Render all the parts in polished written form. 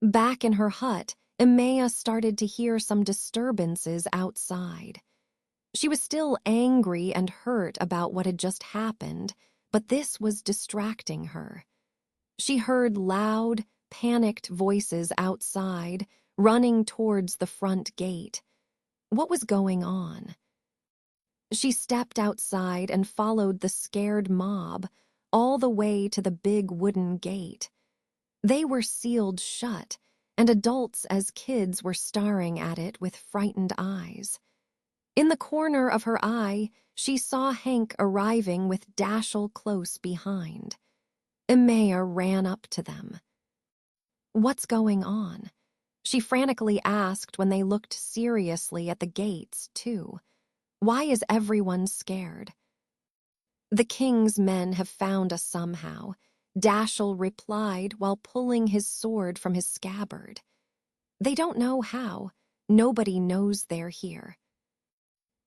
Back in her hut, Emea started to hear some disturbances outside. She was still angry and hurt about what had just happened, but this was distracting her. She heard loud, panicked voices outside, running towards the front gate. What was going on? She stepped outside and followed the scared mob all the way to the big wooden gate. They were sealed shut, and adults as kids were staring at it with frightened eyes. In the corner of her eye, she saw Hank arriving with Dashiell close behind. Emea ran up to them. "What's going on?" she frantically asked when they looked seriously at the gates, too. "Why is everyone scared?" "The king's men have found us somehow," Dashiell replied while pulling his sword from his scabbard. "They don't know how. Nobody knows they're here."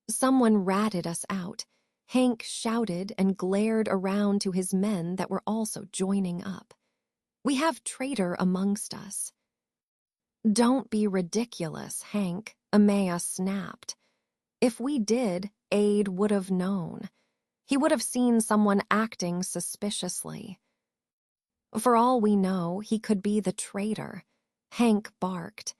"Someone ratted us out," Hank shouted and glared around to his men that were also joining up. "We have traitor amongst us." "Don't be ridiculous, Hank," Emea snapped. "If we did, Aide would have known. He would have seen someone acting suspiciously." "For all we know, he could be the traitor," Hank barked.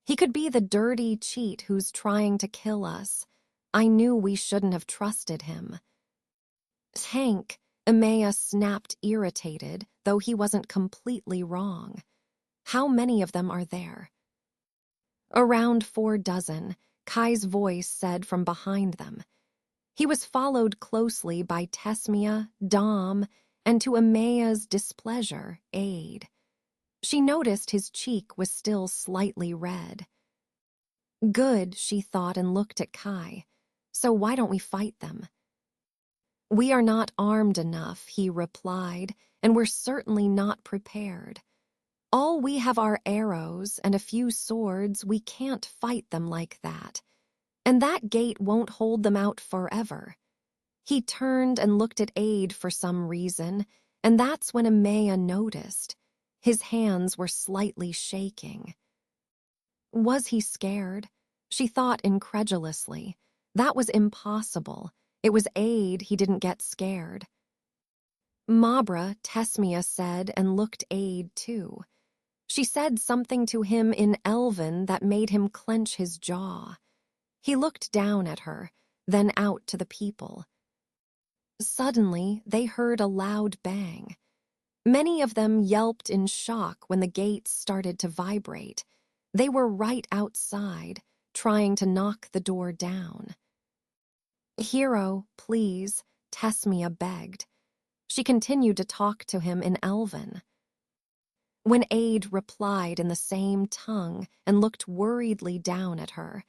"He could be the dirty cheat who's trying to kill us. I knew we shouldn't have trusted him." "Hank," Emea snapped, irritated, though he wasn't completely wrong. "How many of them are there?" "Around 4 dozen, Kai's voice said from behind them. He was followed closely by Tesmia, Dom, and to Emea's displeasure, Aide. She noticed his cheek was still slightly red. "Good," she thought and looked at Kai. "So why don't we fight them?" "We are not armed enough," he replied, "and we're certainly not prepared. All we have are arrows and a few swords. We can't fight them like that. And that gate won't hold them out forever." He turned and looked at Aide for some reason, and that's when Emea noticed. His hands were slightly shaking. Was he scared? She thought incredulously. That was impossible. It was Aide he didn't get scared. "Mabra," Tesmia said, and looked Aide too. She said something to him in Elven that made him clench his jaw. He looked down at her, then out to the people. Suddenly, they heard a loud bang. Many of them yelped in shock when the gates started to vibrate. They were right outside, trying to knock the door down. "Hero, please," Tesmia begged. She continued to talk to him in Elven. When Aide replied in the same tongue and looked worriedly down at her,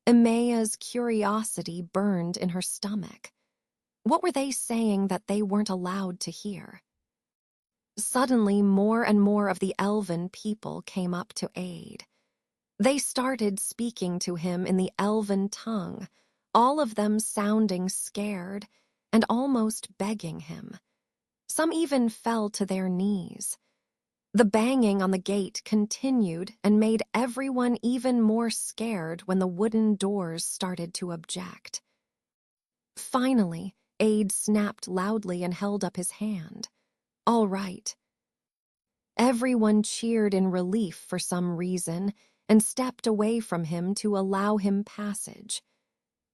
Emea's curiosity burned in her stomach. What were they saying that they weren't allowed to hear? Suddenly, more and more of the Elven people came up to Aide. They started speaking to him in the Elven tongue, all of them sounding scared and almost begging him. Some even fell to their knees. The banging on the gate continued and made everyone even more scared when the wooden doors started to object. Finally, Aide snapped loudly and held up his hand. "All right." Everyone cheered in relief for some reason and stepped away from him to allow him passage.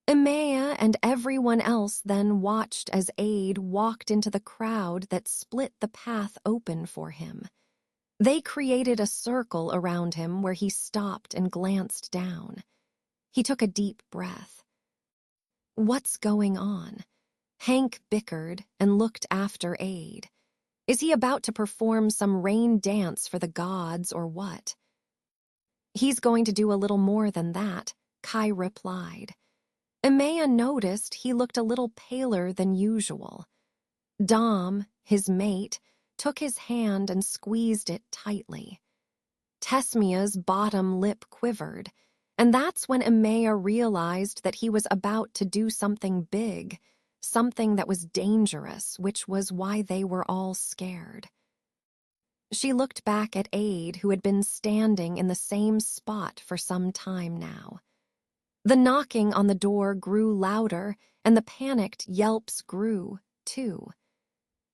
Emea and everyone else then watched as Aide walked into the crowd that split the path open for him. They created a circle around him where he stopped and glanced down. He took a deep breath. What's going on? Hank bickered and looked after Aide. Is he about to perform some rain dance for the gods or what? He's going to do a little more than that, Kai replied. Emea noticed he looked a little paler than usual. Dom, his mate, took his hand and squeezed it tightly. Tesmia's bottom lip quivered, and that's when Emea realized that he was about to do something big, something that was dangerous, which was why they were all scared. She looked back at Aide, who had been standing in the same spot for some time now. The knocking on the door grew louder, and the panicked yelps grew, too.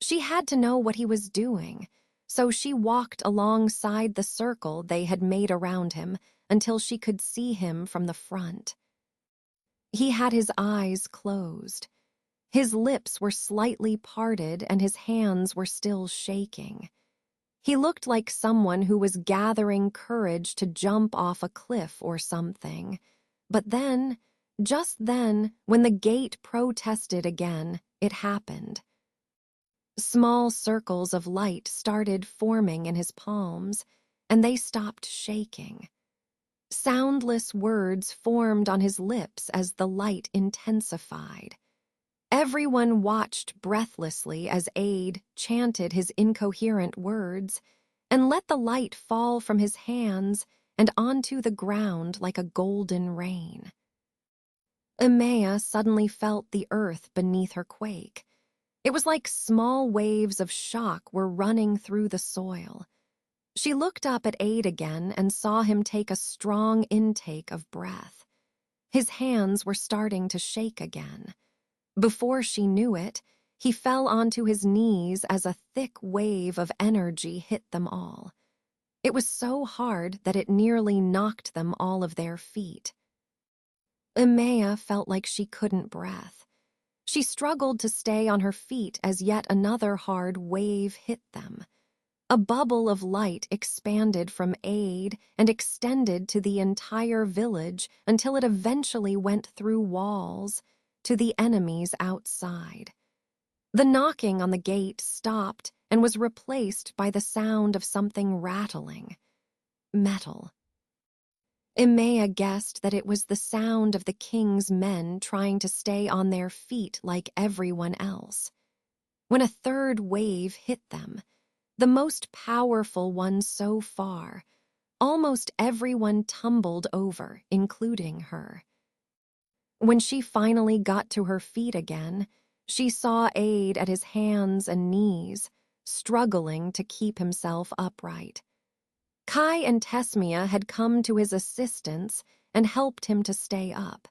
She had to know what he was doing, so she walked alongside the circle they had made around him until she could see him from the front. He had his eyes closed. His lips were slightly parted and his hands were still shaking. He looked like someone who was gathering courage to jump off a cliff or something. But then, just then, when the gate protested again, it happened. Small circles of light started forming in his palms, and they stopped shaking. Soundless words formed on his lips as the light intensified. Everyone watched breathlessly as Aide chanted his incoherent words and let the light fall from his hands and onto the ground like a golden rain. Emea suddenly felt the earth beneath her quake. It was like small waves of shock were running through the soil. She looked up at Aide again and saw him take a strong intake of breath. His hands were starting to shake again. Before she knew it, he fell onto his knees as a thick wave of energy hit them all. It was so hard that it nearly knocked them all of their feet. Emea felt like she couldn't breathe. She struggled to stay on her feet as yet another hard wave hit them. A bubble of light expanded from Aide and extended to the entire village until it eventually went through walls to the enemies outside. The knocking on the gate stopped and was replaced by the sound of something rattling. Metal. Emea guessed that it was the sound of the king's men trying to stay on their feet like everyone else. When a third wave hit them, the most powerful one so far, almost everyone tumbled over, including her. When she finally got to her feet again, she saw Aide at his hands and knees, struggling to keep himself upright. Kai and Tesmia had come to his assistance and helped him to stay up.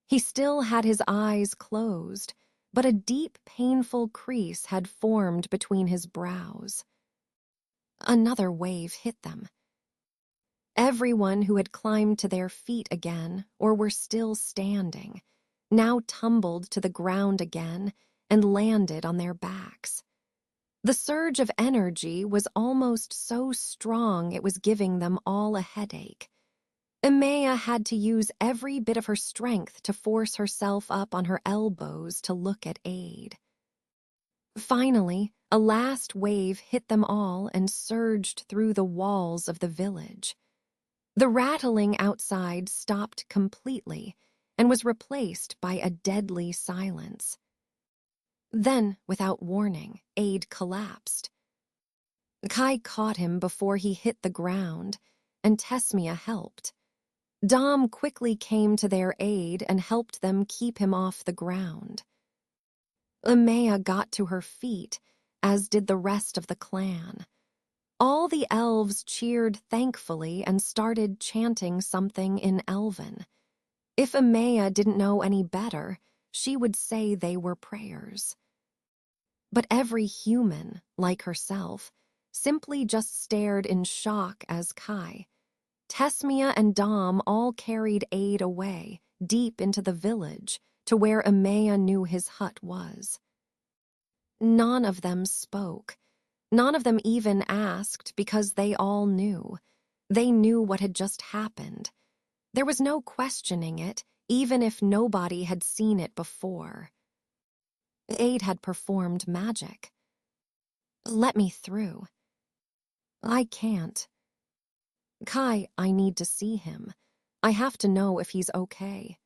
He still had his eyes closed, but a deep, painful crease had formed between his brows. Another wave hit them. Everyone who had climbed to their feet again, or were still standing, now tumbled to the ground again and landed on their backs. The surge of energy was almost so strong it was giving them all a headache. Emea had to use every bit of her strength to force herself up on her elbows to look at Aide. Finally, a last wave hit them all and surged through the walls of the village. The rattling outside stopped completely and was replaced by a deadly silence. Then, without warning, Aide collapsed. Kai caught him before he hit the ground, and Tesmia helped. Dom quickly came to their aid and helped them keep him off the ground. Emea got to her feet, as did the rest of the clan. All the elves cheered thankfully and started chanting something in Elven. If Emea didn't know any better, she would say they were prayers. But every human, like herself, simply just stared in shock as Kai, Tesmia and Dom all carried Aide away, deep into the village, to where Emea knew his hut was. None of them spoke. None of them even asked because they all knew. They knew what had just happened. There was no questioning it, even if nobody had seen it before. Aide had performed magic. Let me through. I can't. Kai, I need to see him. I have to know if he's okay.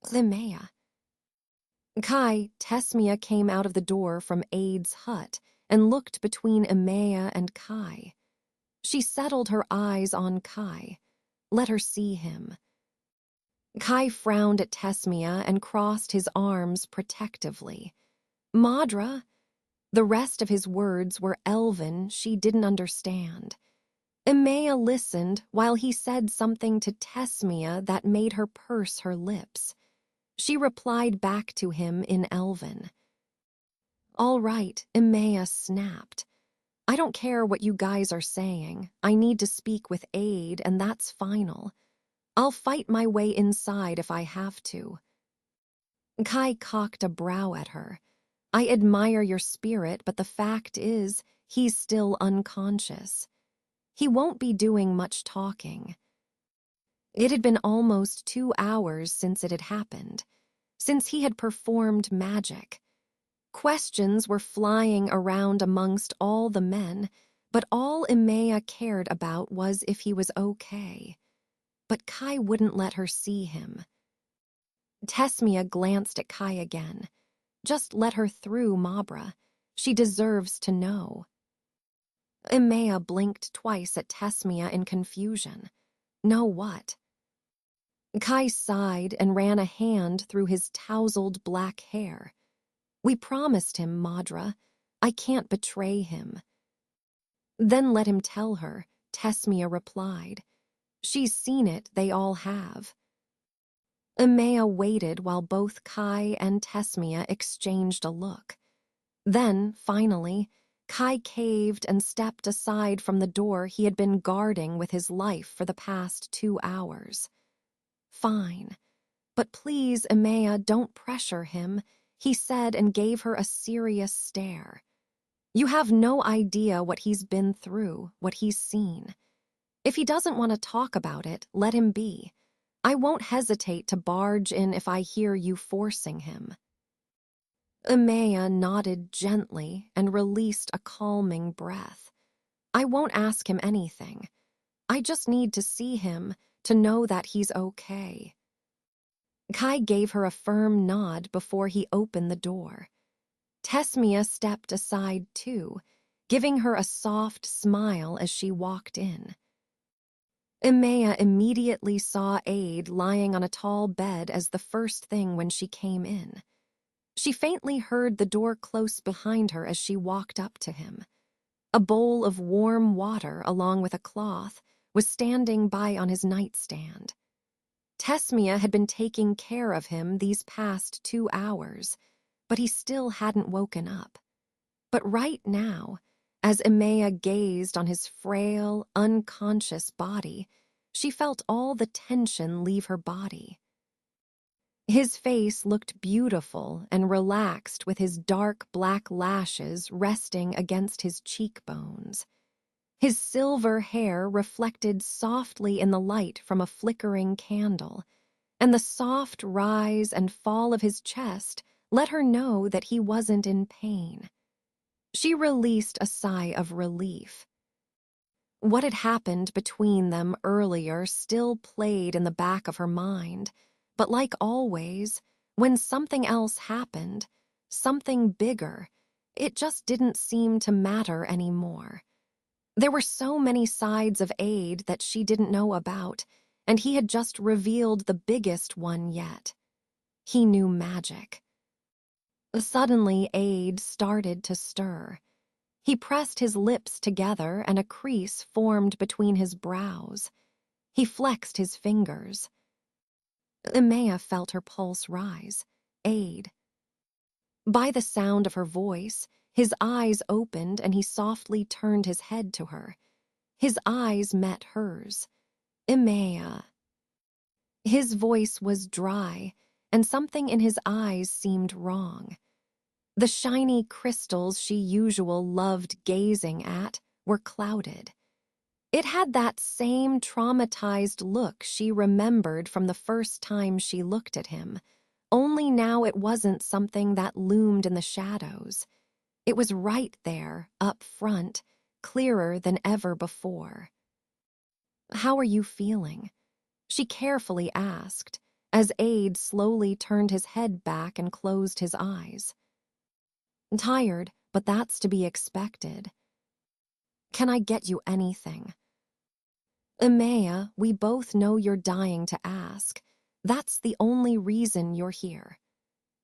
Emea. Kai, Tesmia came out of the door from Aide's hut and looked between Emea and Kai. She settled her eyes on Kai. Let her see him. Kai frowned at Tesmia and crossed his arms protectively. Madra, The rest of his words were Elven she didn't understand. Emea listened while he said something to Tesmia that made her purse her lips. She replied back to him in Elven. "All right," Emea snapped. "I don't care what you guys are saying. I need to speak with Aide, and that's final. I'll fight my way inside if I have to." Kai cocked a brow at her. "I admire your spirit, but the fact is, he's still unconscious. He won't be doing much talking." It had been almost 2 hours since it had happened, since he had performed magic. Questions were flying around amongst all the men, but all Emea cared about was if he was okay. But Kai wouldn't let her see him. Tesmia glanced at Kai again. "Just let her through, Mabra. She deserves to know." Emea blinked twice at Tesmia in confusion. "Know what?" Kai sighed and ran a hand through his tousled black hair. "We promised him, Madra. I can't betray him." "Then let him tell her," Tesmia replied. "She's seen it, they all have." Emea waited while both Kai and Tesmia exchanged a look. Then, finally, Kai caved and stepped aside from the door he had been guarding with his life for the past 2 hours. "Fine. But please, Emea, don't pressure him," he said and gave her a serious stare. "You have no idea what he's been through, what he's seen. If he doesn't want to talk about it, let him be. I won't hesitate to barge in if I hear you forcing him." Emea nodded gently and released a calming breath. "I won't ask him anything. I just need to see him to know that he's okay." Kai gave her a firm nod before he opened the door. Tesmia stepped aside too, giving her a soft smile as she walked in. Emea immediately saw Aide lying on a tall bed as the first thing when she came in. She faintly heard the door close behind her as she walked up to him. A bowl of warm water, along with a cloth, was standing by on his nightstand. Tesmia had been taking care of him these past 2 hours, but he still hadn't woken up. But right now, as Emea gazed on his frail, unconscious body, she felt all the tension leave her body. His face looked beautiful and relaxed with his dark black lashes resting against his cheekbones. His silver hair reflected softly in the light from a flickering candle, and the soft rise and fall of his chest let her know that he wasn't in pain. She released a sigh of relief. What had happened between them earlier still played in the back of her mind, but like always, when something else happened, something bigger, it just didn't seem to matter anymore. There were so many sides of Aide that she didn't know about, and he had just revealed the biggest one yet. He knew magic. Suddenly, Aide started to stir. He pressed his lips together and a crease formed between his brows. He flexed his fingers. Emea felt her pulse rise. "Aide." By the sound of her voice, his eyes opened and he softly turned his head to her. His eyes met hers. "Emea." His voice was dry, and something in his eyes seemed wrong. The shiny crystals she usually loved gazing at were clouded. It had that same traumatized look she remembered from the first time she looked at him, only now it wasn't something that loomed in the shadows. It was right there, up front, clearer than ever before. "How are you feeling?" she carefully asked, as Aide slowly turned his head back and closed his eyes. "Tired, but that's to be expected." "Can I get you anything?" "Emea, we both know you're dying to ask. That's the only reason you're here.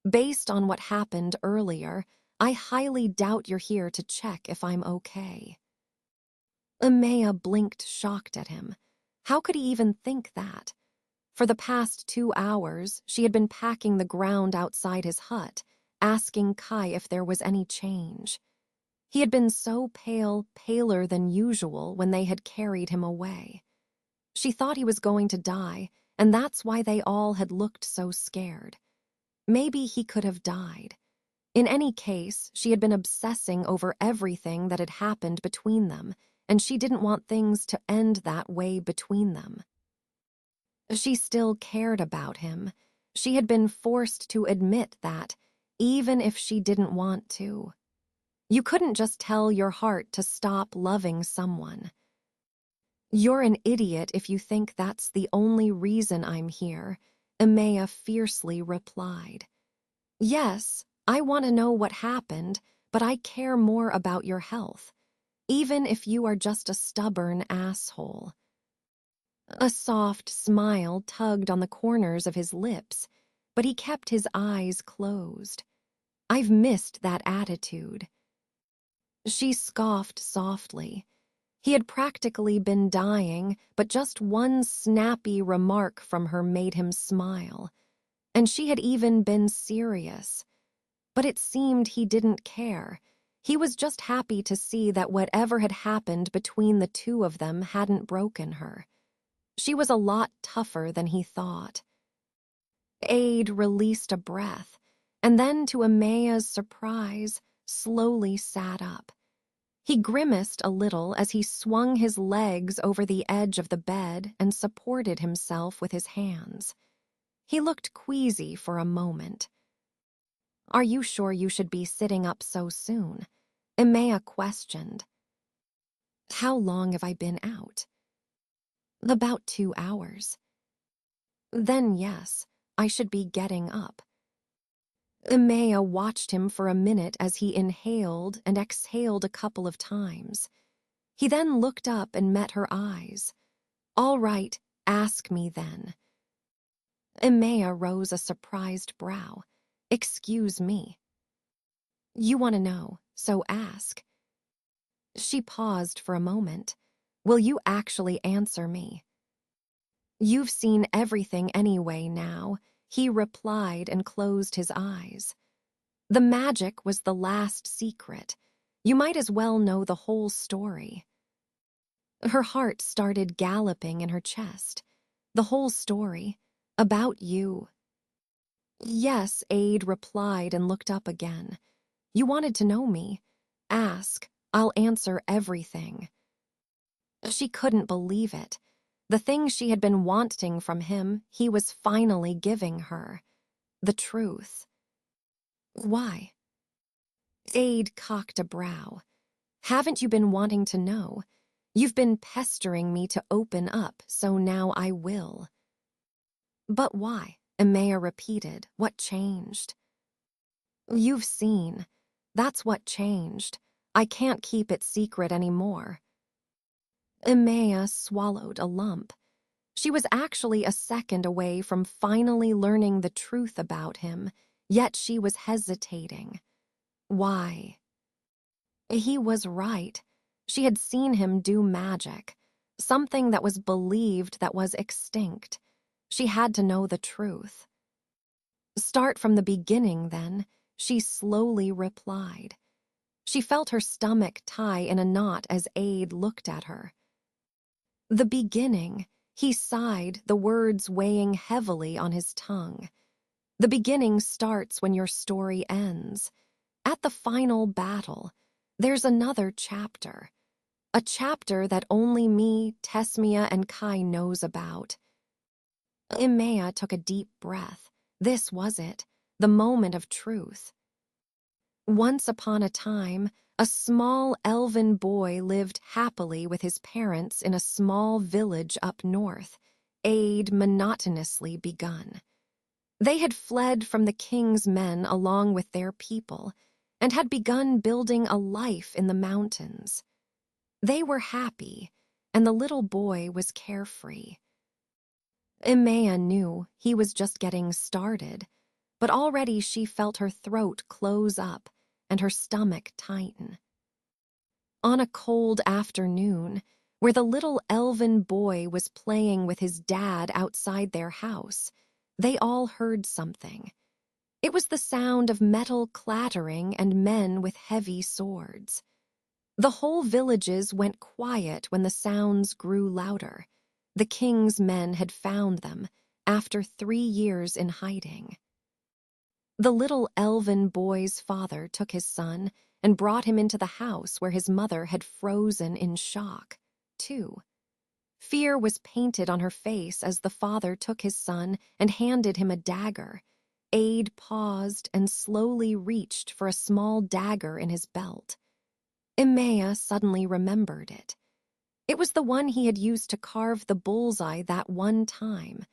Based on what happened earlier, I highly doubt you're here to check if I'm okay." Amaya blinked, shocked at him. How could he even think that? For the past 2 hours, she had been packing the ground outside his hut, asking Kai if there was any change. He had been so pale, paler than usual when they had carried him away. She thought he was going to die, and that's why they all had looked so scared. Maybe he could have died. In any case, she had been obsessing over everything that had happened between them, and she didn't want things to end that way between them. She still cared about him. She had been forced to admit that, even if she didn't want to. You couldn't just tell your heart to stop loving someone. "You're an idiot if you think that's the only reason I'm here," Amaya fiercely replied. "Yes, I want to know what happened, but I care more about your health, even if you are just a stubborn asshole." A soft smile tugged on the corners of his lips, but he kept his eyes closed. "I've missed that attitude." She scoffed softly. He had practically been dying, but just one snappy remark from her made him smile. And she had even been serious. But it seemed he didn't care. He was just happy to see that whatever had happened between the two of them hadn't broken her. She was a lot tougher than he thought. Aide released a breath, and then, to Amaya's surprise, slowly sat up. He grimaced a little as he swung his legs over the edge of the bed and supported himself with his hands. He looked queasy for a moment. "Are you sure you should be sitting up so soon?" Amaya questioned. "How long have I been out?" "About 2 hours." "Then yes, I should be getting up." Amaya watched him for a minute as he inhaled and exhaled a couple of times. He then looked up and met her eyes. "All right, ask me then." Amaya rose a surprised brow. "Excuse me." "You want to know, so ask." She paused for a moment. "Will you actually answer me?" "You've seen everything anyway now," he replied and closed his eyes. "The magic was the last secret. You might as well know the whole story." Her heart started galloping in her chest. The whole story. About you. "Yes," Aide replied and looked up again. "You wanted to know me. Ask. I'll answer everything." She couldn't believe it. The thing she had been wanting from him, he was finally giving her. The truth. "Why?" Aide cocked a brow. "Haven't you been wanting to know? You've been pestering me to open up, so now I will." "But why?" Amaya repeated. "What changed?" "You've seen. That's what changed. I can't keep it secret anymore." Amaya swallowed a lump. She was actually a second away from finally learning the truth about him, yet she was hesitating. Why? He was right. She had seen him do magic, something that was believed that was extinct. She had to know the truth. "Start from the beginning, then," she slowly replied. She felt her stomach tie in a knot as Aide looked at her. "The beginning," he sighed, the words weighing heavily on his tongue. "The beginning starts when your story ends. At the final battle, there's another chapter. A chapter that only me, Tesmia, and Kai knows about." Imea took a deep breath. This was it, the moment of truth. Once upon a time, a small elven boy lived happily with his parents in a small village up north, Aide monotonously begun. They had fled from the king's men along with their people, and had begun building a life in the mountains. They were happy, and the little boy was carefree. Imea knew he was just getting started, but already she felt her throat close up, and her stomach tighten. On a cold afternoon, where the little elven boy was playing with his dad outside their house, they all heard something. It was the sound of metal clattering and men with heavy swords. The whole villages went quiet when the sounds grew louder. The king's men had found them, after 3 years in hiding. The little elven boy's father took his son and brought him into the house where his mother had frozen in shock, too. Fear was painted on her face as the father took his son and handed him a dagger. Aide paused and slowly reached for a small dagger in his belt. Emea suddenly remembered it. It was the one he had used to carve the bullseye that one time,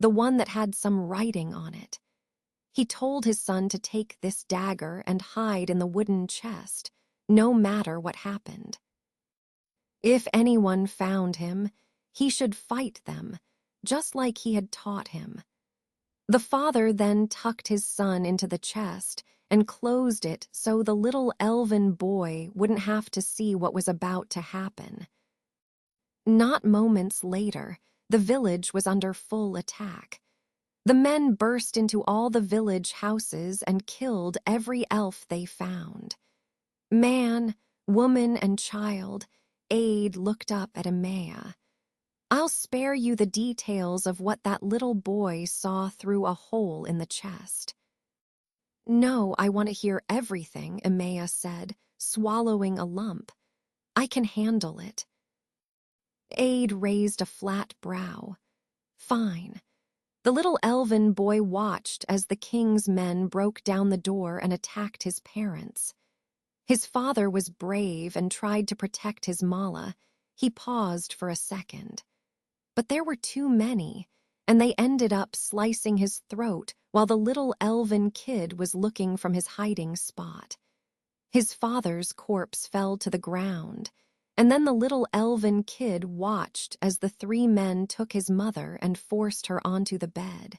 the one that had some writing on it. He told his son to take this dagger and hide in the wooden chest, no matter what happened. If anyone found him, he should fight them, just like he had taught him. The father then tucked his son into the chest and closed it so the little elven boy wouldn't have to see what was about to happen. Not moments later, the village was under full attack. The men burst into all the village houses and killed every elf they found. Man, woman, and child, Aide looked up at Emea. I'll spare you the details of what that little boy saw through a hole in the chest. No, I want to hear everything, Emea said, swallowing a lump. I can handle it. Aide raised a flat brow. Fine. The little elven boy watched as the king's men broke down the door and attacked his parents. His father was brave and tried to protect his mala. He paused for a second. But there were too many, and they ended up slicing his throat while the little elven kid was looking from his hiding spot. His father's corpse fell to the ground, and then the little elven kid watched as the 3 men took his mother and forced her onto the bed.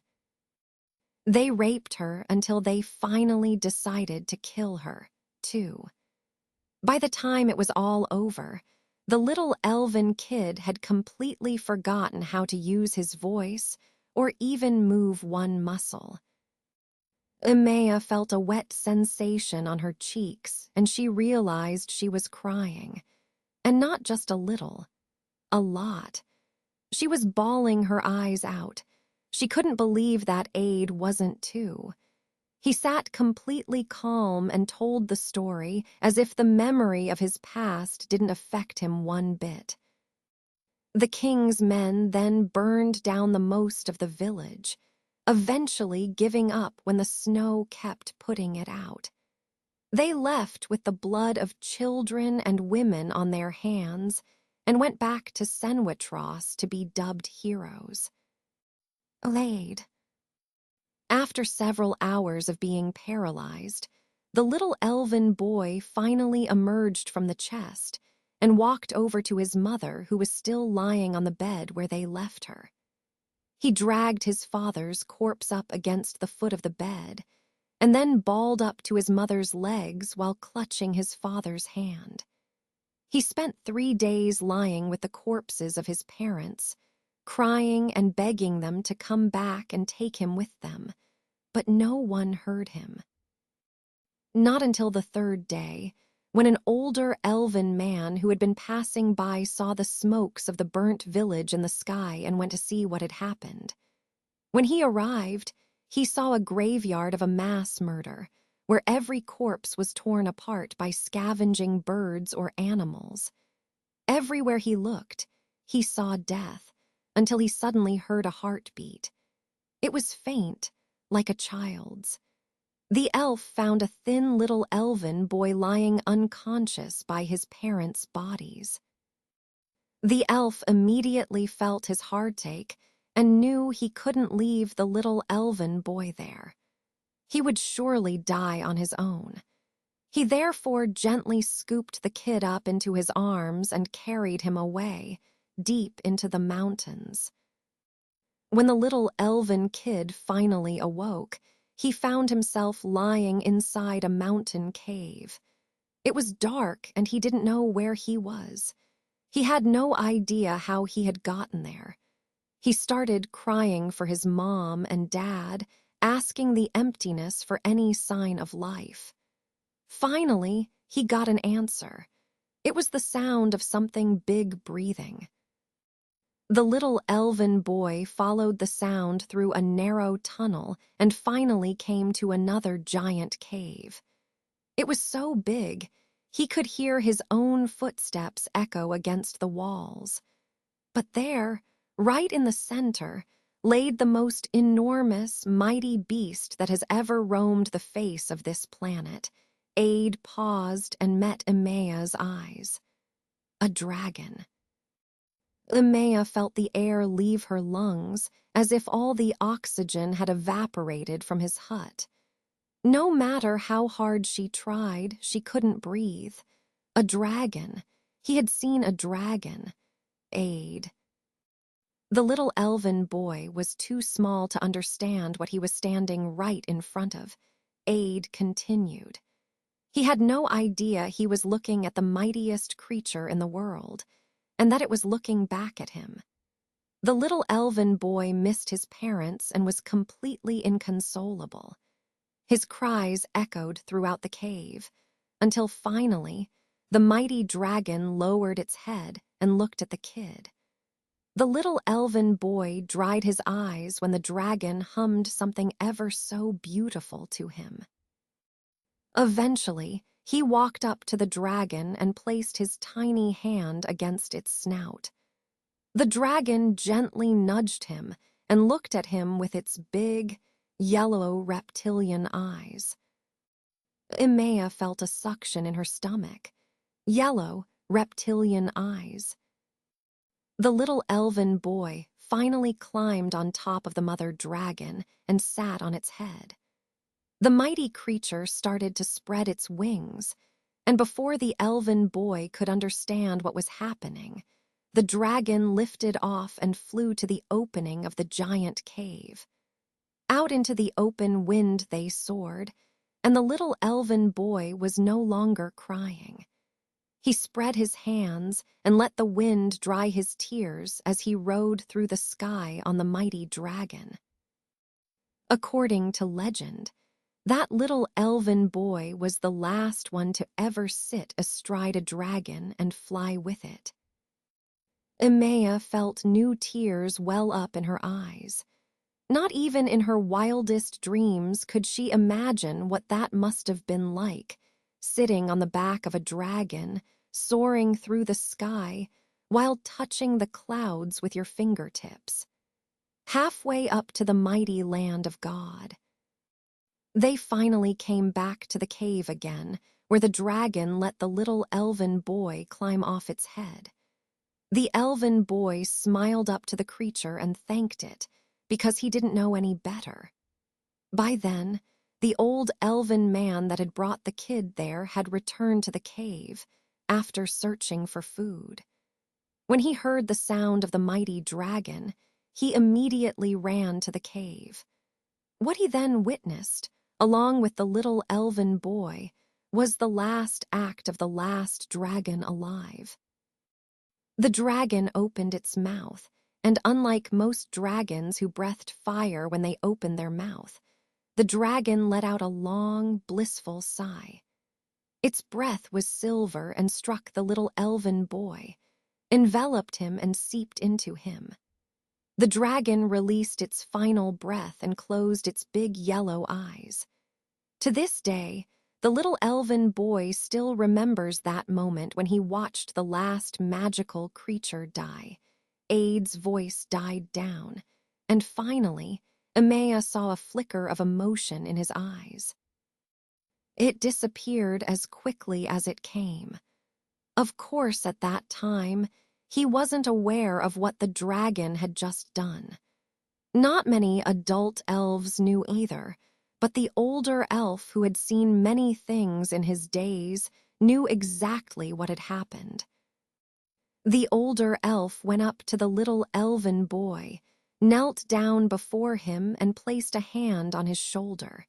They raped her until they finally decided to kill her, too. By the time it was all over, the little elven kid had completely forgotten how to use his voice or even move one muscle. Emea felt a wet sensation on her cheeks, and she realized she was crying. And not just a little, a lot. She was bawling her eyes out. She couldn't believe that Aide wasn't too. He sat completely calm and told the story as if the memory of his past didn't affect him one bit. The king's men then burned down the most of the village, eventually giving up when the snow kept putting it out. They left with the blood of children and women on their hands and went back to Senwitros to be dubbed heroes. Aide. After several hours of being paralyzed, the little elven boy finally emerged from the chest and walked over to his mother, who was still lying on the bed where they left her. He dragged his father's corpse up against the foot of the bed and then balled up to his mother's legs while clutching his father's hand. He spent 3 days lying with the corpses of his parents, crying and begging them to come back and take him with them, but no one heard him. Not until the 3rd day, when an older elven man who had been passing by saw the smokes of the burnt village in the sky and went to see what had happened. When he arrived, he saw a graveyard of a mass murder, where every corpse was torn apart by scavenging birds or animals. Everywhere he looked, he saw death, until he suddenly heard a heartbeat. It was faint, like a child's. The elf found a thin little elven boy lying unconscious by his parents' bodies. The elf immediately felt his heartache and knew he couldn't leave the little elven boy there. He would surely die on his own. He therefore gently scooped the kid up into his arms and carried him away, deep into the mountains. When the little elven kid finally awoke, he found himself lying inside a mountain cave. It was dark and he didn't know where he was. He had no idea how he had gotten there. He started crying for his mom and dad, asking the emptiness for any sign of life. Finally, he got an answer. It was the sound of something big breathing. The little elven boy followed the sound through a narrow tunnel and finally came to another giant cave. It was so big, he could hear his own footsteps echo against the walls. But there, right in the center, laid the most enormous, mighty beast that has ever roamed the face of this planet. Aide paused and met Emma's eyes. A dragon. Emma felt the air leave her lungs, as if all the oxygen had evaporated from his hut. No matter how hard she tried, she couldn't breathe. A dragon. He had seen a dragon. Aide. The little elven boy was too small to understand what he was standing right in front of. Aide continued. He had no idea he was looking at the mightiest creature in the world, and that it was looking back at him. The little elven boy missed his parents and was completely inconsolable. His cries echoed throughout the cave, until finally, the mighty dragon lowered its head and looked at the kid. The little elven boy dried his eyes when the dragon hummed something ever so beautiful to him. Eventually, he walked up to the dragon and placed his tiny hand against its snout. The dragon gently nudged him and looked at him with its big, yellow reptilian eyes. Emma felt a suction in her stomach. Yellow, reptilian eyes. The little elven boy finally climbed on top of the mother dragon and sat on its head. The mighty creature started to spread its wings, and before the elven boy could understand what was happening, the dragon lifted off and flew to the opening of the giant cave. Out into the open wind they soared, and the little elven boy was no longer crying. He spread his hands and let the wind dry his tears as he rode through the sky on the mighty dragon. According to legend, that little elven boy was the last one to ever sit astride a dragon and fly with it. Emma felt new tears well up in her eyes. Not even in her wildest dreams could she imagine what that must have been like, sitting on the back of a dragon, soaring through the sky, while touching the clouds with your fingertips. Halfway up to the mighty land of God. They finally came back to the cave again, where the dragon let the little elven boy climb off its head. The elven boy smiled up to the creature and thanked it, because he didn't know any better. By then, the old elven man that had brought the kid there had returned to the cave, after searching for food. When he heard the sound of the mighty dragon, he immediately ran to the cave. What he then witnessed, along with the little elven boy, was the last act of the last dragon alive. The dragon opened its mouth, and unlike most dragons who breathed fire when they opened their mouth, the dragon let out a long, blissful sigh. Its breath was silver and struck the little elven boy, enveloped him and seeped into him. The dragon released its final breath and closed its big yellow eyes. To this day, the little elven boy still remembers that moment when he watched the last magical creature die. Aide's voice died down, and finally, Emma saw a flicker of emotion in his eyes. It disappeared as quickly as it came. Of course, at that time, he wasn't aware of what the dragon had just done. Not many adult elves knew either, but the older elf who had seen many things in his days knew exactly what had happened. The older elf went up to the little elven boy, knelt down before him and placed a hand on his shoulder.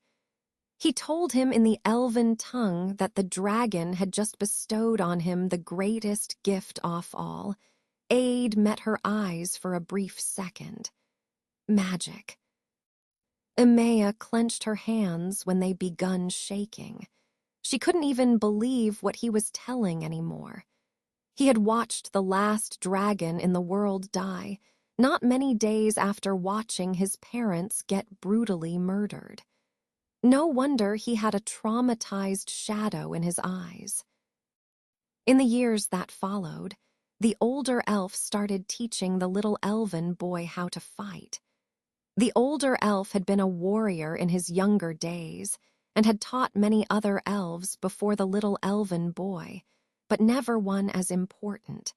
He told him in the elven tongue that the dragon had just bestowed on him the greatest gift of all. Aide met her eyes for a brief second. Magic. Emea clenched her hands when they begun shaking. She couldn't even believe what he was telling anymore. He had watched the last dragon in the world die, not many days after watching his parents get brutally murdered. No wonder he had a traumatized shadow in his eyes. In the years that followed, the older elf started teaching the little elven boy how to fight. The older elf had been a warrior in his younger days and had taught many other elves before the little elven boy, but never one as important.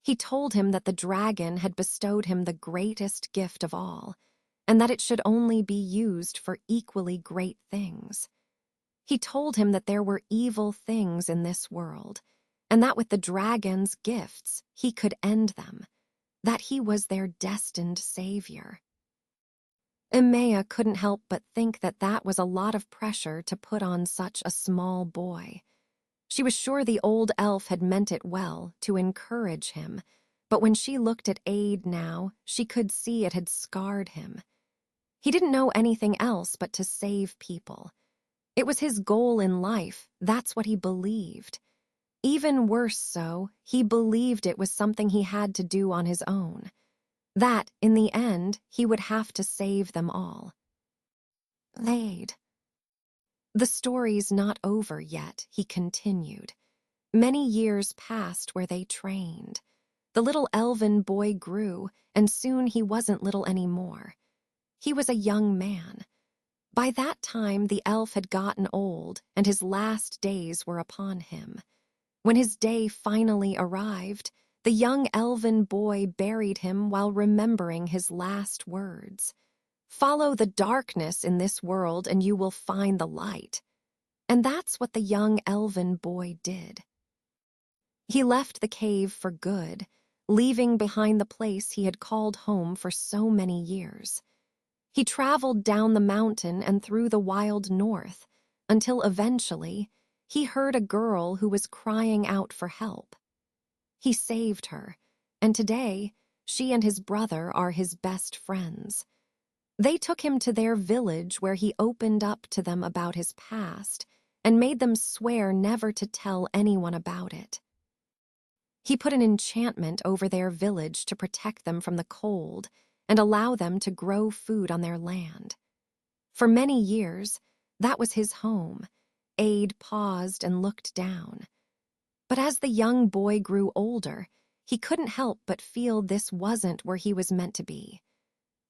He told him that the dragon had bestowed him the greatest gift of all, and that it should only be used for equally great things. He told him that there were evil things in this world, and that with the dragon's gifts he could end them, that he was their destined savior. Emea couldn't help but think that that was a lot of pressure to put on such a small boy. She was sure the old elf had meant it well, to encourage him, but when she looked at Aide now, she could see it had scarred him. He didn't know anything else but to save people. It was his goal in life, that's what he believed. Even worse so, he believed it was something he had to do on his own. That, in the end, he would have to save them all. Aide. The story's not over yet, he continued. Many years passed where they trained. The little elven boy grew, and soon he wasn't little anymore. He was a young man. By that time, the elf had gotten old, and his last days were upon him. When his day finally arrived, the young elven boy buried him while remembering his last words. Follow the darkness in this world and you will find the light. And that's what the young elven boy did. He left the cave for good, leaving behind the place he had called home for so many years. He traveled down the mountain and through the wild north, until eventually he heard a girl who was crying out for help. He saved her, and today she and his brother are his best friends. They took him to their village where he opened up to them about his past and made them swear never to tell anyone about it. He put an enchantment over their village to protect them from the cold and allow them to grow food on their land. For many years, that was his home. Aide paused and looked down. But as the young boy grew older, he couldn't help but feel this wasn't where he was meant to be.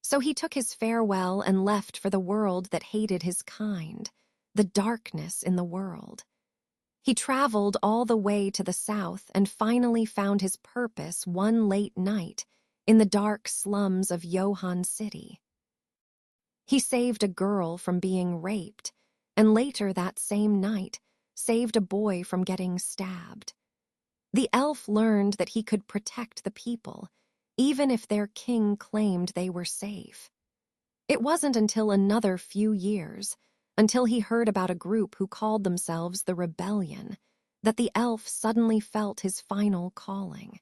So he took his farewell and left for the world that hated his kind, the darkness in the world. He traveled all the way to the south and finally found his purpose one late night in the dark slums of Johan City. He saved a girl from being raped, and later that same night, saved a boy from getting stabbed. The elf learned that he could protect the people, even if their king claimed they were safe. It wasn't until another few years, until he heard about a group who called themselves the Rebellion, that the elf suddenly felt his final calling.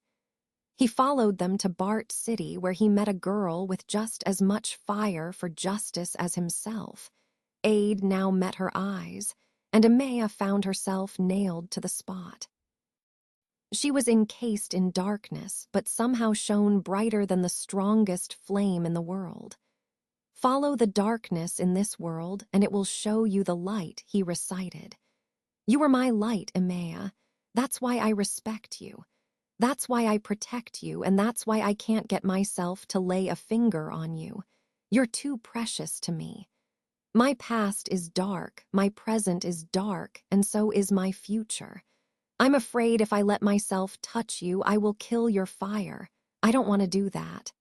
He followed them to Bart City, where he met a girl with just as much fire for justice as himself. Aide now met her eyes, and Emea found herself nailed to the spot. She was encased in darkness, but somehow shone brighter than the strongest flame in the world. Follow the darkness in this world, and it will show you the light, he recited. You are my light, Emea. That's why I respect you. That's why I protect you, and that's why I can't get myself to lay a finger on you. You're too precious to me. My past is dark, my present is dark, and so is my future. I'm afraid if I let myself touch you, I will kill your fire. I don't want to do that.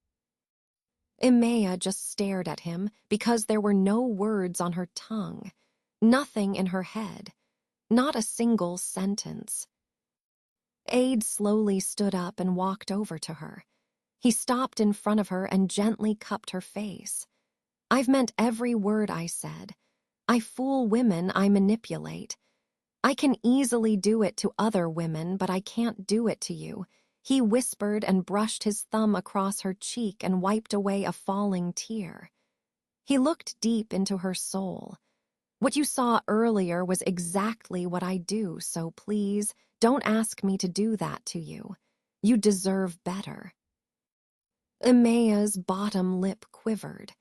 Emea just stared at him because there were no words on her tongue, nothing in her head, not a single sentence. Aide slowly stood up and walked over to her. He stopped in front of her and gently cupped her face. I've meant every word I said. I fool women, I manipulate. I can easily do it to other women, but I can't do it to you. He whispered and brushed his thumb across her cheek and wiped away a falling tear. He looked deep into her soul. What you saw earlier was exactly what I do, so please, don't ask me to do that to you. You deserve better. Emma's bottom lip quivered.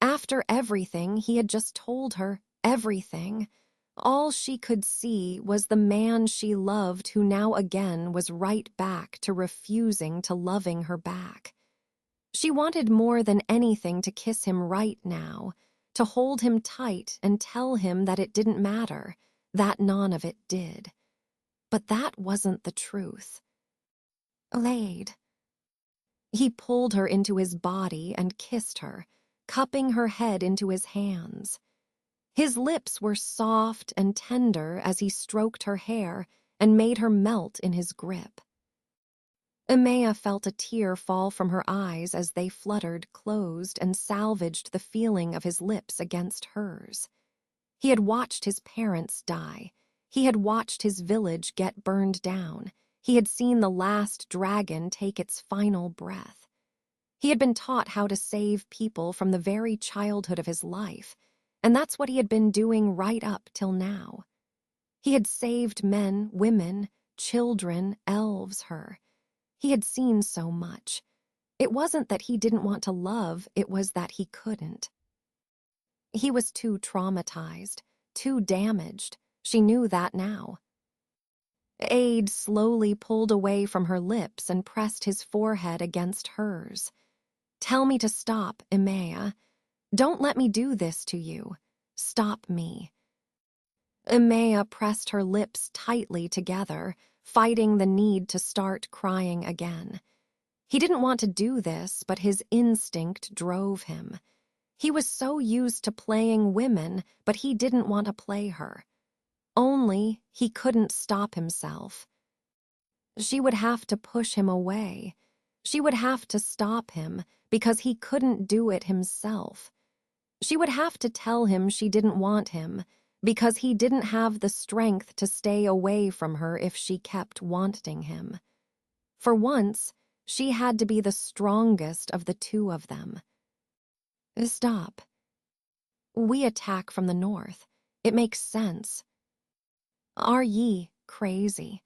After everything he had just told her, everything, all she could see was the man she loved who now again was right back to refusing to loving her back. She wanted more than anything to kiss him right now, to hold him tight and tell him that it didn't matter, that none of it did. But that wasn't the truth. Aide. He pulled her into his body and kissed her, cupping her head into his hands. His lips were soft and tender as he stroked her hair and made her melt in his grip. Emma felt a tear fall from her eyes as they fluttered closed and salvaged the feeling of his lips against hers. He had watched his parents die. He had watched his village get burned down. He had seen the last dragon take its final breath. He had been taught how to save people from the very childhood of his life, and that's what he had been doing right up till now. He had saved men, women, children, elves, her. He had seen so much. It wasn't that he didn't want to love, it was that he couldn't. He was too traumatized, too damaged. She knew that now. Aide slowly pulled away from her lips and pressed his forehead against hers. Tell me to stop, Emma. Don't let me do this to you. Stop me. Emma pressed her lips tightly together, fighting the need to start crying again. He didn't want to do this, but his instinct drove him. He was so used to playing women, but he didn't want to play her. Only he couldn't stop himself. She would have to push him away. She would have to stop him because he couldn't do it himself. She would have to tell him she didn't want him because he didn't have the strength to stay away from her if she kept wanting him. For once, she had to be the strongest of the two of them. Stop. We attack from the north. It makes sense. Are ye crazy?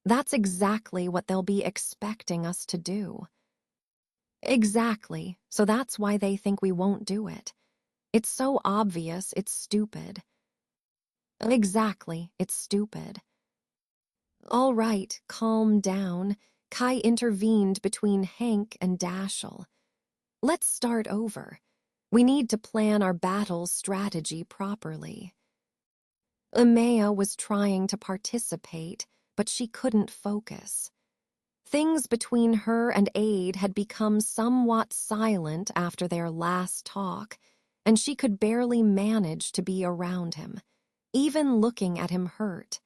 That's exactly what they'll be expecting us to do. Exactly, so that's why they think we won't do it. It's so obvious, it's stupid. Exactly, it's stupid. All right, calm down. Kai intervened between Hank and Dashiell. Let's start over. We need to plan our battle strategy properly. Emma was trying to participate, but she couldn't focus. Things between her and Aide had become somewhat silent after their last talk, and she could barely manage to be around him, even looking at him hurt.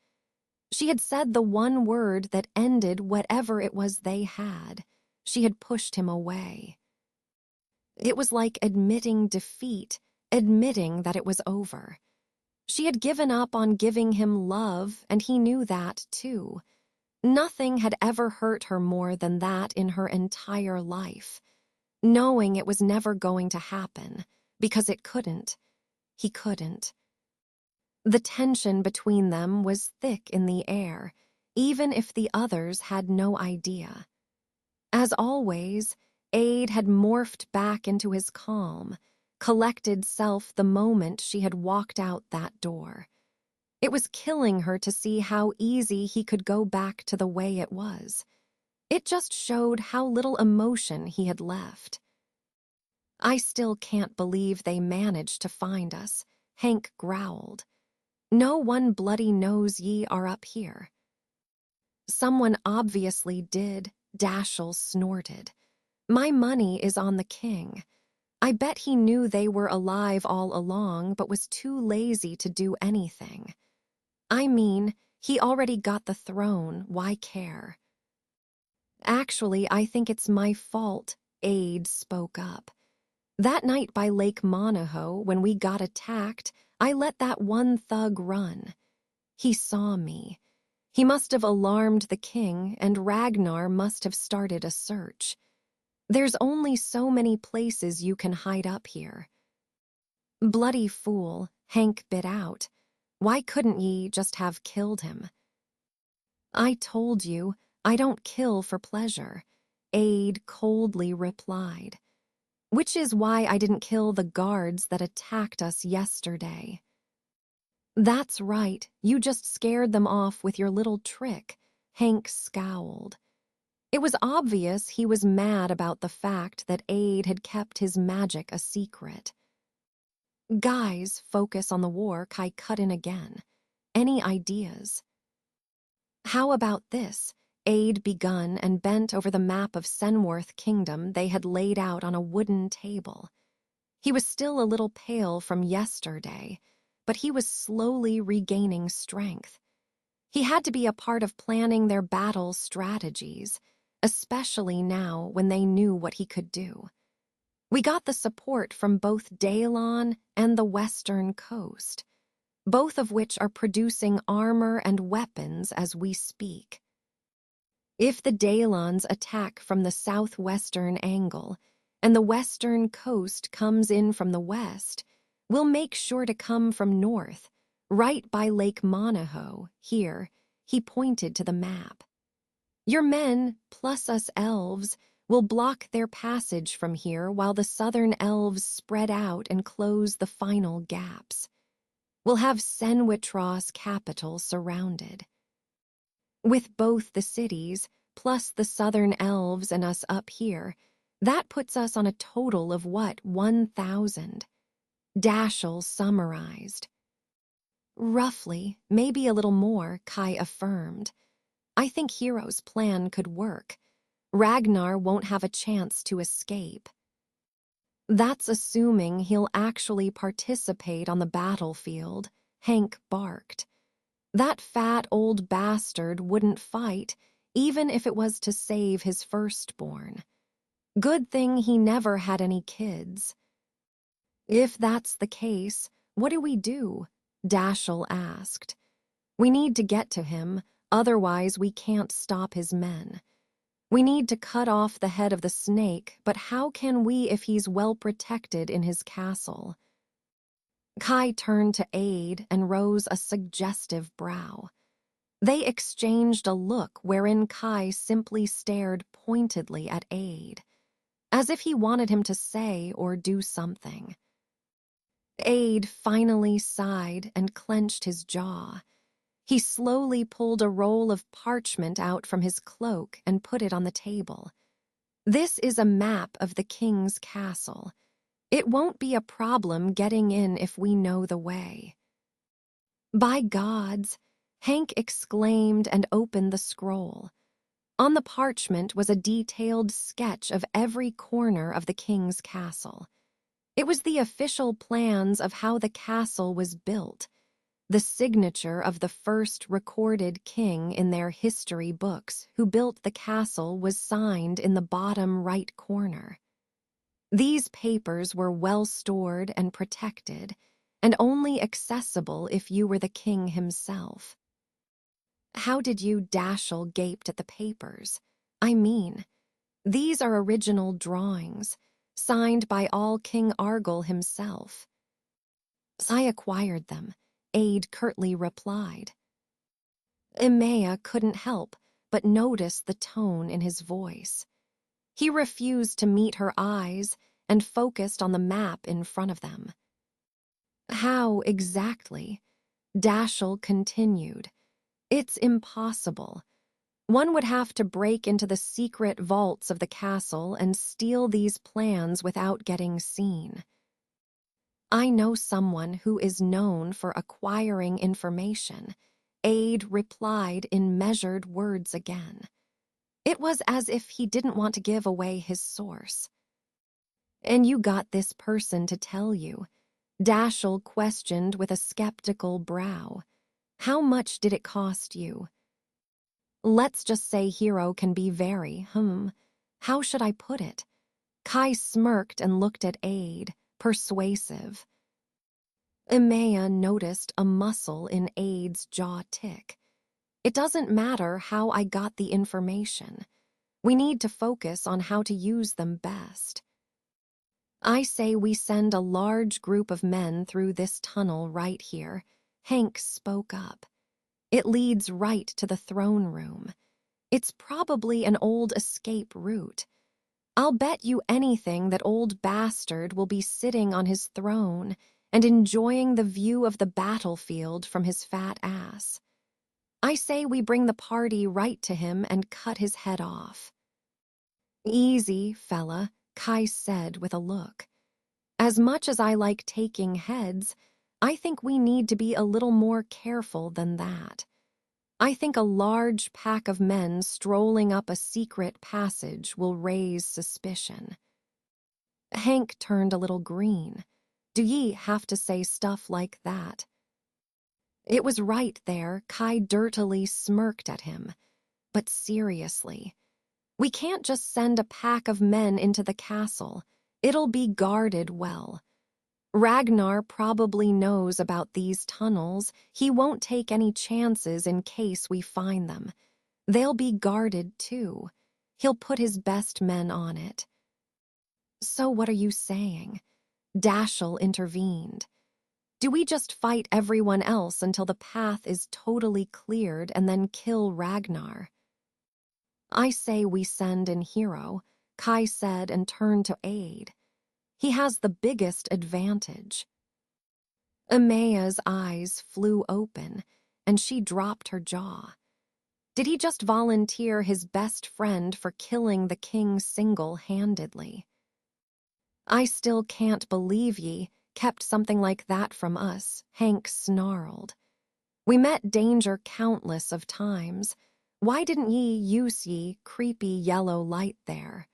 She had said the one word that ended whatever it was they had. She had pushed him away. It was like admitting defeat, admitting that it was over. She had given up on giving him love, and he knew that, too. Nothing had ever hurt her more than that in her entire life. Knowing it was never going to happen, because it couldn't. He couldn't. The tension between them was thick in the air, even if the others had no idea. As always, Aide had morphed back into his calm, collected self the moment she had walked out that door. It was killing her to see how easy he could go back to the way it was. It just showed how little emotion he had left. I still can't believe they managed to find us, Hank growled. No one bloody knows ye are up here. Someone obviously did, Dashiell snorted. My money is on the king. I bet he knew they were alive all along but was too lazy to do anything. I mean, he already got the throne, why care? Actually, I think it's my fault, Aide spoke up. That night by Lake Monaho, when we got attacked, I let that one thug run. He saw me. He must have alarmed the king, and Ragnar must have started a search. There's only so many places you can hide up here. Bloody fool, Hank bit out. Why couldn't ye just have killed him? I told you, I don't kill for pleasure, Aide coldly replied. Which is why I didn't kill the guards that attacked us yesterday. That's right, you just scared them off with your little trick, Hank scowled. It was obvious he was mad about the fact that Aide had kept his magic a secret. Guys, focus on the war, Kai cut in again. Any ideas? How about this? Aide begun and bent over the map of Senworth Kingdom they had laid out on a wooden table. He was still a little pale from yesterday, but he was slowly regaining strength. He had to be a part of planning their battle strategies, especially now when they knew what he could do. We got the support from both Daelon and the Western Coast, both of which are producing armor and weapons as we speak. If the Daelons attack from the southwestern angle, and the Western Coast comes in from the west, we'll make sure to come from north, right by Lake Monaho, here, he pointed to the map. Your men, plus us elves, will block their passage from here while the southern elves spread out and close the final gaps. We'll have Senwitros capital surrounded. With both the cities, plus the southern elves and us up here, that puts us on a total of 1,000? Dashel summarized. Roughly, maybe a little more, Kai affirmed. I think Hero's plan could work. Ragnar won't have a chance to escape. That's assuming he'll actually participate on the battlefield, Hank barked. That fat old bastard wouldn't fight, even if it was to save his firstborn. Good thing he never had any kids. If that's the case, what do we do? Dashel asked. We need to get to him, otherwise we can't stop his men. We need to cut off the head of the snake, but how can we if he's well protected in his castle? Kai turned to Aide and rose a suggestive brow. They exchanged a look wherein Kai simply stared pointedly at Aide, as if he wanted him to say or do something. Aide finally sighed and clenched his jaw. He slowly pulled a roll of parchment out from his cloak and put it on the table. This is a map of the king's castle. It won't be a problem getting in if we know the way. By gods, Hank exclaimed and opened the scroll. On the parchment was a detailed sketch of every corner of the king's castle. It was the official plans of how the castle was built. The signature of the first recorded king in their history books who built the castle was signed in the bottom right corner. These papers were well stored and protected, and only accessible if you were the king himself. How did you? Dashel gaped at the papers. I mean, these are original drawings, signed by all King Argyll himself. I acquired them, Aide curtly replied. Emea couldn't help but notice the tone in his voice. He refused to meet her eyes and focused on the map in front of them. How exactly? Dashel continued. It's impossible. One would have to break into the secret vaults of the castle and steal these plans without getting seen. I know someone who is known for acquiring information, Aide replied in measured words again. It was as if he didn't want to give away his source. And you got this person to tell you? Dashel questioned with a skeptical brow. How much did it cost you? Let's just say hero can be very, how should I put it? Kai smirked and looked at Aide, persuasive. Emea noticed a muscle in Aide's jaw tick. It doesn't matter how I got the information. We need to focus on how to use them best. I say we send a large group of men through this tunnel right here. Hank spoke up. It leads right to the throne room. It's probably an old escape route. I'll bet you anything that old bastard will be sitting on his throne and enjoying the view of the battlefield from his fat ass. I say we bring the party right to him and cut his head off. Easy, fella, Kai said with a look. As much as I like taking heads, I think we need to be a little more careful than that. I think a large pack of men strolling up a secret passage will raise suspicion. Hank turned a little green. Do ye have to say stuff like that? It was right there, Kai dirtily smirked at him. But seriously, we can't just send a pack of men into the castle. It'll be guarded well. Ragnar probably knows about these tunnels. He won't take any chances in case we find them. They'll be guarded too. He'll put his best men on it. So what are you saying? Dashiell intervened. Do we just fight everyone else until the path is totally cleared and then kill Ragnar? I say we send in hero, Kai said and turned to Aide. He has the biggest advantage. Emea's eyes flew open, and she dropped her jaw. Did he just volunteer his best friend for killing the king single-handedly? I still can't believe ye kept something like that from us, Hank snarled. We met danger countless of times. Why didn't ye use ye creepy yellow light there?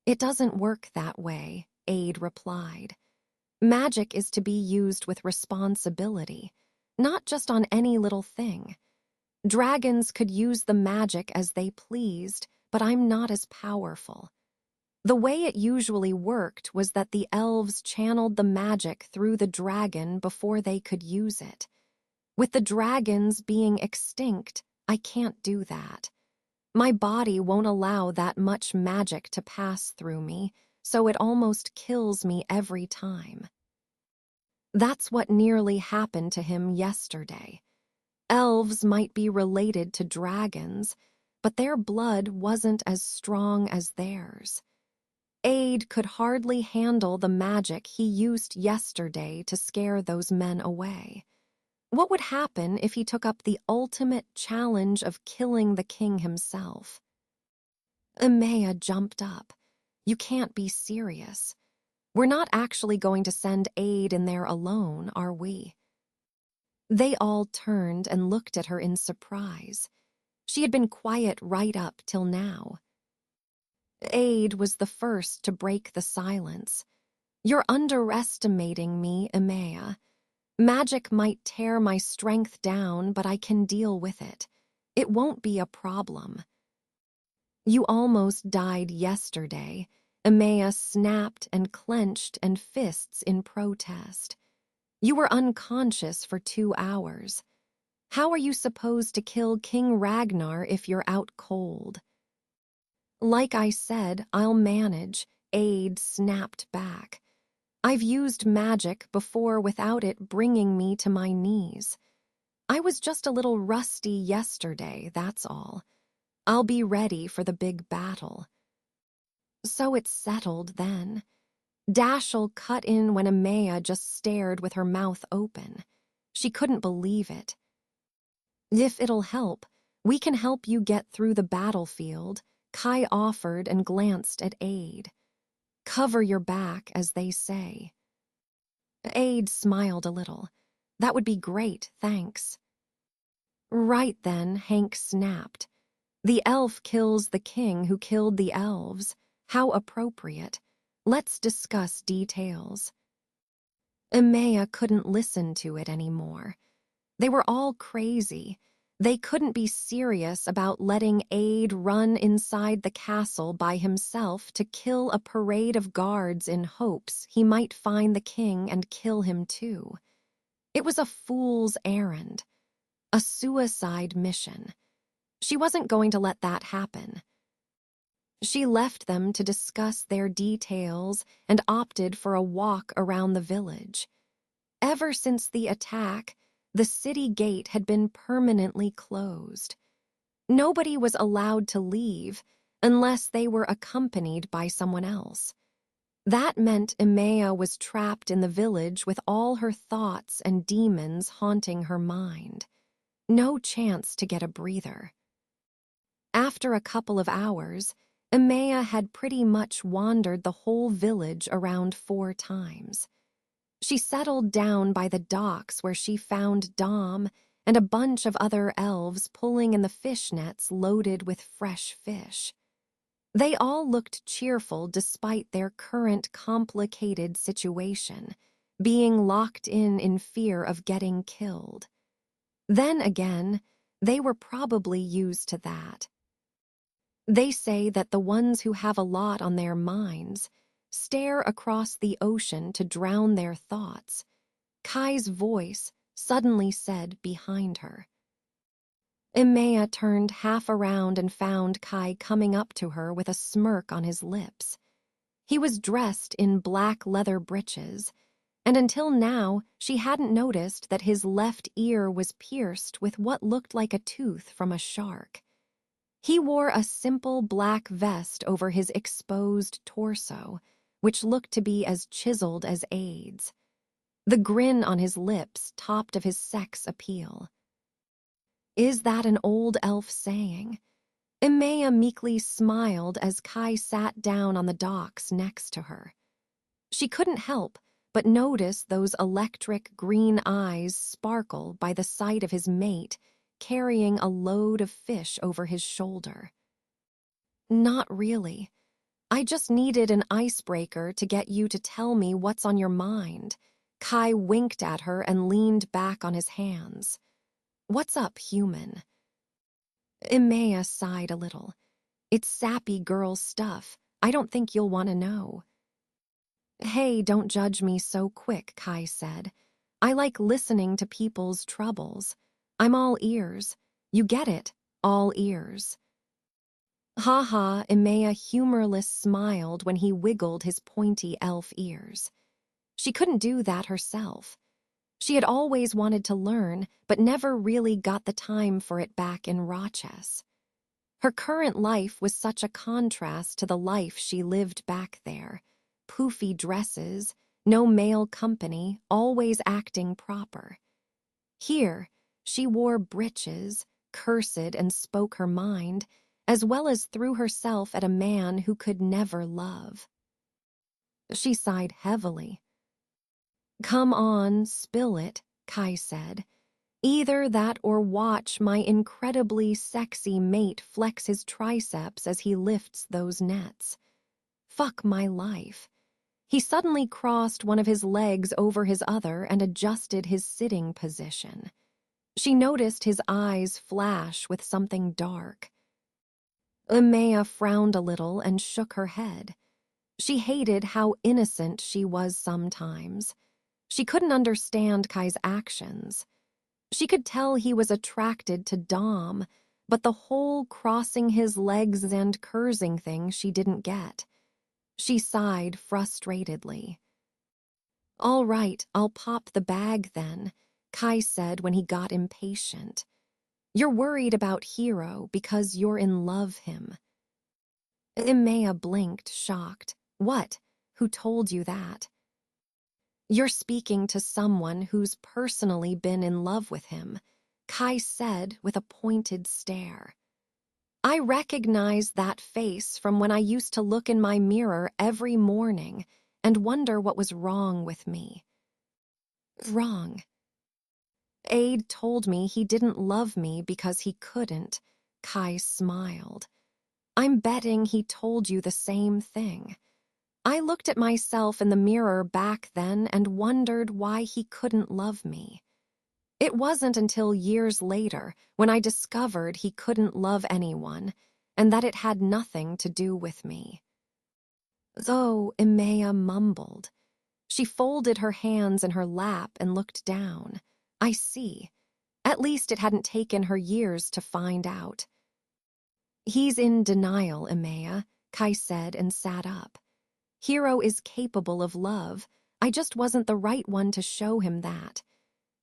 It doesn't work that way, Aide replied. Magic is to be used with responsibility, not just on any little thing. Dragons could use the magic as they pleased, but I'm not as powerful. The way it usually worked was that the elves channeled the magic through the dragon before they could use it. With the dragons being extinct, I can't do that. My body won't allow that much magic to pass through me, so it almost kills me every time. That's what nearly happened to him yesterday. Elves might be related to dragons, but their blood wasn't as strong as theirs. Aide could hardly handle the magic he used yesterday to scare those men away. What would happen if he took up the ultimate challenge of killing the king himself? Emea jumped up. You can't be serious. We're not actually going to send Aide in there alone, are we? They all turned and looked at her in surprise. She had been quiet right up till now. Aide was the first to break the silence. You're underestimating me, Emea. Magic might tear my strength down, but I can deal with it. It won't be a problem. You almost died yesterday. Emea snapped and clenched and fists in protest. You were unconscious for 2 hours. How are you supposed to kill King Ragnar if you're out cold? Like I said, I'll manage, Aide snapped back. I've used magic before without it bringing me to my knees. I was just a little rusty yesterday, that's all. I'll be ready for the big battle. So it's settled then. Dashiell cut in when Emea just stared with her mouth open. She couldn't believe it. If it'll help, we can help you get through the battlefield, Kai offered and glanced at Aide. Cover your back, as they say. Aide smiled a little. That would be great, thanks. Right then, Hank snapped. The elf kills the king who killed the elves. How appropriate. Let's discuss details. Emea couldn't listen to it anymore. They were all crazy. They couldn't be serious about letting Aide run inside the castle by himself to kill a parade of guards in hopes he might find the king and kill him too. It was a fool's errand, a suicide mission. She wasn't going to let that happen. She left them to discuss their details and opted for a walk around the village. Ever since the attack, the city gate had been permanently closed. Nobody was allowed to leave unless they were accompanied by someone else. That meant Emea was trapped in the village with all her thoughts and demons haunting her mind. No chance to get a breather. After a couple of hours, Emea had pretty much wandered the whole village around 4 times. She settled down by the docks where she found Dom and a bunch of other elves pulling in the fish nets loaded with fresh fish. They all looked cheerful despite their current complicated situation, being locked in fear of getting killed. Then again, they were probably used to that. They say that the ones who have a lot on their minds stare across the ocean to drown their thoughts. Kai's voice suddenly said behind her. Emea turned half around and found Kai coming up to her with a smirk on his lips. He was dressed in black leather breeches, and until now she hadn't noticed that his left ear was pierced with what looked like a tooth from a shark. He wore a simple black vest over his exposed torso, which looked to be as chiseled as Aide's. The grin on his lips topped of his sex appeal. Is that an old elf saying? Emea meekly smiled as Kai sat down on the docks next to her. She couldn't help but notice those electric green eyes sparkle by the sight of his mate carrying a load of fish over his shoulder. Not really. I just needed an icebreaker to get you to tell me what's on your mind. Kai winked at her and leaned back on his hands. What's up, human? Emea sighed a little. It's sappy girl stuff. I don't think you'll want to know. Hey, don't judge me so quick, Kai said. I like listening to people's troubles. I'm all ears. You get it, all ears. Ha ha, Emea humorless smiled when he wiggled his pointy elf ears. She couldn't do that herself. She had always wanted to learn, but never really got the time for it back in Rochess. Her current life was such a contrast to the life she lived back there. Poofy dresses, no male company, always acting proper. Here, she wore breeches, cursed and spoke her mind, as well as threw herself at a man who could never love. She sighed heavily. Come on, spill it, Kai said. Either that or watch my incredibly sexy mate flex his triceps as he lifts those nets. Fuck my life. He suddenly crossed one of his legs over his other and adjusted his sitting position. She noticed his eyes flash with something dark. Emea frowned a little and shook her head. She hated how innocent she was sometimes. She couldn't understand Kai's actions. She could tell he was attracted to Dom, but the whole crossing his legs and cursing thing she didn't get. She sighed frustratedly. All right, I'll pop the bag then, Kai said when he got impatient. You're worried about Hero because you're in love him. Emea blinked, shocked. What? Who told you that? You're speaking to someone who's personally been in love with him, Kai said with a pointed stare. I recognize that face from when I used to look in my mirror every morning and wonder what was wrong with me. Wrong. Aide told me he didn't love me because he couldn't, Kai smiled. I'm betting he told you the same thing. I looked at myself in the mirror back then and wondered why he couldn't love me. It wasn't until years later when I discovered he couldn't love anyone and that it had nothing to do with me. Though Emea mumbled. She folded her hands in her lap and looked down. I see. At least it hadn't taken her years to find out. He's in denial, Emea, Kai said and sat up. Hero is capable of love. I just wasn't the right one to show him that.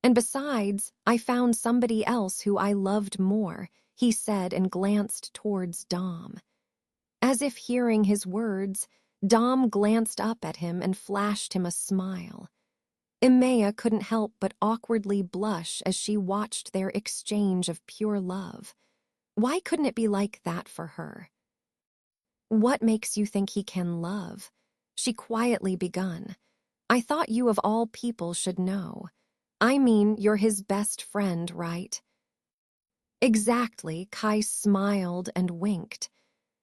And besides, I found somebody else who I loved more, he said and glanced towards Dom. As if hearing his words, Dom glanced up at him and flashed him a smile. Emea couldn't help but awkwardly blush as she watched their exchange of pure love. Why couldn't it be like that for her? What makes you think he can love? She quietly begun. I thought you of all people should know. I mean, you're his best friend, right? Exactly, Kai smiled and winked.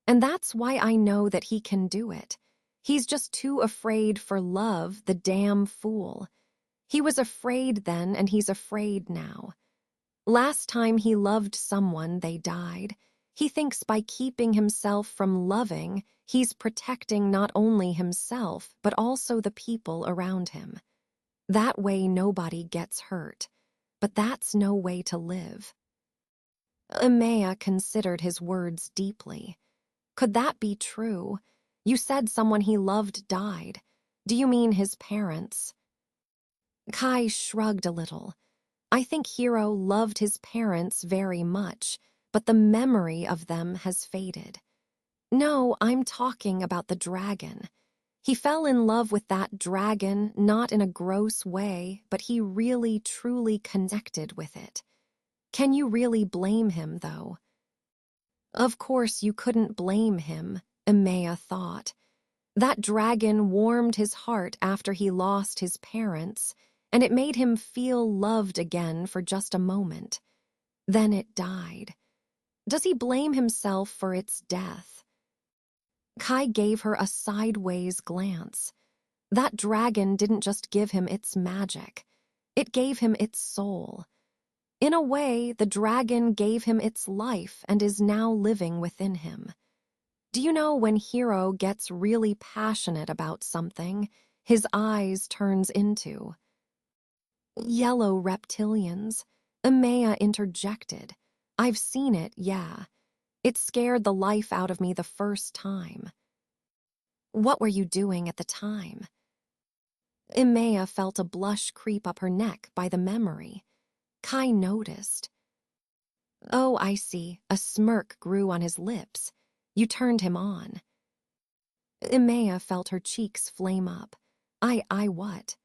And that's why I know that he can do it. He's just too afraid for love, the damn fool. He was afraid then, and he's afraid now. Last time he loved someone, they died. He thinks by keeping himself from loving, he's protecting not only himself, but also the people around him. That way nobody gets hurt. But that's no way to live. Emea considered his words deeply. Could that be true? You said someone he loved died. Do you mean his parents? Kai shrugged a little. I think Hero loved his parents very much, but the memory of them has faded. No, I'm talking about the dragon. He fell in love with that dragon, not in a gross way, but he really, truly connected with it. Can you really blame him, though? Of course you couldn't blame him, Emea thought. That dragon warmed his heart after he lost his parents, and it made him feel loved again for just a moment. Then it died. Does he blame himself for its death? Kai gave her a sideways glance. That dragon didn't just give him its magic. It gave him its soul. In a way, the dragon gave him its life and is now living within him. Do you know when Hero gets really passionate about something, his eyes turns into yellow reptilians? Emea interjected. I've seen it, yeah. It scared the life out of me the first time. What were you doing at the time? Emea felt a blush creep up her neck by the memory. Kai noticed. Oh, I see. A smirk grew on his lips. You turned him on. Emea felt her cheeks flame up. I what?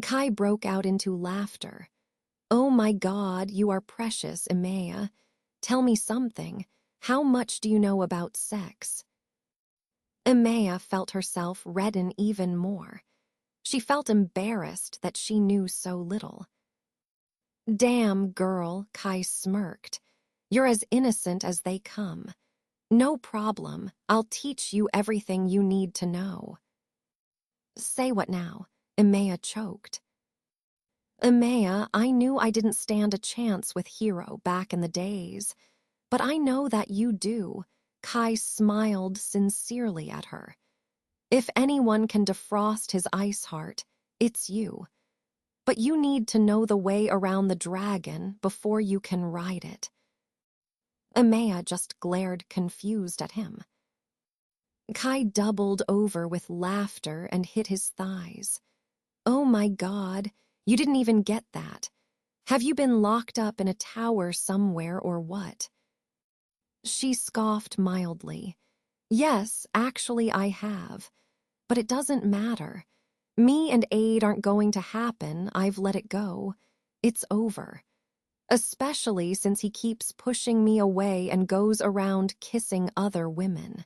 Kai broke out into laughter. Oh my God, you are precious, Emea. Tell me something. How much do you know about sex? Emea felt herself redden even more. She felt embarrassed that she knew so little. Damn, girl, Kai smirked. You're as innocent as they come. No problem. I'll teach you everything you need to know. Say what now? Emea choked. Emea, I knew I didn't stand a chance with Hero back in the days, but I know that you do. Kai smiled sincerely at her. If anyone can defrost his ice heart, it's you. But you need to know the way around the dragon before you can ride it. Emea just glared confused at him. Kai doubled over with laughter and hit his thighs. Oh my God, you didn't even get that. Have you been locked up in a tower somewhere or what? She scoffed mildly. Yes, actually I have. But it doesn't matter. Me and Aide aren't going to happen. I've let it go. It's over. Especially since he keeps pushing me away and goes around kissing other women.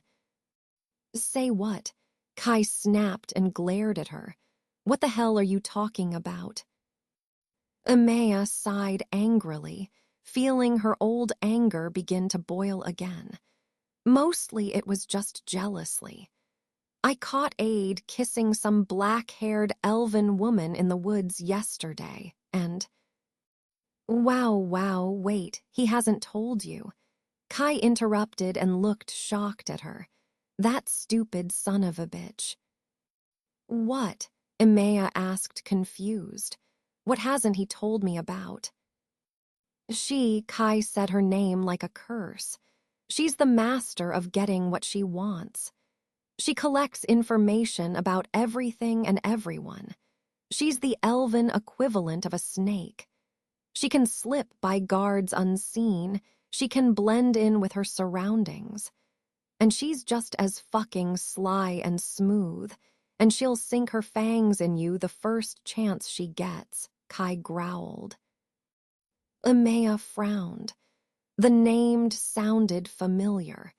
Say what? Kai snapped and glared at her. What the hell are you talking about? Emea sighed angrily, feeling her old anger begin to boil again. Mostly it was just jealously. I caught Aide kissing some black-haired elven woman in the woods yesterday, and Wow, wait, he hasn't told you. Kai interrupted and looked shocked at her. That stupid son of a bitch. What? Emea asked, confused. What hasn't he told me about? Kai said her name like a curse. She's the master of getting what she wants. She collects information about everything and everyone. She's the elven equivalent of a snake. She can slip by guards unseen. She can blend in with her surroundings. And she's just as fucking sly and smooth, and she'll sink her fangs in you the first chance she gets, Kai growled. Emea frowned. The named sounded familiar.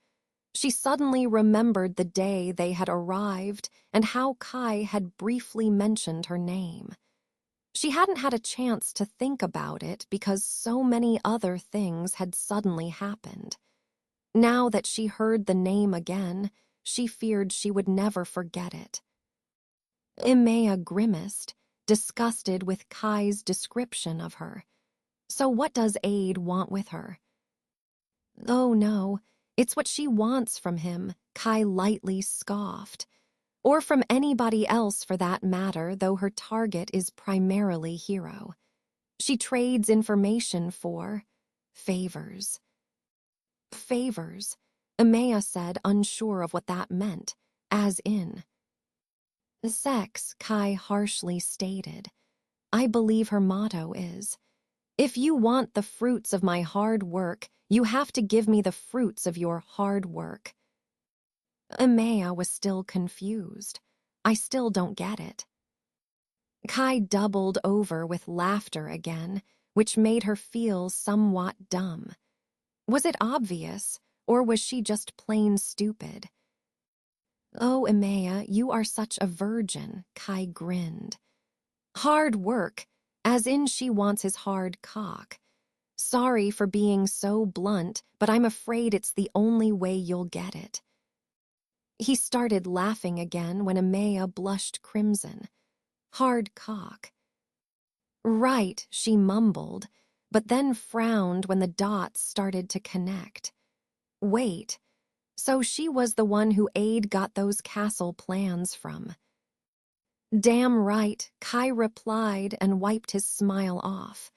She suddenly remembered the day they had arrived and how Kai had briefly mentioned her name. She hadn't had a chance to think about it because so many other things had suddenly happened. Now that she heard the name again, she feared she would never forget it. Emea grimaced, disgusted with Kai's description of her. So what does Aide want with her? Oh no, it's what she wants from him, Kai lightly scoffed. Or from anybody else for that matter, though her target is primarily Hero. She trades information for favors. Favors, Emea said, unsure of what that meant, as in. Sex, Kai harshly stated. I believe her motto is, if you want the fruits of my hard work, you have to give me the fruits of your hard work. Emea was still confused. I still don't get it. Kai doubled over with laughter again, which made her feel somewhat dumb. Was it obvious, or was she just plain stupid? Oh, Emea, you are such a virgin, Kai grinned. Hard work, as in she wants his hard cock. Sorry for being so blunt, but I'm afraid it's the only way you'll get it. He started laughing again when Emea blushed crimson. Hard cock. Right, she mumbled, but then frowned when the dots started to connect. Wait, so she was the one who Aide got those castle plans from. Damn right, Kai replied and wiped his smile off.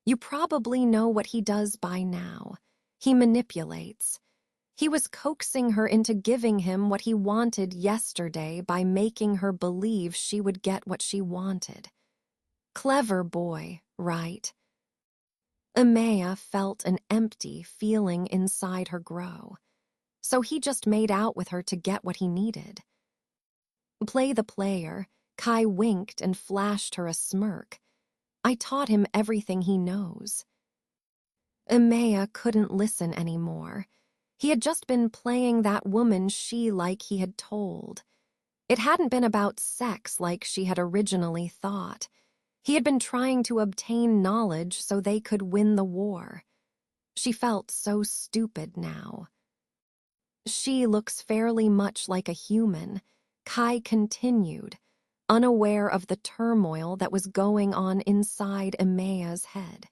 You probably know what he does by now. He manipulates. He was coaxing her into giving him what he wanted yesterday by making her believe she would get what she wanted. Clever boy, right? Emea felt an empty feeling inside her grow. So he just made out with her to get what he needed. Play the player, Kai winked and flashed her a smirk. I taught him everything he knows. Emea couldn't listen anymore. He had just been playing that woman like he had told. It hadn't been about sex like she had originally thought. He had been trying to obtain knowledge so they could win the war. She felt so stupid now. She looks fairly much like a human, Kai continued, unaware of the turmoil that was going on inside Emea's head.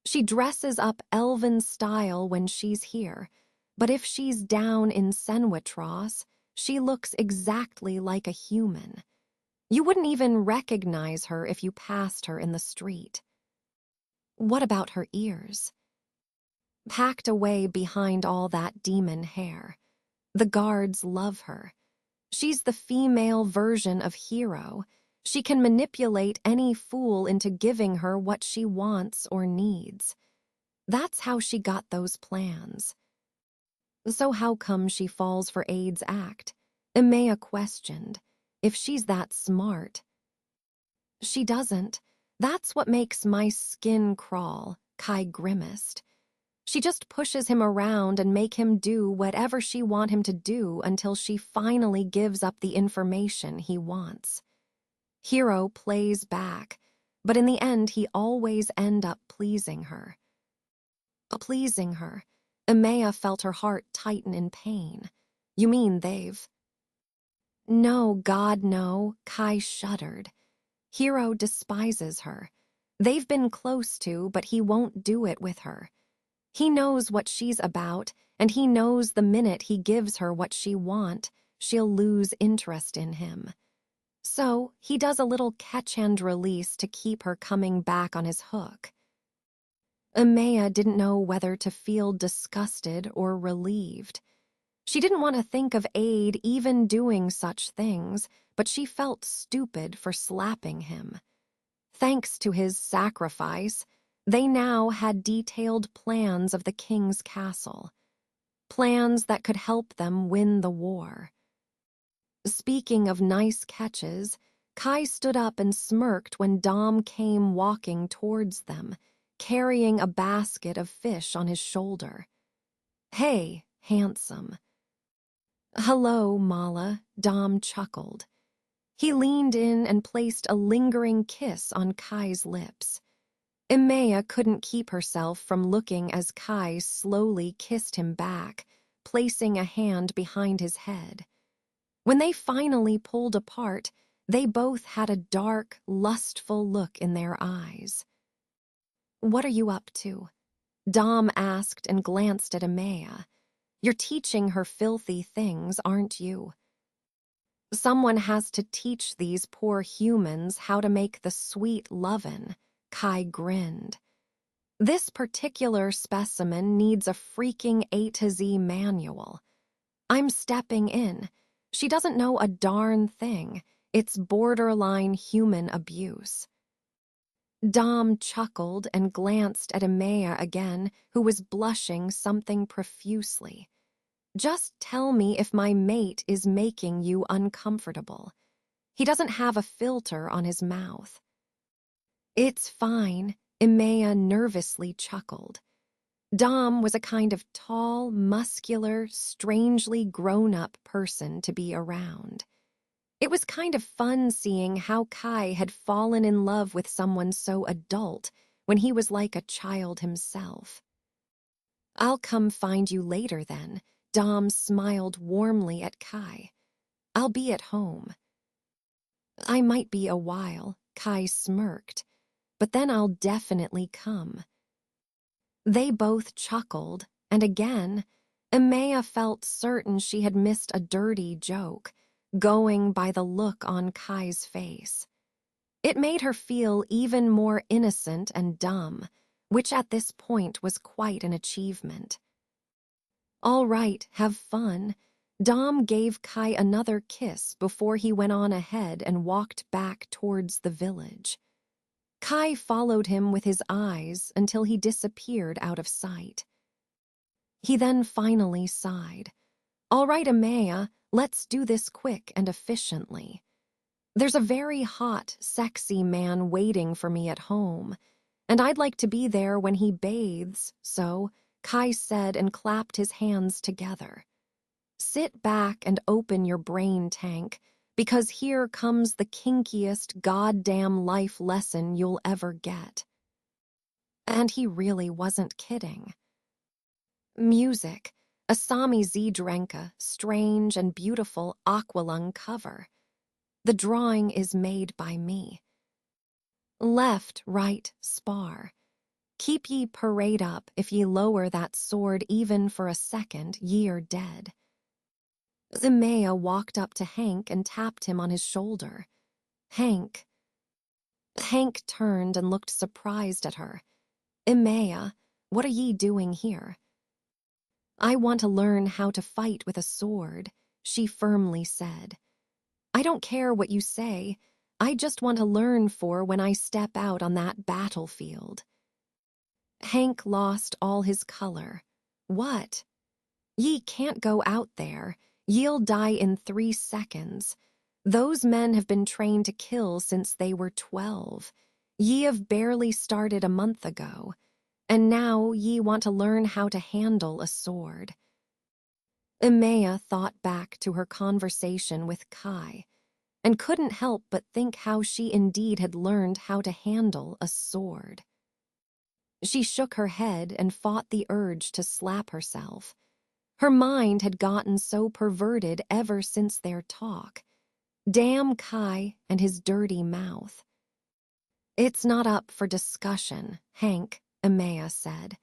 She dresses up elven style when she's here, but if she's down in Senwatros, she looks exactly like a human. You wouldn't even recognize her if you passed her in the street. What about her ears? Packed away behind all that demon hair. The guards love her. She's the female version of Hero. She can manipulate any fool into giving her what she wants or needs. That's how she got those plans. So how come she falls for Aide's act? Emea questioned. If she's that smart. She doesn't. That's what makes my skin crawl, Kai grimaced. She just pushes him around and make him do whatever she want him to do until she finally gives up the information he wants. Hero plays back, but in the end he always end up pleasing her. Pleasing her. Emea felt her heart tighten in pain. You mean they've... No, God, no, Kai shuddered. Hero despises her. They've been close to, but he won't do it with her. He knows what she's about, and he knows the minute he gives her what she wants, she'll lose interest in him. So he does a little catch and release to keep her coming back on his hook. Amaya didn't know whether to feel disgusted or relieved. She didn't want to think of Aide even doing such things, but she felt stupid for slapping him. Thanks to his sacrifice, they now had detailed plans of the king's castle. Plans that could help them win the war. Speaking of nice catches, Kai stood up and smirked when Dom came walking towards them, carrying a basket of fish on his shoulder. "Hey, handsome." "Hello, Mala," Dom chuckled. He leaned in and placed a lingering kiss on Kai's lips. Amaya couldn't keep herself from looking as Kai slowly kissed him back, placing a hand behind his head. When they finally pulled apart, they both had a dark, lustful look in their eyes. "What are you up to?" Dom asked and glanced at Amaya. "You're teaching her filthy things, aren't you?" "Someone has to teach these poor humans how to make the sweet lovin'," Kai grinned. "This particular specimen needs a freaking A to Z manual. I'm stepping in. She doesn't know a darn thing. It's borderline human abuse." Dom chuckled and glanced at Amaya again, who was blushing something profusely. "Just tell me if my mate is making you uncomfortable. He doesn't have a filter on his mouth." "It's fine," Amaya nervously chuckled. Dom was a kind of tall, muscular, strangely grown-up person to be around. It was kind of fun seeing how Kai had fallen in love with someone so adult when he was like a child himself. "I'll come find you later then," Dom smiled warmly at Kai. "I'll be at home." "I might be a while," Kai smirked, "but then I'll definitely come." They both chuckled, and again, Amaya felt certain she had missed a dirty joke, going by the look on Kai's face. It made her feel even more innocent and dumb, which at this point was quite an achievement. "All right, have fun." Dom gave Kai another kiss before he went on ahead and walked back towards the village. Kai followed him with his eyes until he disappeared out of sight. He then finally sighed. "All right, Amaya, let's do this quick and efficiently. There's a very hot, sexy man waiting for me at home, and I'd like to be there when he bathes, so," Kai said and clapped his hands together. "Sit back and open your brain tank, because here comes the kinkiest goddamn life lesson you'll ever get." And he really wasn't kidding. Music, a Sami Zdrenka, strange and beautiful aqualung cover. The drawing is made by me. Left, right, spar. Keep ye parade up, if ye lower that sword even for a second, ye are dead. Amaya walked up to Hank and tapped him on his shoulder. Hank turned and looked surprised at her. "Amaya, what are ye doing here?" "I want to learn how to fight with a sword," she firmly said. "I don't care what you say. I just want to learn for when I step out on that battlefield." Hank lost all his color. "What?" "Ye can't go out there. Ye'll die in 3 seconds. Those men have been trained to kill since they were 12. Ye have barely started a month ago, and now ye want to learn how to handle a sword." Amaya thought back to her conversation with Kai, and couldn't help but think how she indeed had learned how to handle a sword. She shook her head and fought the urge to slap herself. Her mind had gotten so perverted ever since their talk. Damn Kai and his dirty mouth. It's not up for discussion, Hank, Emea said.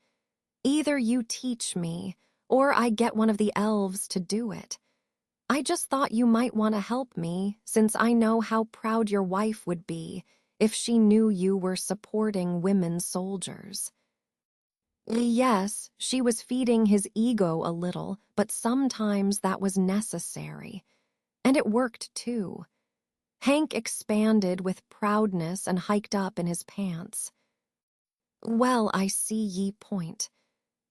Either you teach me, or I get one of the elves to do it. I just thought you might want to help me, since I know how proud your wife would be if she knew you were supporting women soldiers. Yes, she was feeding his ego a little, but sometimes that was necessary. And it worked too. Hank expanded with proudness and hiked up in his pants. Well, I see ye point.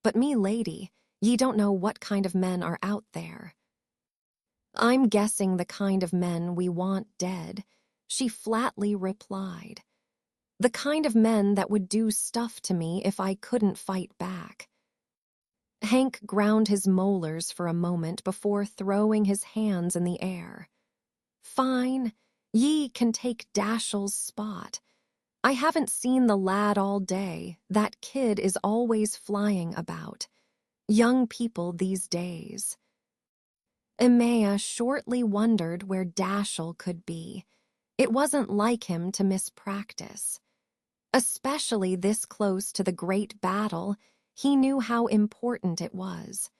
But me lady, ye don't know what kind of men are out there. I'm guessing the kind of men we want dead, she flatly replied. The kind of men that would do stuff to me if I couldn't fight back. Hank ground his molars for a moment before throwing his hands in the air. Fine, ye can take Dashiell's spot. I haven't seen the lad all day. That kid is always flying about. Young people these days. Emea shortly wondered where Dashiell could be. It wasn't like him to miss practice. Especially this close to the great battle, he knew how important it was.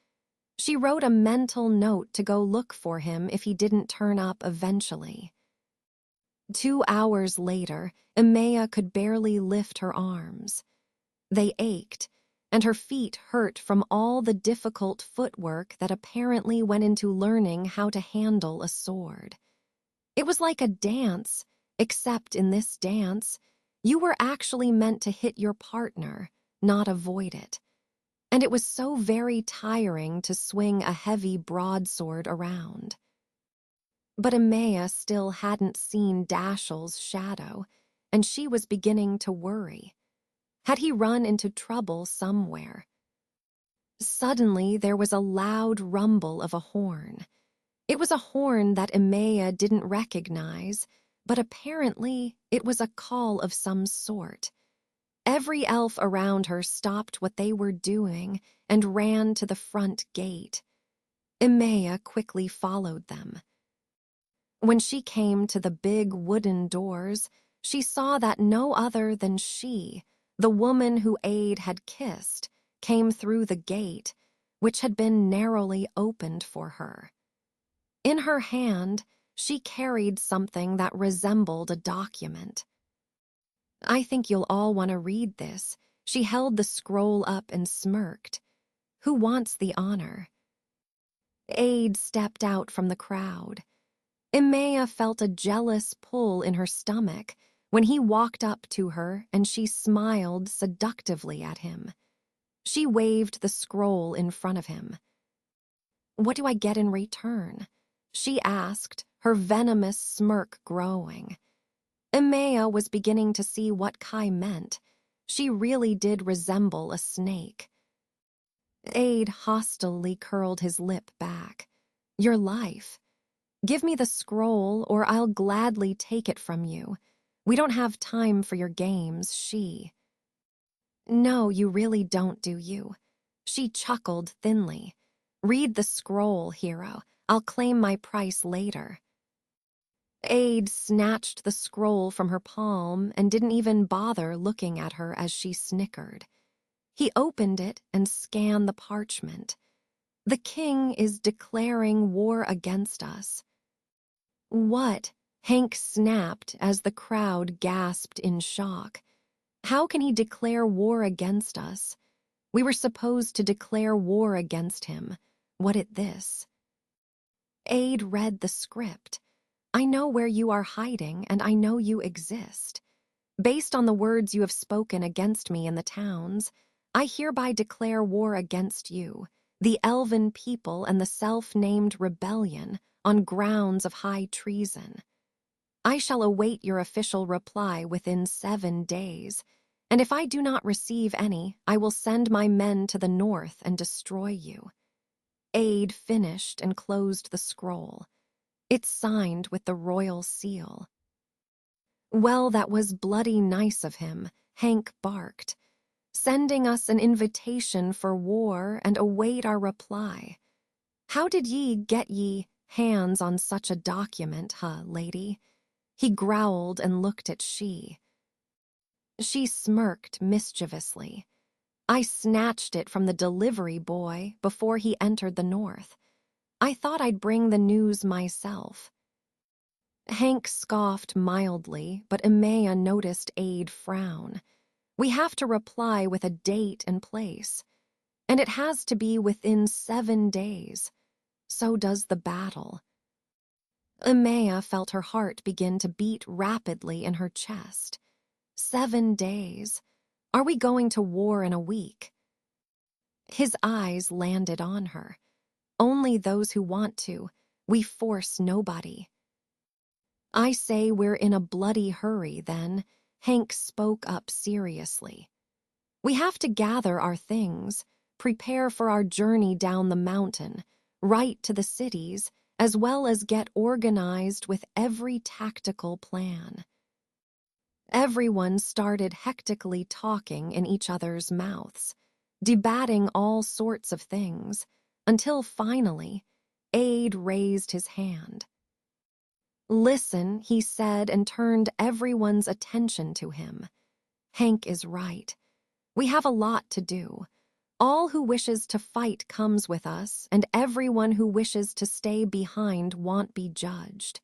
She wrote a mental note to go look for him if he didn't turn up eventually. 2 hours later, Emea could barely lift her arms. They ached, and her feet hurt from all the difficult footwork that apparently went into learning how to handle a sword. It was like a dance, except in this dance, you were actually meant to hit your partner, not avoid it. And it was so very tiring to swing a heavy broadsword around. But Emea still hadn't seen Dashiell's shadow, and she was beginning to worry. Had he run into trouble somewhere? Suddenly, there was a loud rumble of a horn. It was a horn that Emea didn't recognize, but apparently it was a call of some sort. Every elf around her stopped what they were doing and ran to the front gate. Emea quickly followed them. When she came to the big wooden doors, she saw that no other than she, the woman who Aide had kissed, came through the gate, which had been narrowly opened for her. In her hand, she carried something that resembled a document. I think you'll all want to read this. She held the scroll up and smirked. Who wants the honor? Aide stepped out from the crowd. Emea felt a jealous pull in her stomach when he walked up to her and she smiled seductively at him. She waved the scroll in front of him. What do I get in return? She asked, her venomous smirk growing. Emea was beginning to see what Kai meant. She really did resemble a snake. Aide hostilely curled his lip back. Your life. Give me the scroll or I'll gladly take it from you. We don't have time for your games, she. No, you really don't, do you? She chuckled thinly. Read the scroll, hero. I'll claim my price later. Aide snatched the scroll from her palm and didn't even bother looking at her as she snickered. He opened it and scanned the parchment. The king is declaring war against us. What? Hank snapped as the crowd gasped in shock. How can he declare war against us? We were supposed to declare war against him. What it this? Aide read the script. I know where you are hiding, and I know you exist. Based on the words you have spoken against me in the towns, I hereby declare war against you, the elven people and the self-named rebellion, on grounds of high treason. I shall await your official reply within 7 days, and if I do not receive any, I will send my men to the north and destroy you. Aide finished and closed the scroll. It's signed with the royal seal. Well, that was bloody nice of him, Hank barked, sending us an invitation for war and await our reply. How did ye get ye hands on such a document, lady? He growled and looked at she. She smirked mischievously. I snatched it from the delivery boy before he entered the north. I thought I'd bring the news myself. Hank scoffed mildly, but Emea noticed Aide frown. We have to reply with a date and place, and it has to be within 7 days. So does the battle. Emea felt her heart begin to beat rapidly in her chest. 7 days. Are we going to war in a week? His eyes landed on her. Only those who want to. We force nobody. I say we're in a bloody hurry, then. Hank spoke up seriously. We have to gather our things, prepare for our journey down the mountain, right to the cities, as well as get organized with every tactical plan. Everyone started hectically talking in each other's mouths, debating all sorts of things, until finally, Aide raised his hand. Listen, he said, and turned everyone's attention to him. Hank is right. We have a lot to do. All who wishes to fight comes with us, and everyone who wishes to stay behind won't be judged.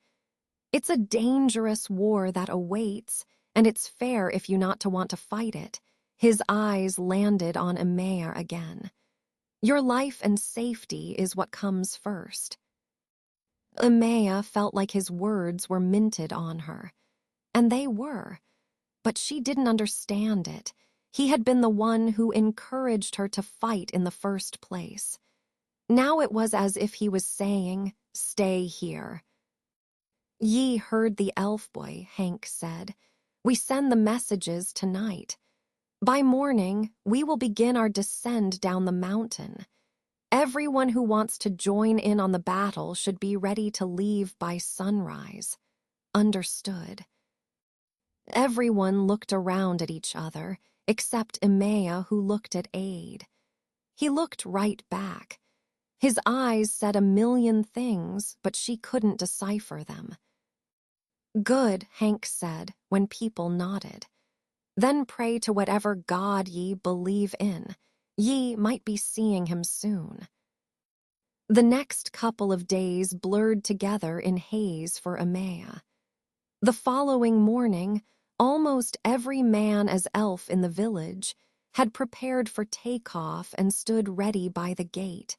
It's a dangerous war that awaits, and it's fair if you not to want to fight it. His eyes landed on Emea again. Your life and safety is what comes first. Emea felt like his words were minted on her. And they were. But she didn't understand it. He had been the one who encouraged her to fight in the first place. Now it was as if he was saying, "Stay here." Ye heard the elf boy, Hank said. We send the messages tonight. By morning, we will begin our descent down the mountain. Everyone who wants to join in on the battle should be ready to leave by sunrise. Understood. Everyone looked around at each other, except Emea, who looked at Aide. He looked right back. His eyes said a million things, but she couldn't decipher them. Good, Hank said, when people nodded. Then pray to whatever god ye believe in. Ye might be seeing him soon. The next couple of days blurred together in haze for Emea. The following morning, almost every man as elf in the village had prepared for takeoff and stood ready by the gate.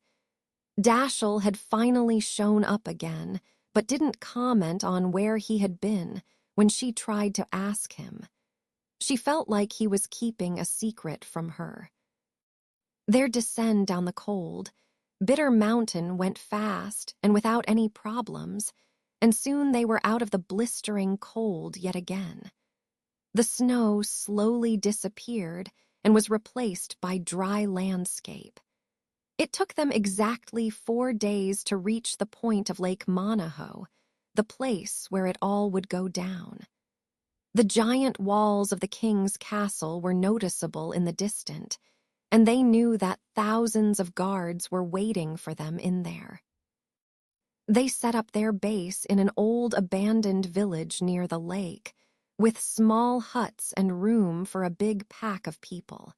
Dashiell had finally shown up again, but didn't comment on where he had been when she tried to ask him. She felt like he was keeping a secret from her. Their descent down the cold, bitter mountain went fast and without any problems, and soon they were out of the blistering cold yet again. The snow slowly disappeared and was replaced by dry landscape. It took them exactly 4 days to reach the point of Lake Monaho, the place where it all would go down. The giant walls of the king's castle were noticeable in the distance, and they knew that thousands of guards were waiting for them in there. They set up their base in an old abandoned village near the lake, with small huts and room for a big pack of people.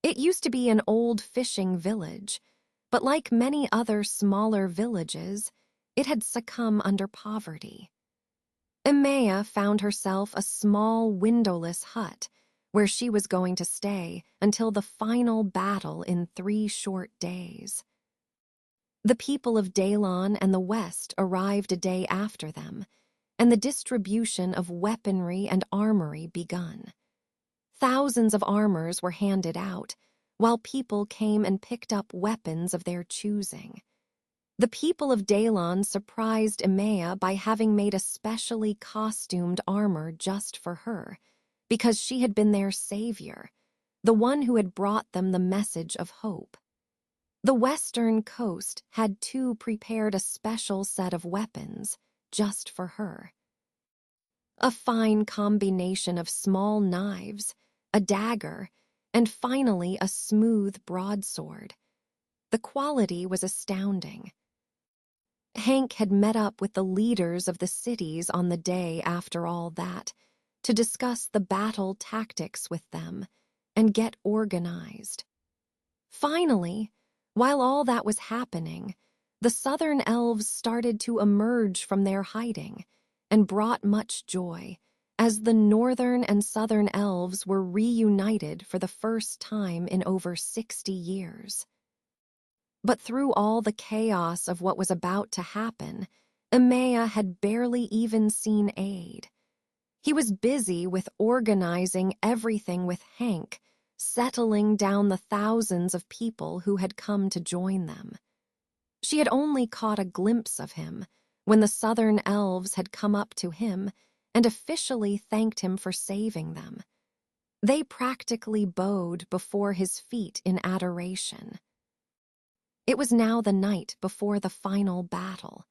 It used to be an old fishing village, but like many other smaller villages, it had succumbed under poverty. Emea found herself a small windowless hut where she was going to stay until the final battle in 3 short days. The people of Daylon and the West arrived a day after them, and the distribution of weaponry and armory begun. Thousands of armors were handed out, while people came and picked up weapons of their choosing. The people of Daylon surprised Emea by having made a specially costumed armor just for her, because she had been their savior, the one who had brought them the message of hope. The western coast had too prepared a special set of weapons just for her. A fine combination of small knives, a dagger, and finally a smooth broadsword. The quality was astounding. Hank had met up with the leaders of the cities on the day after all that, to discuss the battle tactics with them and get organized. Finally, while all that was happening, the southern elves started to emerge from their hiding and brought much joy, as the northern and southern elves were reunited for the first time in over 60 years. But through all the chaos of what was about to happen, Emea had barely even seen Aide. He was busy with organizing everything with Hank, settling down the thousands of people who had come to join them. She had only caught a glimpse of him when the southern elves had come up to him and officially thanked him for saving them. They practically bowed before his feet in adoration. It was now the night before the final battle.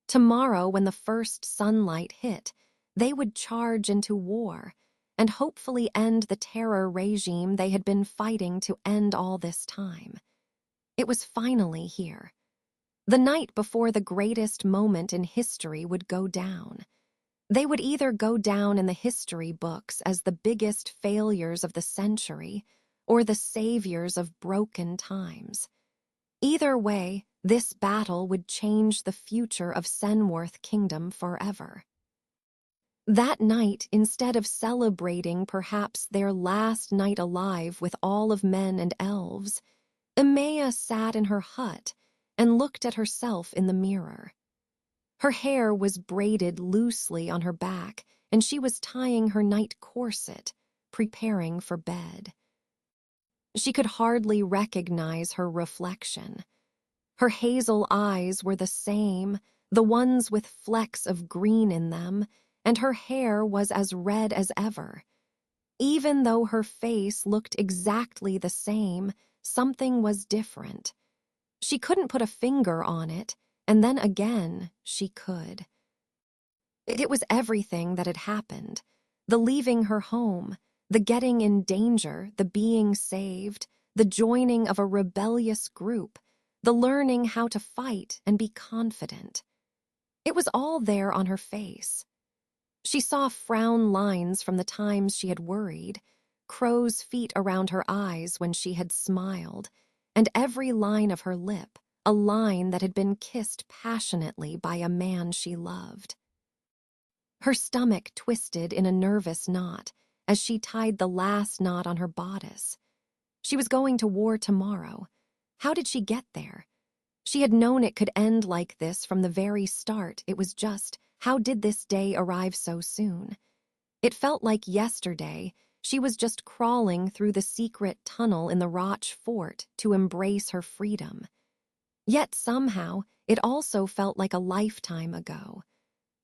Tomorrow, when the first sunlight hit, they would charge into war and hopefully end the terror regime they had been fighting to end all this time. It was finally here. The night before the greatest moment in history would go down. They would either go down in the history books as the biggest failures of the century or the saviors of broken times. Either way, this battle would change the future of Senworth Kingdom forever. That night, instead of celebrating perhaps their last night alive with all of men and elves, Emea sat in her hut and looked at herself in the mirror. Her hair was braided loosely on her back, and she was tying her night corset, preparing for bed. She could hardly recognize her reflection. Her hazel eyes were the same, the ones with flecks of green in them, and her hair was as red as ever. Even though her face looked exactly the same, something was different. She couldn't put a finger on it, and then again she could. It was everything that had happened. The leaving her home, the getting in danger, the being saved, the joining of a rebellious group, the learning how to fight and be confident. It was all there on her face. She saw frown lines from the times she had worried, crow's feet around her eyes when she had smiled, and every line of her lip, a line that had been kissed passionately by a man she loved. Her stomach twisted in a nervous knot as she tied the last knot on her bodice. She was going to war tomorrow. How did she get there? She had known it could end like this from the very start. It was just, how did this day arrive so soon? It felt like yesterday she was just crawling through the secret tunnel in the Roch fort to embrace her freedom. Yet somehow, it also felt like a lifetime ago.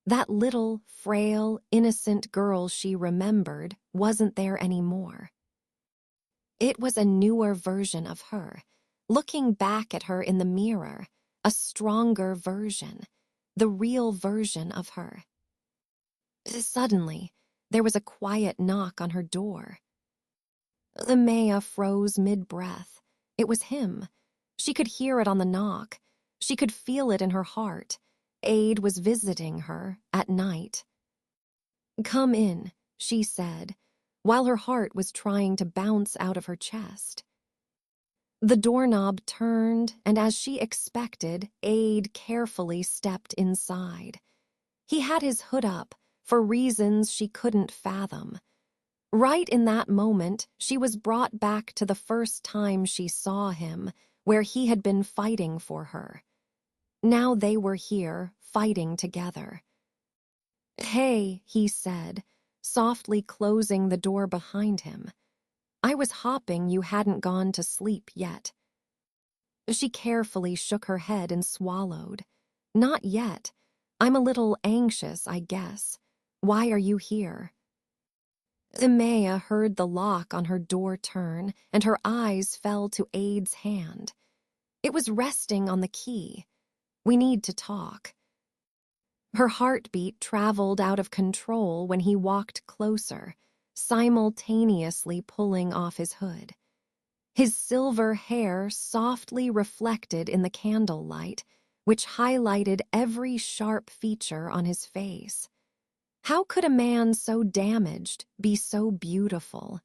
That little, frail, innocent girl she remembered wasn't there anymore. It was a newer version of her, looking back at her in the mirror, a stronger version, the real version of her. Suddenly, there was a quiet knock on her door. Emea froze mid-breath. It was him. She could hear it on the knock. She could feel it in her heart. Aide was visiting her at night. "Come in," she said, while her heart was trying to bounce out of her chest. The doorknob turned, and as she expected, Aide carefully stepped inside. He had his hood up, for reasons she couldn't fathom. Right in that moment, she was brought back to the first time she saw him, where he had been fighting for her. Now they were here, fighting together. "Hey," he said, softly closing the door behind him. "I was hoping you hadn't gone to sleep yet." She carefully shook her head and swallowed. "Not yet. I'm a little anxious, I guess. Why are you here?" Emea heard the lock on her door turn, and her eyes fell to Aide's hand. It was resting on the key. "We need to talk." Her heartbeat traveled out of control when he walked closer, simultaneously pulling off his hood. His silver hair softly reflected in the candlelight, which highlighted every sharp feature on his face. How could a man so damaged be so beautiful?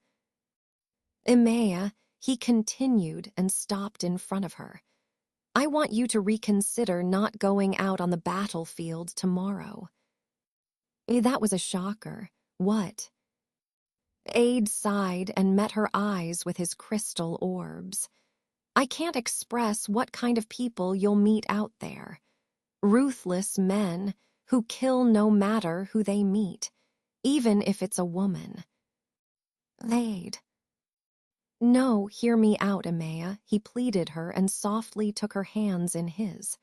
Emea, he continued and stopped in front of her. I want you to reconsider not going out on the battlefield tomorrow. That was a shocker. What? Aide sighed and met her eyes with his crystal orbs. I can't express what kind of people you'll meet out there. Ruthless men who kill no matter who they meet, even if it's a woman. Aide. No, hear me out, Emea, he pleaded her and softly took her hands in his.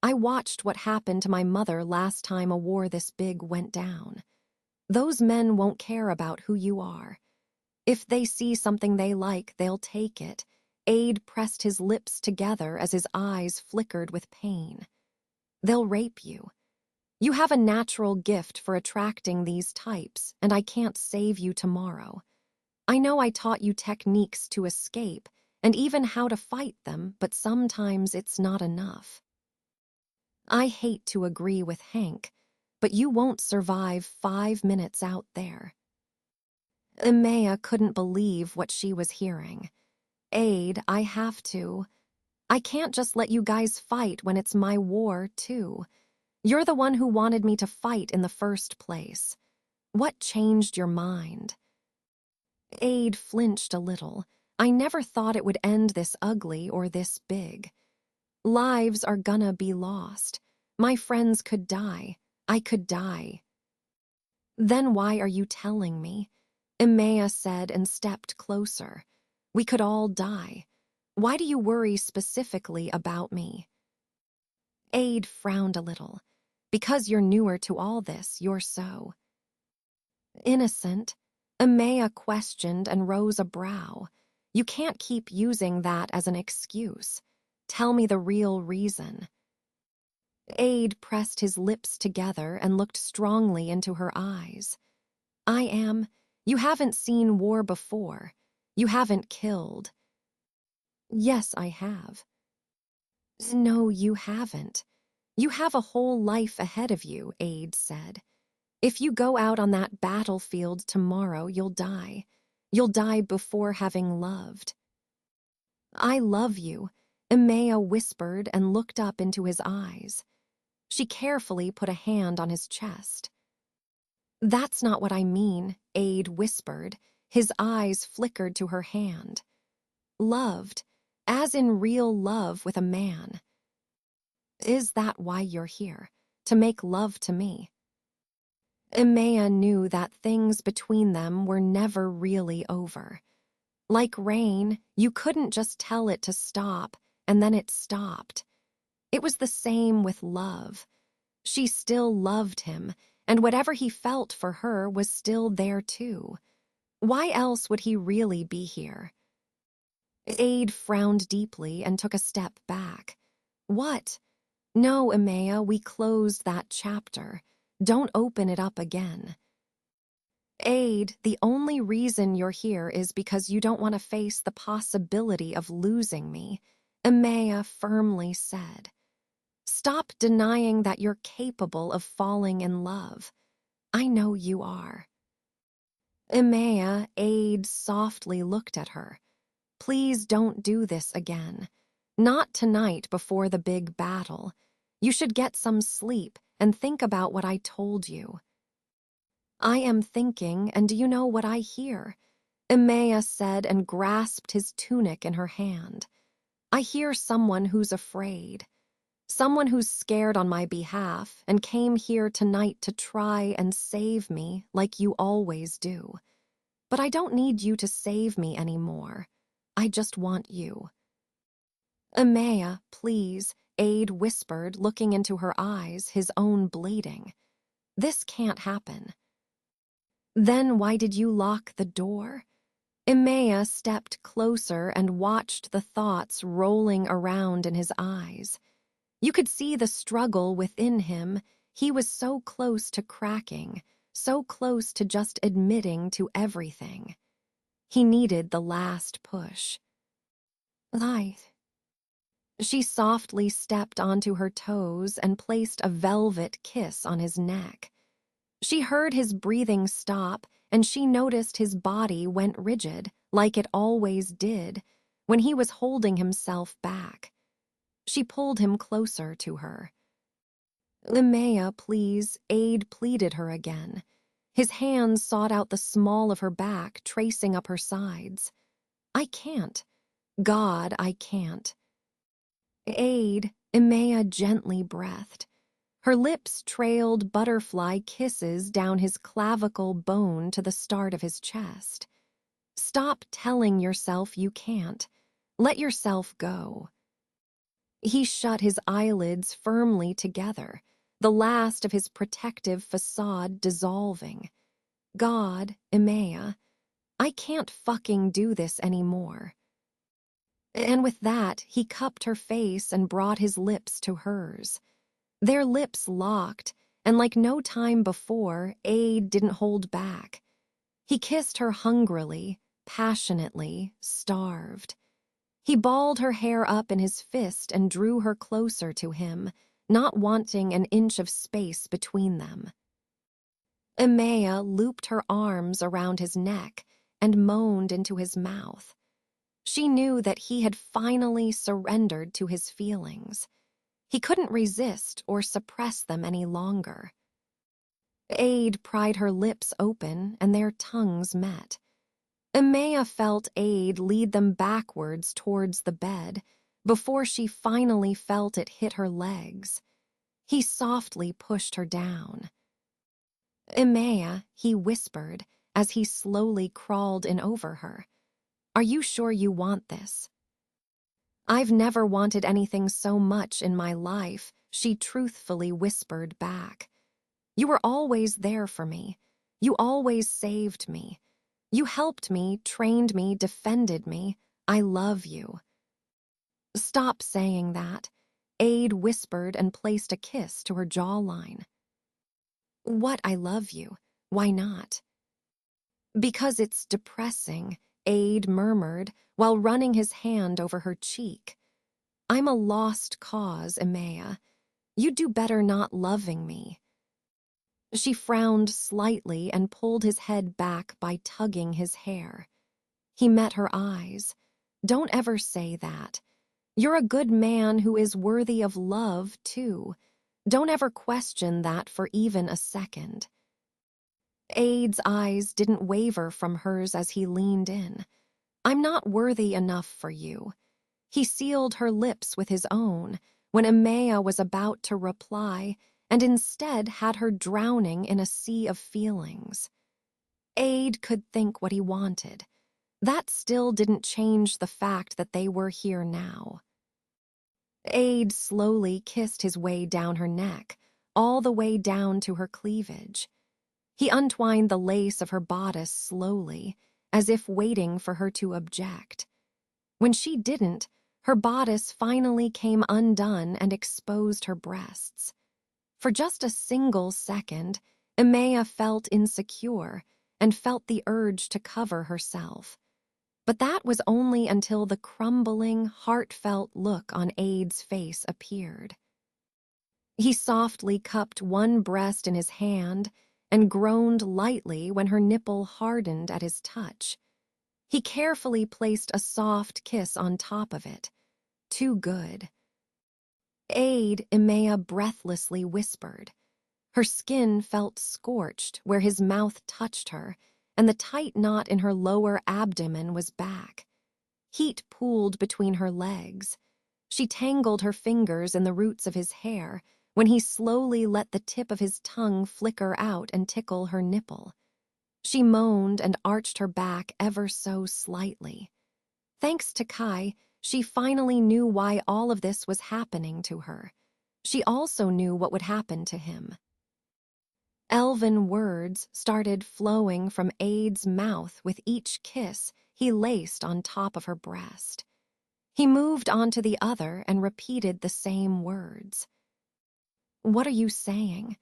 I watched what happened to my mother last time a war this big went down. Those men won't care about who you are. If they see something they like, they'll take it. Aide pressed his lips together as his eyes flickered with pain. They'll rape you. You have a natural gift for attracting these types, and I can't save you tomorrow. I know I taught you techniques to escape, and even how to fight them, but sometimes it's not enough. I hate to agree with Hank, but you won't survive 5 minutes out there. Emea couldn't believe what she was hearing. Aide, I have to. I can't just let you guys fight when it's my war, too. You're the one who wanted me to fight in the first place. What changed your mind? Aide flinched a little. I never thought it would end this ugly or this big. Lives are gonna be lost. My friends could die. I could die. Then why are you telling me? Emea said and stepped closer. We could all die. Why do you worry specifically about me? Aide frowned a little. Because you're newer to all this, you're so innocent. Emea questioned and rose a brow. You can't keep using that as an excuse. Tell me the real reason. Aide pressed his lips together and looked strongly into her eyes. You haven't seen war before. You haven't killed. Yes, I have. No, you haven't. You have a whole life ahead of you, Aide said. If you go out on that battlefield tomorrow, you'll die. You'll die before having loved. I love you, Emea whispered and looked up into his eyes. She carefully put a hand on his chest. That's not what I mean, Aide whispered. His eyes flickered to her hand. Loved, as in real love with a man. Is that why you're here? To make love to me? Emea knew that things between them were never really over. Like rain, you couldn't just tell it to stop, and then it stopped. It was the same with love. She still loved him, and whatever he felt for her was still there too. Why else would he really be here? Aide frowned deeply and took a step back. What? No, Emea, we closed that chapter. Don't open it up again. Aide, the only reason you're here is because you don't want to face the possibility of losing me, Emea firmly said. Stop denying that you're capable of falling in love. I know you are. Emea, Aide softly looked at her. Please don't do this again. Not tonight before the big battle. You should get some sleep and think about what I told you. I am thinking, and do you know what I hear? Emea said and grasped his tunic in her hand. I hear someone who's afraid. Someone who's scared on my behalf and came here tonight to try and save me like you always do. But I don't need you to save me anymore. I just want you. Emea, please, Aide whispered, looking into her eyes, his own bleeding. This can't happen. Then why did you lock the door? Emea stepped closer and watched the thoughts rolling around in his eyes. You could see the struggle within him. He was so close to cracking, so close to just admitting to everything. He needed the last push. Lithe. She softly stepped onto her toes and placed a velvet kiss on his neck. She heard his breathing stop, and she noticed his body went rigid, like it always did, when he was holding himself back. She pulled him closer to her. "Linnea, please," Aide pleaded her again. His hands sought out the small of her back, tracing up her sides. "I can't. God, I can't." "Aide," Linnea gently breathed. Her lips trailed butterfly kisses down his clavicle bone to the start of his chest. "Stop telling yourself you can't. Let yourself go." He shut his eyelids firmly together, the last of his protective facade dissolving. "God, Emea, I can't fucking do this anymore." And with that, he cupped her face and brought his lips to hers. Their lips locked, and like no time before, Aide didn't hold back. He kissed her hungrily, passionately, starved. He balled her hair up in his fist and drew her closer to him, not wanting an inch of space between them. Emea looped her arms around his neck and moaned into his mouth. She knew that he had finally surrendered to his feelings. He couldn't resist or suppress them any longer. Aide pried her lips open, and their tongues met. Emea felt Aide lead them backwards towards the bed before she finally felt it hit her legs. He softly pushed her down. "Emea," he whispered as he slowly crawled in over her. "Are you sure you want this?" "I've never wanted anything so much in my life," she truthfully whispered back. "You were always there for me. You always saved me. You helped me, trained me, defended me. I love you." "Stop saying that," Aide whispered and placed a kiss to her jawline. "What I love you? Why not?" "Because it's depressing," Aide murmured while running his hand over her cheek. "I'm a lost cause, Emea. You'd do better not loving me." She frowned slightly and pulled his head back by tugging his hair. He met her eyes. "Don't ever say that. You're a good man who is worthy of love, too. Don't ever question that for even a second." Aide's eyes didn't waver from hers as he leaned in. "I'm not worthy enough for you." He sealed her lips with his own when Emea was about to reply, and instead had her drowning in a sea of feelings. Aide could think what he wanted. That still didn't change the fact that they were here now. Aide slowly kissed his way down her neck, all the way down to her cleavage. He untwined the lace of her bodice slowly, as if waiting for her to object. When she didn't, her bodice finally came undone and exposed her breasts. For just a single second, Emea felt insecure and felt the urge to cover herself. But that was only until the crumbling, heartfelt look on Aide's face appeared. He softly cupped one breast in his hand and groaned lightly when her nipple hardened at his touch. He carefully placed a soft kiss on top of it. Too good. "Aide," Emea breathlessly whispered. Her skin felt scorched where his mouth touched her, and the tight knot in her lower abdomen was back. Heat pooled between her legs. She tangled her fingers in the roots of his hair when he slowly let the tip of his tongue flicker out and tickle her nipple. She moaned and arched her back ever so slightly. Thanks to Kai, she finally knew why all of this was happening to her. She also knew what would happen to him. Elven words started flowing from Aide's mouth with each kiss he laced on top of her breast. He moved on to the other and repeated the same words. "What are you saying?"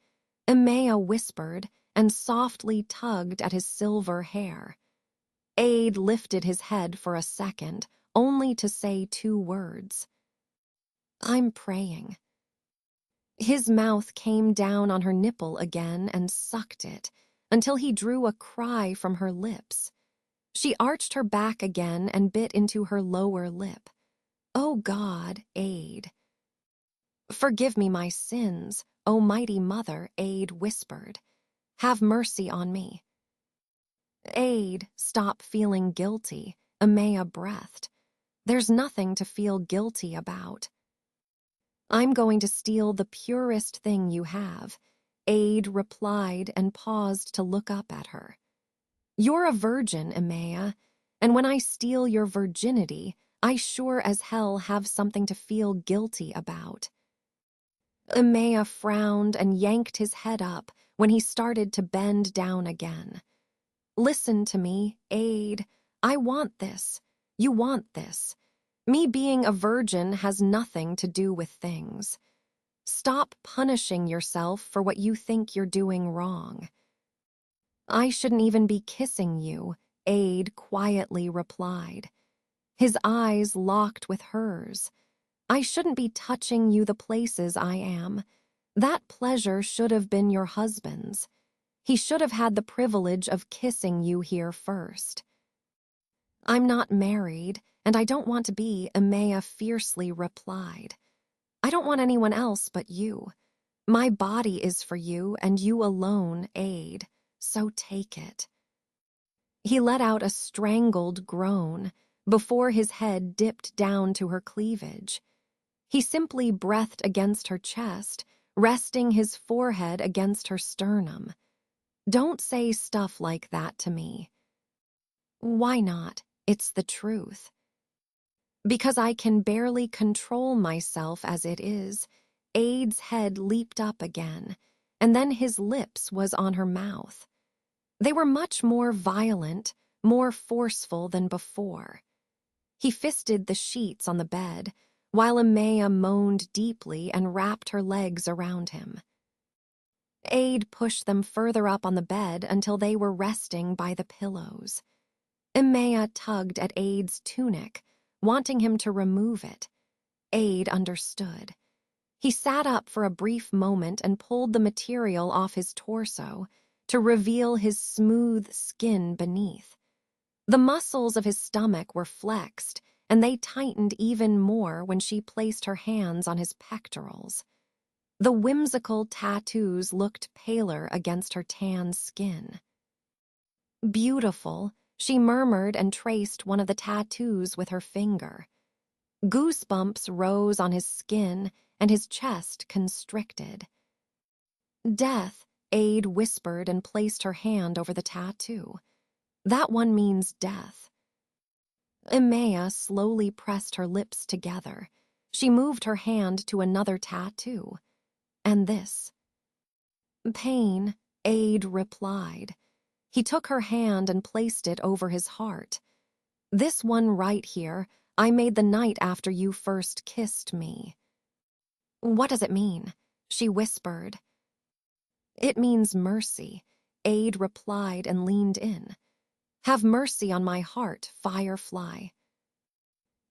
Emea whispered and softly tugged at his silver hair. Aide lifted his head for a second, only to say two words. "I'm praying." His mouth came down on her nipple again and sucked it, until he drew a cry from her lips. She arched her back again and bit into her lower lip. "Oh God, Aide." "Forgive me my sins, O mighty mother," Aide whispered. "Have mercy on me." "Aide, stop feeling guilty," Amaya breathed. "There's nothing to feel guilty about." "I'm going to steal the purest thing you have," Aide replied and paused to look up at her. "You're a virgin, Amaya, and when I steal your virginity, I sure as hell have something to feel guilty about." Amaya frowned and yanked his head up when he started to bend down again. "Listen to me, Aide. I want this. You want this. Me being a virgin has nothing to do with things. Stop punishing yourself for what you think you're doing wrong." "I shouldn't even be kissing you," Aide quietly replied. His eyes locked with hers. "I shouldn't be touching you the places I am. That pleasure should have been your husband's. He should have had the privilege of kissing you here first." "I'm not married, and I don't want to be," Amaya fiercely replied. "I don't want anyone else but you. My body is for you, and you alone, Aide, so take it." He let out a strangled groan before his head dipped down to her cleavage. He simply breathed against her chest, resting his forehead against her sternum. "Don't say stuff like that to me." "Why not? It's the truth." "Because I can barely control myself as it is." Aide's head leaped up again, and then his lips was on her mouth. They were much more violent, more forceful than before. He fisted the sheets on the bed, while Amaya moaned deeply and wrapped her legs around him. Aide pushed them further up on the bed until they were resting by the pillows. Amaya tugged at Aide's tunic, wanting him to remove it. Aide understood. He sat up for a brief moment and pulled the material off his torso to reveal his smooth skin beneath. The muscles of his stomach were flexed, and they tightened even more when she placed her hands on his pectorals. The whimsical tattoos looked paler against her tan skin. "Beautiful," she murmured and traced one of the tattoos with her finger. Goosebumps rose on his skin and his chest constricted. "Death," Aide whispered and placed her hand over the tattoo. "That one means death." Amaya slowly pressed her lips together. She moved her hand to another tattoo. "And this?" "Pain," Aide replied. He took her hand and placed it over his heart. "This one right here, I made the night after you first kissed me." "What does it mean?" she whispered. "It means mercy," Aide replied and leaned in. "Have mercy on my heart, Firefly."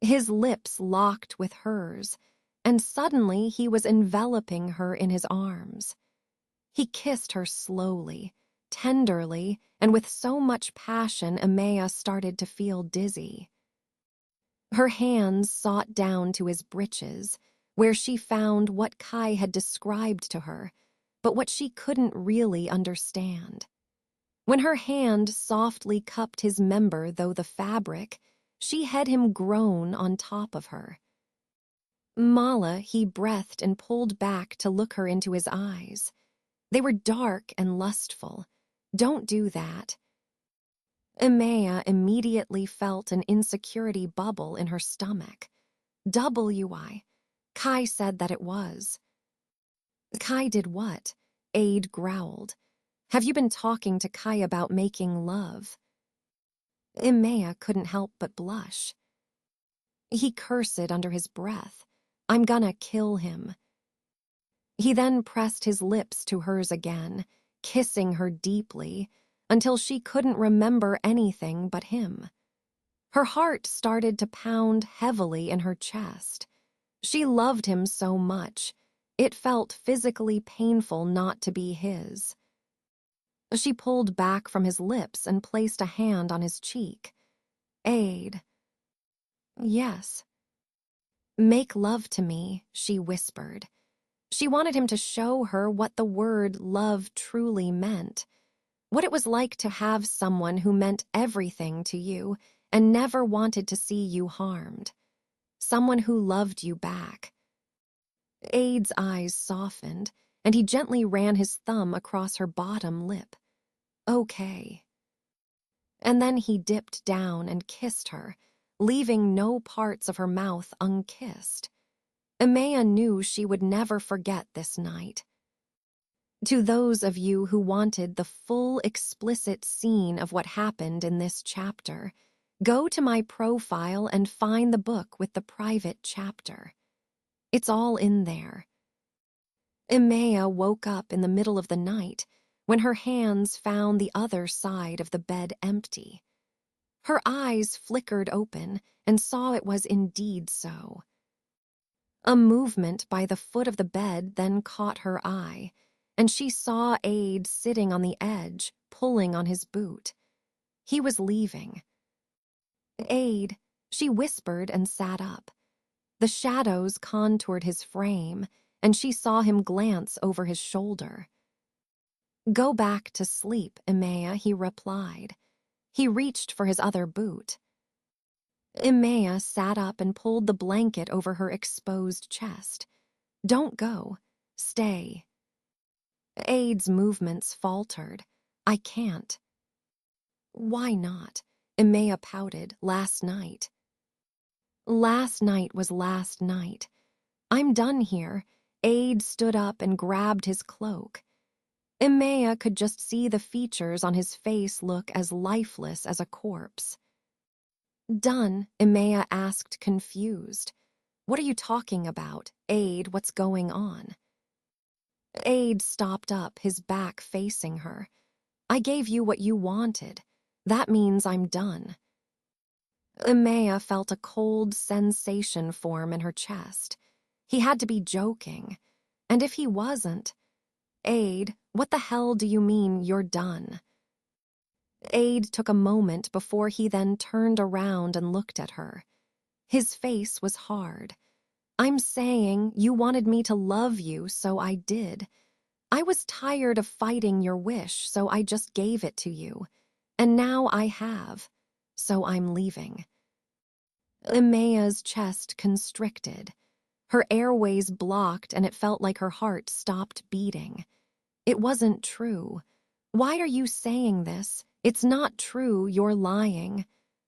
His lips locked with hers, and suddenly he was enveloping her in his arms. He kissed her slowly, tenderly, and with so much passion Amaya started to feel dizzy. Her hands sought down to his breeches, where she found what Kai had described to her, but what she couldn't really understand. When her hand softly cupped his member through the fabric, she had him groan on top of her. "Mala," he breathed and pulled back to look her into his eyes. They were dark and lustful. "Don't do that." Amaya immediately felt an insecurity bubble in her stomach. "WI. Kai said that it was." "Kai did what?" Aide growled. "Have you been talking to Kai about making love?" Amaya couldn't help but blush. He cursed under his breath. "I'm gonna kill him." He then pressed his lips to hers again, kissing her deeply, until she couldn't remember anything but him. Her heart started to pound heavily in her chest. She loved him so much, It felt physically painful not to be his. She pulled back from his lips and placed a hand on his cheek. Aide. Yes. Make love to me, she whispered. She wanted him to show her what the word love truly meant, what it was like to have someone who meant everything to you and never wanted to see you harmed, someone who loved you back. Aide's eyes softened, and he gently ran his thumb across her bottom lip. Okay. And then he dipped down and kissed her, leaving no parts of her mouth unkissed. Emea knew she would never forget this night. To those of you who wanted the full explicit scene of what happened in this chapter, go to my profile and find the book with the private chapter. It's all in there. Emea woke up in the middle of the night when her hands found the other side of the bed empty. Her eyes flickered open and saw it was indeed so. A movement by the foot of the bed then caught her eye, and she saw Aide sitting on the edge, pulling on his boot. He was leaving. Aide, she whispered and sat up. The shadows contoured his frame, and she saw him glance over his shoulder. Go back to sleep, Emea, he replied. He reached for his other boot. Emea sat up and pulled the blanket over her exposed chest. Don't go. Stay. Aide's movements faltered. I can't. Why not? Emea pouted. Last night. Last night was last night. I'm done here. Aide stood up and grabbed his cloak. Emea could just see the features on his face look as lifeless as a corpse. Done, Emea asked, confused. What are you talking about? Aide, what's going on? Aide stopped up, his back facing her. I gave you what you wanted. That means I'm done. Emea felt a cold sensation form in her chest. He had to be joking. And if he wasn't... Aide, what the hell do you mean you're done? Aide took a moment before he then turned around and looked at her. His face was hard. I'm saying you wanted me to love you, so I did. I was tired of fighting your wish, so I just gave it to you. And now I have, so I'm leaving. Emea's chest constricted. Her airways blocked, and it felt like her heart stopped beating. It wasn't true. Why are you saying this? It's not true, you're lying.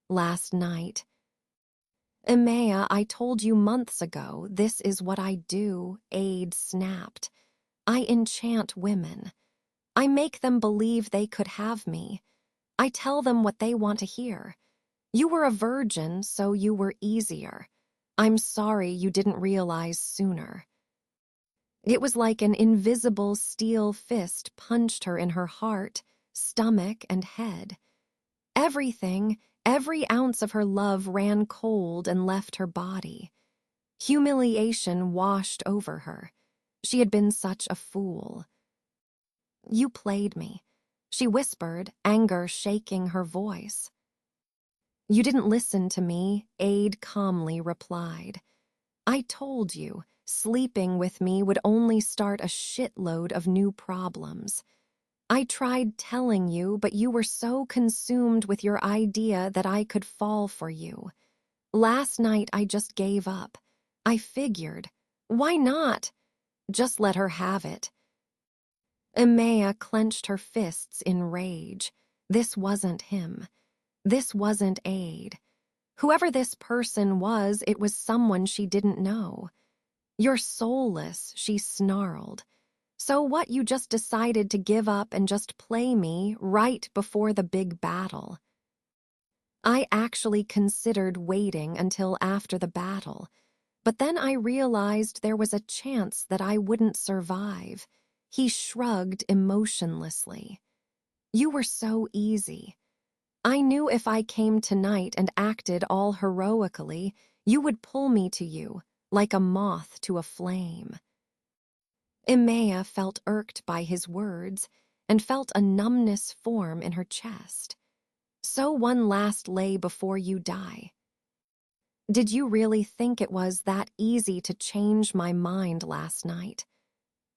Last night. Emea, I told you months ago, this is what I do, Aide snapped. I enchant women. I make them believe they could have me. I tell them what they want to hear. You were a virgin, so you were easier. I'm sorry you didn't realize sooner. It was like an invisible steel fist punched her in her heart, stomach, and head. Everything, every ounce of her love ran cold and left her body. Humiliation washed over her. She had been such a fool. You played me, she whispered, anger shaking her voice. You didn't listen to me, Aide calmly replied. I told you, sleeping with me would only start a shitload of new problems. I tried telling you, but you were so consumed with your idea that I could fall for you. Last night I just gave up. I figured, why not? Just let her have it. Emea clenched her fists in rage. This wasn't him. This wasn't Aide. Whoever this person was, it was someone she didn't know. You're soulless, she snarled. So what, you just decided to give up and just play me right before the big battle? I actually considered waiting until after the battle, but then I realized there was a chance that I wouldn't survive. He shrugged emotionlessly. You were so easy. I knew if I came tonight and acted all heroically, you would pull me to you, like a moth to a flame. Emea felt irked by his words and felt a numbness form in her chest. So one last lay before you die. Did you really think it was that easy to change my mind last night?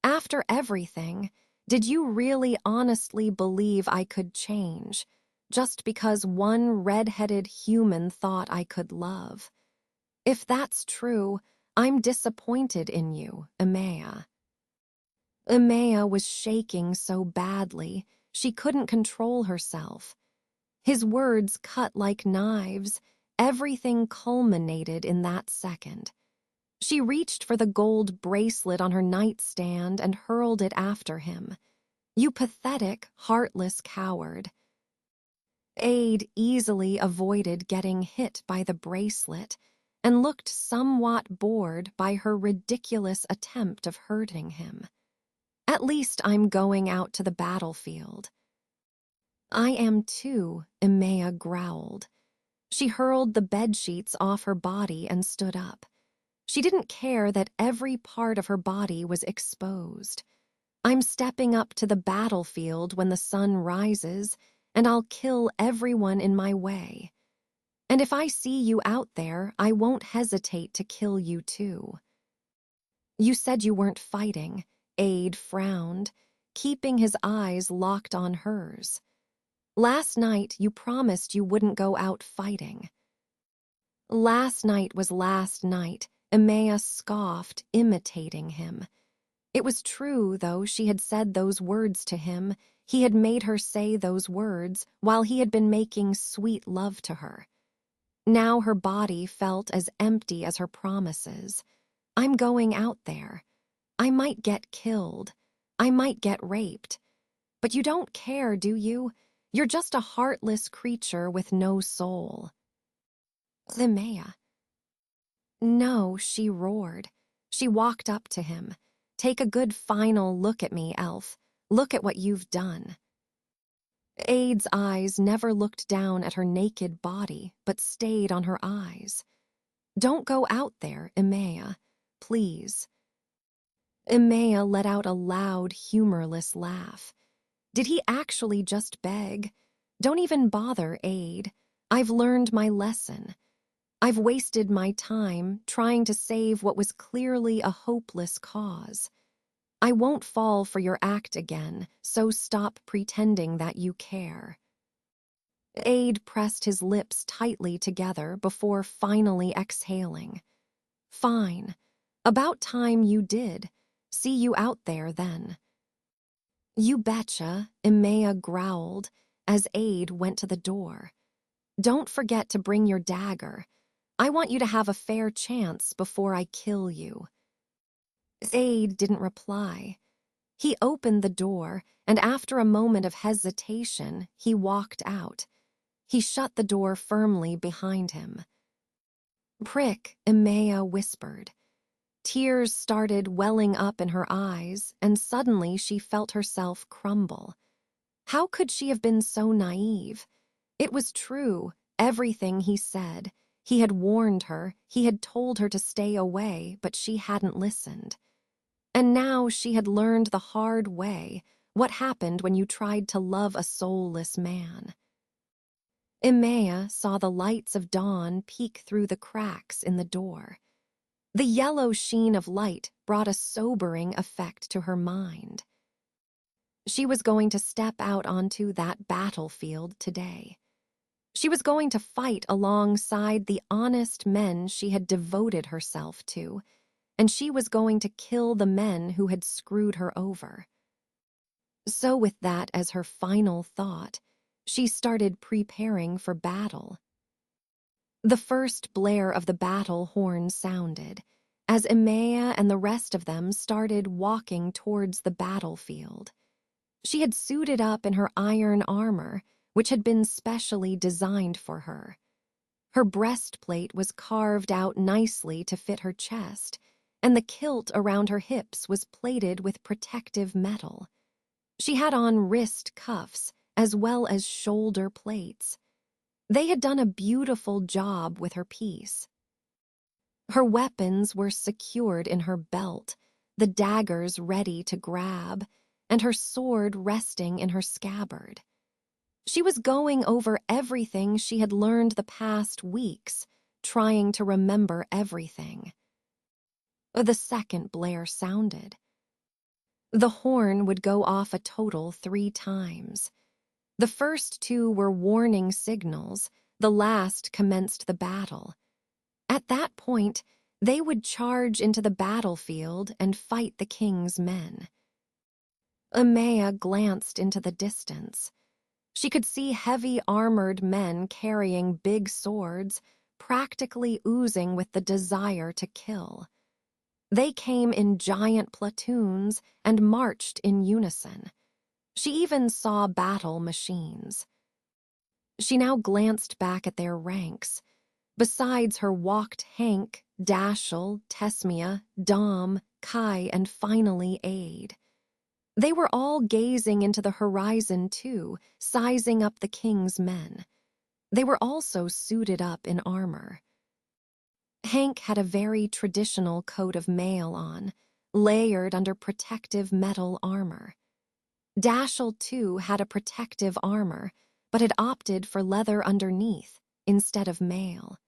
After everything, did you really honestly believe I could change, just because one red-headed human thought I could love? If that's true, I'm disappointed in you, Emea. Emea was shaking so badly, she couldn't control herself. His words cut like knives. Everything culminated in that second. She reached for the gold bracelet on her nightstand and hurled it after him. You pathetic, heartless coward. Aide easily avoided getting hit by the bracelet and looked somewhat bored by her ridiculous attempt of hurting him. At least I'm going out to the battlefield. I am too, Emea growled. She hurled the bedsheets off her body and stood up. She didn't care that every part of her body was exposed. I'm stepping up to the battlefield when the sun rises, and I'll kill everyone in my way. And if I see you out there, I won't hesitate to kill you too. You said you weren't fighting, Aide frowned, keeping his eyes locked on hers. Last night you promised you wouldn't go out fighting. Last night was last night, Emea scoffed, imitating him. It was true, though she had said those words to him. He had made her say those words while he had been making sweet love to her. Now her body felt as empty as her promises. I'm going out there. I might get killed. I might get raped. But you don't care, do you? You're just a heartless creature with no soul. Emea. No, she roared. She walked up to him. Take a good final look at me, elf. Look at what you've done. Aide's eyes never looked down at her naked body, but stayed on her eyes. Don't go out there, Emea. Please. Emea let out a loud, humorless laugh. Did he actually just beg? Don't even bother, Aide. I've learned my lesson. I've wasted my time trying to save what was clearly a hopeless cause. I won't fall for your act again, so stop pretending that you care. Aide pressed his lips tightly together before finally exhaling. Fine. About time you did. See you out there then. You betcha, Emea growled as Aide went to the door. Don't forget to bring your dagger. I want you to have a fair chance before I kill you. Aide didn't reply. He opened the door, and after a moment of hesitation, he walked out. He shut the door firmly behind him. Prick, Emea whispered. Tears started welling up in her eyes, and suddenly she felt herself crumble. How could she have been so naive? It was true, everything he said. He had warned her, he had told her to stay away, but she hadn't listened. And now she had learned the hard way what happened when you tried to love a soulless man. Emea saw the lights of dawn peek through the cracks in the door. The yellow sheen of light brought a sobering effect to her mind. She was going to step out onto that battlefield today. She was going to fight alongside the honest men she had devoted herself to, and she was going to kill the men who had screwed her over. So with that as her final thought, she started preparing for battle. The first blare of the battle horn sounded, as Emea and the rest of them started walking towards the battlefield. She had suited up in her iron armor, which had been specially designed for her. Her breastplate was carved out nicely to fit her chest, and the kilt around her hips was plated with protective metal. She had on wrist cuffs as well as shoulder plates. They had done a beautiful job with her piece. Her weapons were secured in her belt, the daggers ready to grab, and her sword resting in her scabbard. She was going over everything she had learned the past weeks, trying to remember everything. The second blare sounded. The horn would go off a total 3 times. The first 2 were warning signals, the last commenced the battle. At that point, they would charge into the battlefield and fight the king's men. Aide glanced into the distance. She could see heavy armored men carrying big swords, practically oozing with the desire to kill. They came in giant platoons and marched in unison. She even saw battle machines. She now glanced back at their ranks. Besides her walked Hank, Dashiell, Tesmia, Dom, Kai, and finally Aide. They were all gazing into the horizon too, sizing up the king's men. They were also suited up in armor. Hank had a very traditional coat of mail on, layered under protective metal armor. Dashiell, too, had a protective armor, but had opted for leather underneath instead of mail.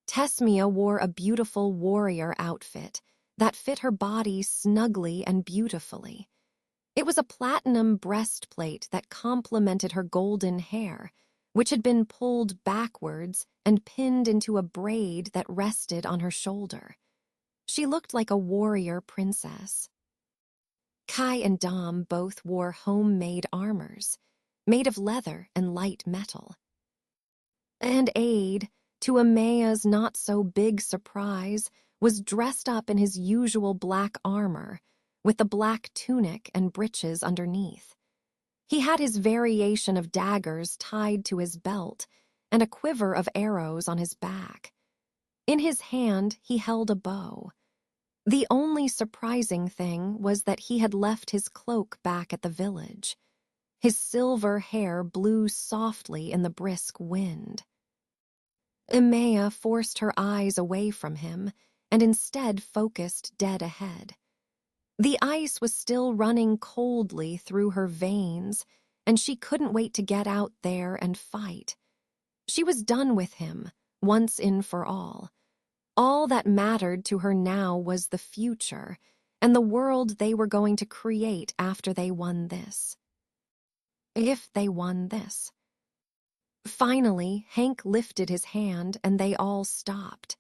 Tesmia wore a beautiful warrior outfit that fit her body snugly and beautifully. It was a platinum breastplate that complemented her golden hair, which had been pulled backwards and pinned into a braid that rested on her shoulder. She looked like a warrior princess. Kai and Dom both wore homemade armors, made of leather and light metal. And Aide, to Amaia's not-so-big surprise, was dressed up in his usual black armor, with the black tunic and breeches underneath. He had his variation of daggers tied to his belt and a quiver of arrows on his back. In his hand, he held a bow. The only surprising thing was that he had left his cloak back at the village. His silver hair blew softly in the brisk wind. Aide forced her eyes away from him and instead focused dead ahead. The ice was still running coldly through her veins, and she couldn't wait to get out there and fight. She was done with him, once and for all. All that mattered to her now was the future, and the world they were going to create after they won this. If they won this. Finally, Hank lifted his hand and they all stopped.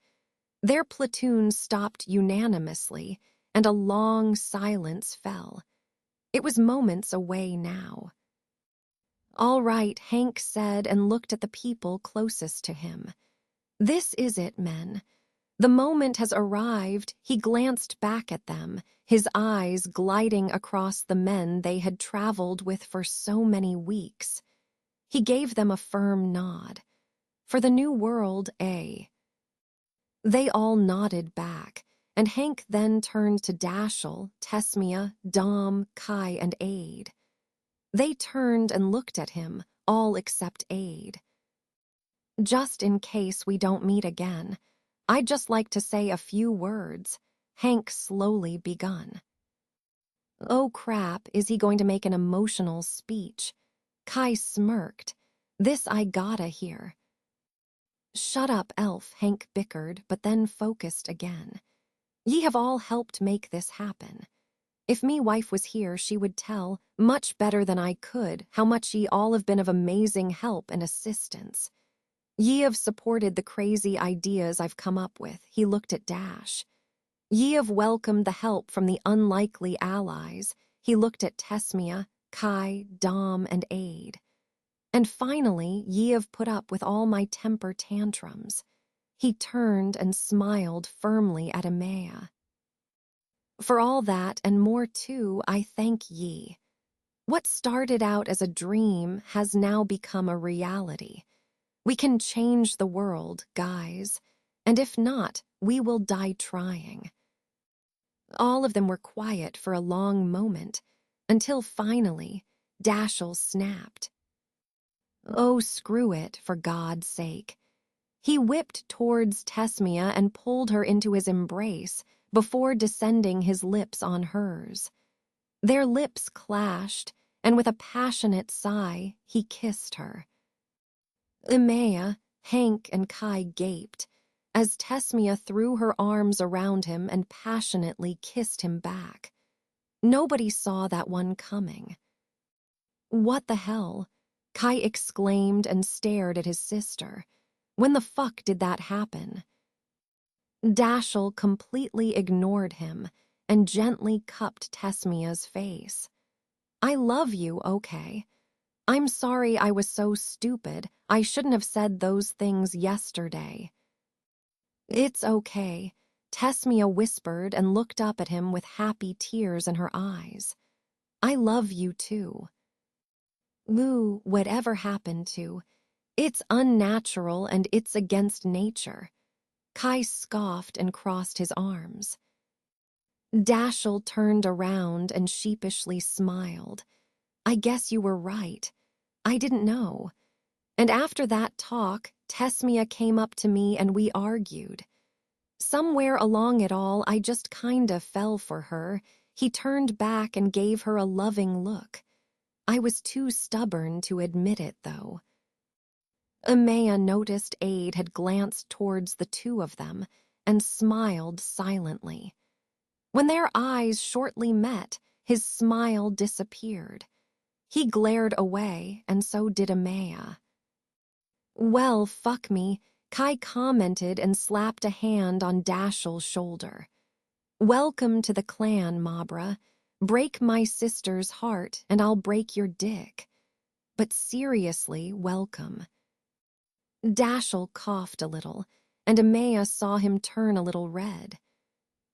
Their platoon stopped unanimously, and a long silence fell. It was moments away now. "All right," Hank said and looked at the people closest to him. "This is it, men. The moment has arrived." He glanced back at them, his eyes gliding across the men they had traveled with for so many weeks. He gave them a firm nod. "For the new world, eh?" They all nodded back, and Hank then turned to Dashiell, Tesmia, Dom, Kai, and Aide. They turned and looked at him, all except Aide. "Just in case we don't meet again, I'd just like to say a few words," Hank slowly begun. Oh crap, is he going to make an emotional speech? Kai smirked. "This I gotta hear." "Shut up, elf," Hank bickered, but then focused again. "Ye have all helped make this happen. If me wife was here, she would tell, much better than I could, how much ye all have been of amazing help and assistance. Ye have supported the crazy ideas I've come up with." He looked at Dash. "Ye have welcomed the help from the unlikely allies." He looked at Tesmia, Kai, Dom, and Aide. "And finally, ye have put up with all my temper tantrums." He turned and smiled firmly at Aide. "For all that and more too, I thank ye. What started out as a dream has now become a reality. We can change the world, guys, and if not, we will die trying." All of them were quiet for a long moment, until finally, Dashiell snapped. "Oh, screw it, for God's sake." He whipped towards Tesmia and pulled her into his embrace, before descending his lips on hers. Their lips clashed, and with a passionate sigh, he kissed her. Emea, Hank, and Kai gaped as Tesmia threw her arms around him and passionately kissed him back. Nobody saw that one coming. "What the hell?" Kai exclaimed and stared at his sister. "When the fuck did that happen?" Dashiell completely ignored him and gently cupped Tesmia's face. "I love you, okay? I'm sorry I was so stupid. I shouldn't have said those things yesterday." "It's okay," Tesmia whispered and looked up at him with happy tears in her eyes. "I love you too." "Lou, whatever happened to? It's unnatural and it's against nature." Kai scoffed and crossed his arms. Dashiell turned around and sheepishly smiled. "I guess you were right. I didn't know." And after that talk, Tesmia came up to me and we argued. Somewhere along it all, I just kinda fell for her. He turned back and gave her a loving look. I was too stubborn to admit it, though. Emea noticed Aide had glanced towards the two of them and smiled silently. When their eyes shortly met, his smile disappeared. He glared away, and so did Emea. "Well, fuck me," Kai commented and slapped a hand on Dashiell's shoulder. "Welcome to the clan, Mabra. Break my sister's heart, and I'll break your dick. But seriously, welcome." Dashiell coughed a little, and Emea saw him turn a little red.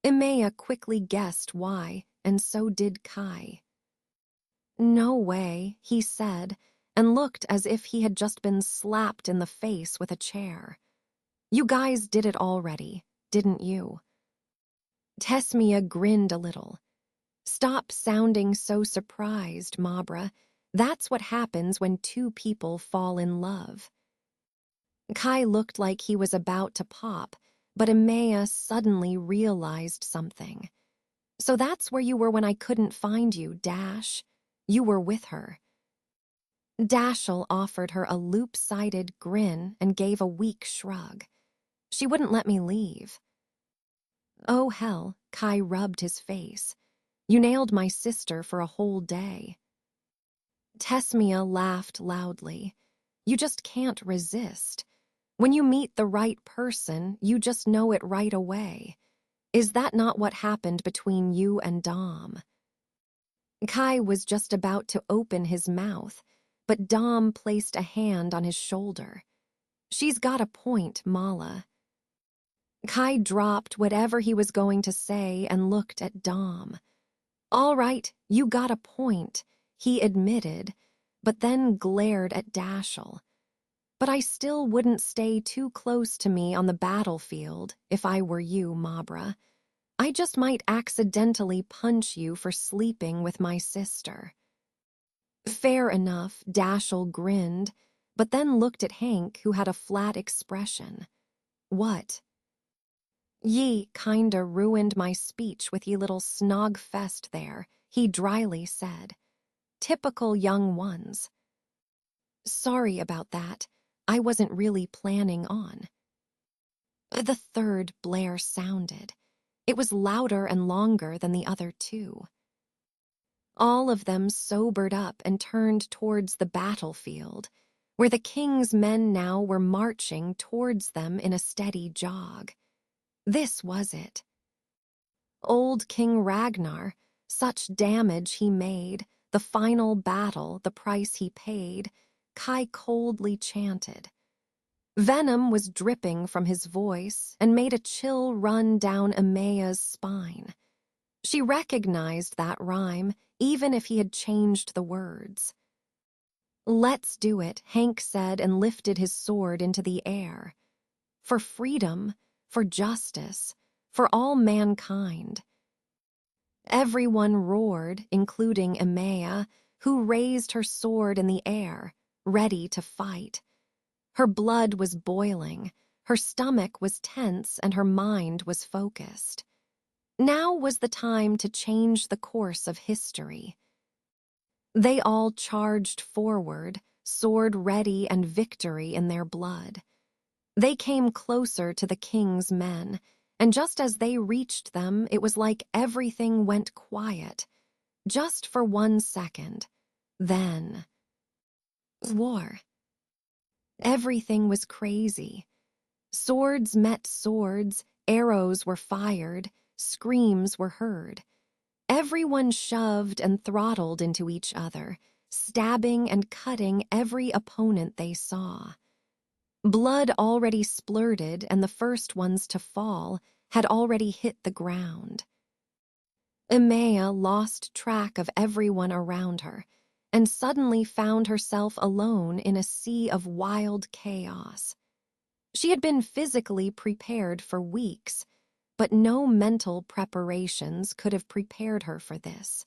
Emea quickly guessed why, and so did Kai. "No way," he said, and looked as if he had just been slapped in the face with a chair. "You guys did it already, didn't you?" Tesmia grinned a little. "Stop sounding so surprised, Mabra. That's what happens when two people fall in love." Kai looked like he was about to pop, but Emea suddenly realized something. "So that's where you were when I couldn't find you, Dash. You were with her." Dashiell offered her a loop-sided grin and gave a weak shrug. "She wouldn't let me leave." "Oh hell," Kai rubbed his face. "You nailed my sister for a whole day." Tesmia laughed loudly. "You just can't resist. When you meet the right person, you just know it right away. Is that not what happened between you and Dom?" Kai was just about to open his mouth, but Dom placed a hand on his shoulder. "She's got a point, Mala." Kai dropped whatever he was going to say and looked at Dom. "All right, you got a point," he admitted, but then glared at Dashiell. "But I still wouldn't stay too close to me on the battlefield if I were you, Mabra. I just might accidentally punch you for sleeping with my sister." "Fair enough," Dashiell grinned, but then looked at Hank, who had a flat expression. "What?" "Ye kinda ruined my speech with ye little snog fest there," he dryly said. "Typical young ones." "Sorry about that. I wasn't really planning on." The third blare sounded. It was louder and longer than the other two. All of them sobered up and turned towards the battlefield, where the king's men now were marching towards them in a steady jog. This was it. Old King Ragnar, such damage he made, the final battle, the price he paid, Kai coldly chanted. Venom was dripping from his voice and made a chill run down Emea's spine. She recognized that rhyme, even if he had changed the words. "Let's do it," Hank said and lifted his sword into the air. "For freedom, for justice, for all mankind." Everyone roared, including Emea, who raised her sword in the air, ready to fight. Her blood was boiling, her stomach was tense, and her mind was focused. Now was the time to change the course of history. They all charged forward, sword ready and victory in their blood. They came closer to the king's men, and just as they reached them, it was like everything went quiet, just for 1 second. Then, war. Everything was crazy. Swords met swords, arrows were fired, screams were heard. Everyone shoved and throttled into each other, stabbing and cutting every opponent they saw. Blood already splurted, and the first ones to fall had already hit the ground. Emea lost track of everyone around her and suddenly found herself alone in a sea of wild chaos. She had been physically prepared for weeks, but no mental preparations could have prepared her for this.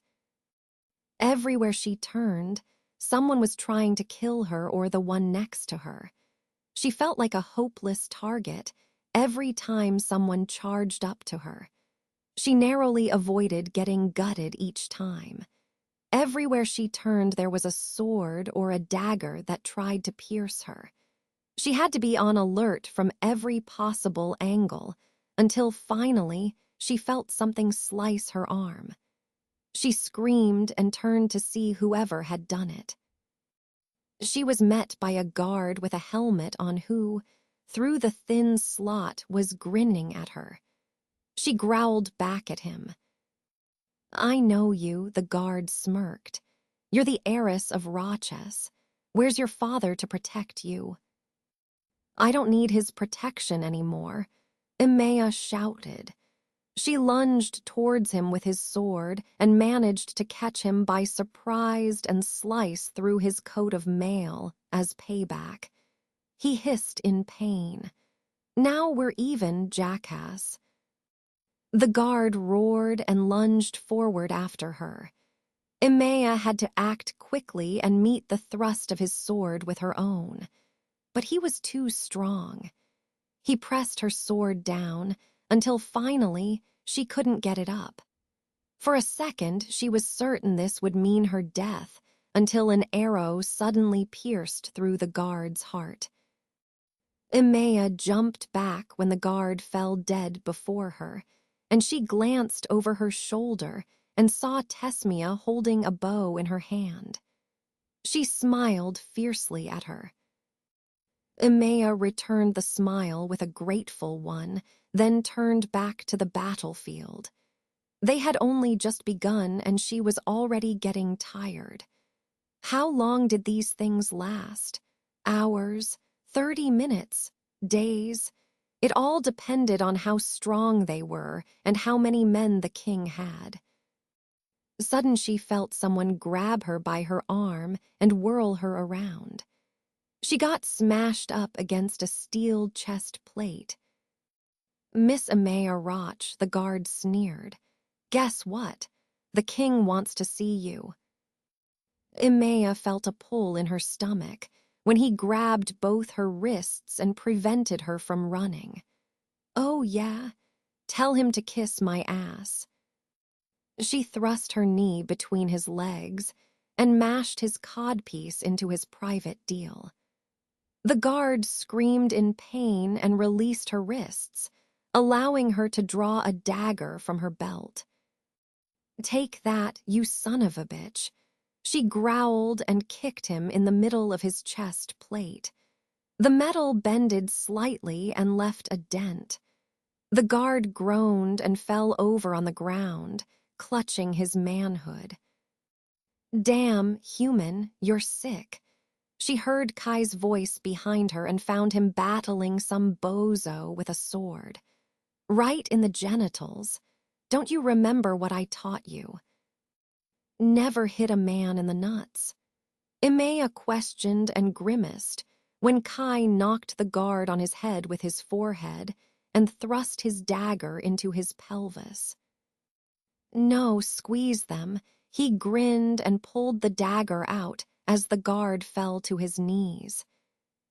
Everywhere she turned, someone was trying to kill her or the one next to her. She felt like a hopeless target every time someone charged up to her. She narrowly avoided getting gutted each time. Everywhere she turned, there was a sword or a dagger that tried to pierce her. She had to be on alert from every possible angle until finally she felt something slice her arm. She screamed and turned to see whoever had done it. She was met by a guard with a helmet on who, through the thin slot, was grinning at her. She growled back at him. "I know you," the guard smirked. "You're the heiress of Roches. Where's your father to protect you?" "I don't need his protection anymore," Emea shouted. She lunged towards him with his sword and managed to catch him by surprise and slice through his coat of mail as payback. He hissed in pain. "Now we're even, jackass." The guard roared and lunged forward after her. Emea had to act quickly and meet the thrust of his sword with her own. But he was too strong. He pressed her sword down until finally she couldn't get it up. For a second, she was certain this would mean her death until an arrow suddenly pierced through the guard's heart. Emea jumped back when the guard fell dead before her, and she glanced over her shoulder and saw Tesmia holding a bow in her hand. She smiled fiercely at her. Emea returned the smile with a grateful one, then turned back to the battlefield. They had only just begun, and she was already getting tired. How long did these things last? Hours? 30 minutes? Days? It all depended on how strong they were and how many men the king had. Suddenly she felt someone grab her by her arm and whirl her around. She got smashed up against a steel chest plate. "Miss Emea Roch," the guard sneered. "Guess what? The king wants to see you." Emea felt a pull in her stomach when he grabbed both her wrists and prevented her from running. "Oh, yeah? Tell him to kiss my ass." She thrust her knee between his legs and mashed his codpiece into his private deal. The guard screamed in pain and released her wrists, allowing her to draw a dagger from her belt. "Take that, you son of a bitch." She growled and kicked him in the middle of his chest plate. The metal bended slightly and left a dent. The guard groaned and fell over on the ground, clutching his manhood. "Damn, human, you're sick." She heard Kai's voice behind her and found him battling some bozo with a sword. "Right in the genitals. Don't you remember what I taught you? Never hit a man in the nuts." Emea questioned and grimaced when Kai knocked the guard on his head with his forehead and thrust his dagger into his pelvis. "No, squeeze them." He grinned and pulled the dagger out as the guard fell to his knees.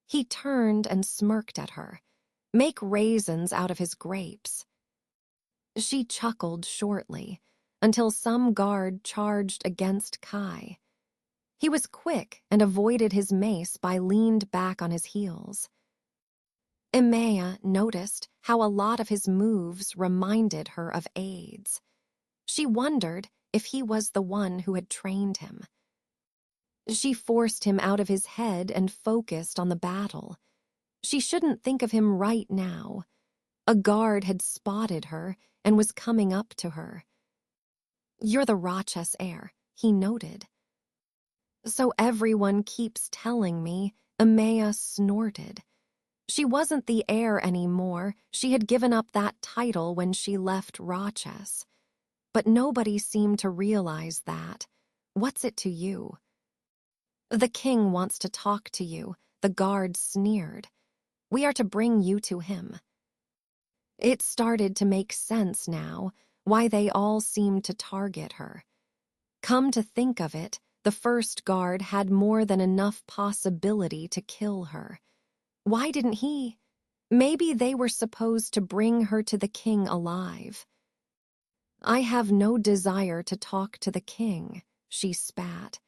He turned and smirked at her. "Make raisins out of his grapes." She chuckled shortly, until some guard charged against Kai. He was quick and avoided his mace by leaned back on his heels. Emea noticed how a lot of his moves reminded her of Aide's. She wondered if he was the one who had trained him. She forced him out of his head and focused on the battle. She shouldn't think of him right now. A guard had spotted her and was coming up to her. "You're the Roches heir," he noted. "So everyone keeps telling me," Emea snorted. She wasn't the heir anymore. She had given up that title when she left Roches. But nobody seemed to realize that. "What's it to you?" "The king wants to talk to you," the guard sneered. "We are to bring you to him." It started to make sense now, why they all seemed to target her. Come to think of it, the first guard had more than enough possibility to kill her. Why didn't he? Maybe they were supposed to bring her to the king alive. "I have no desire to talk to the king," she spat.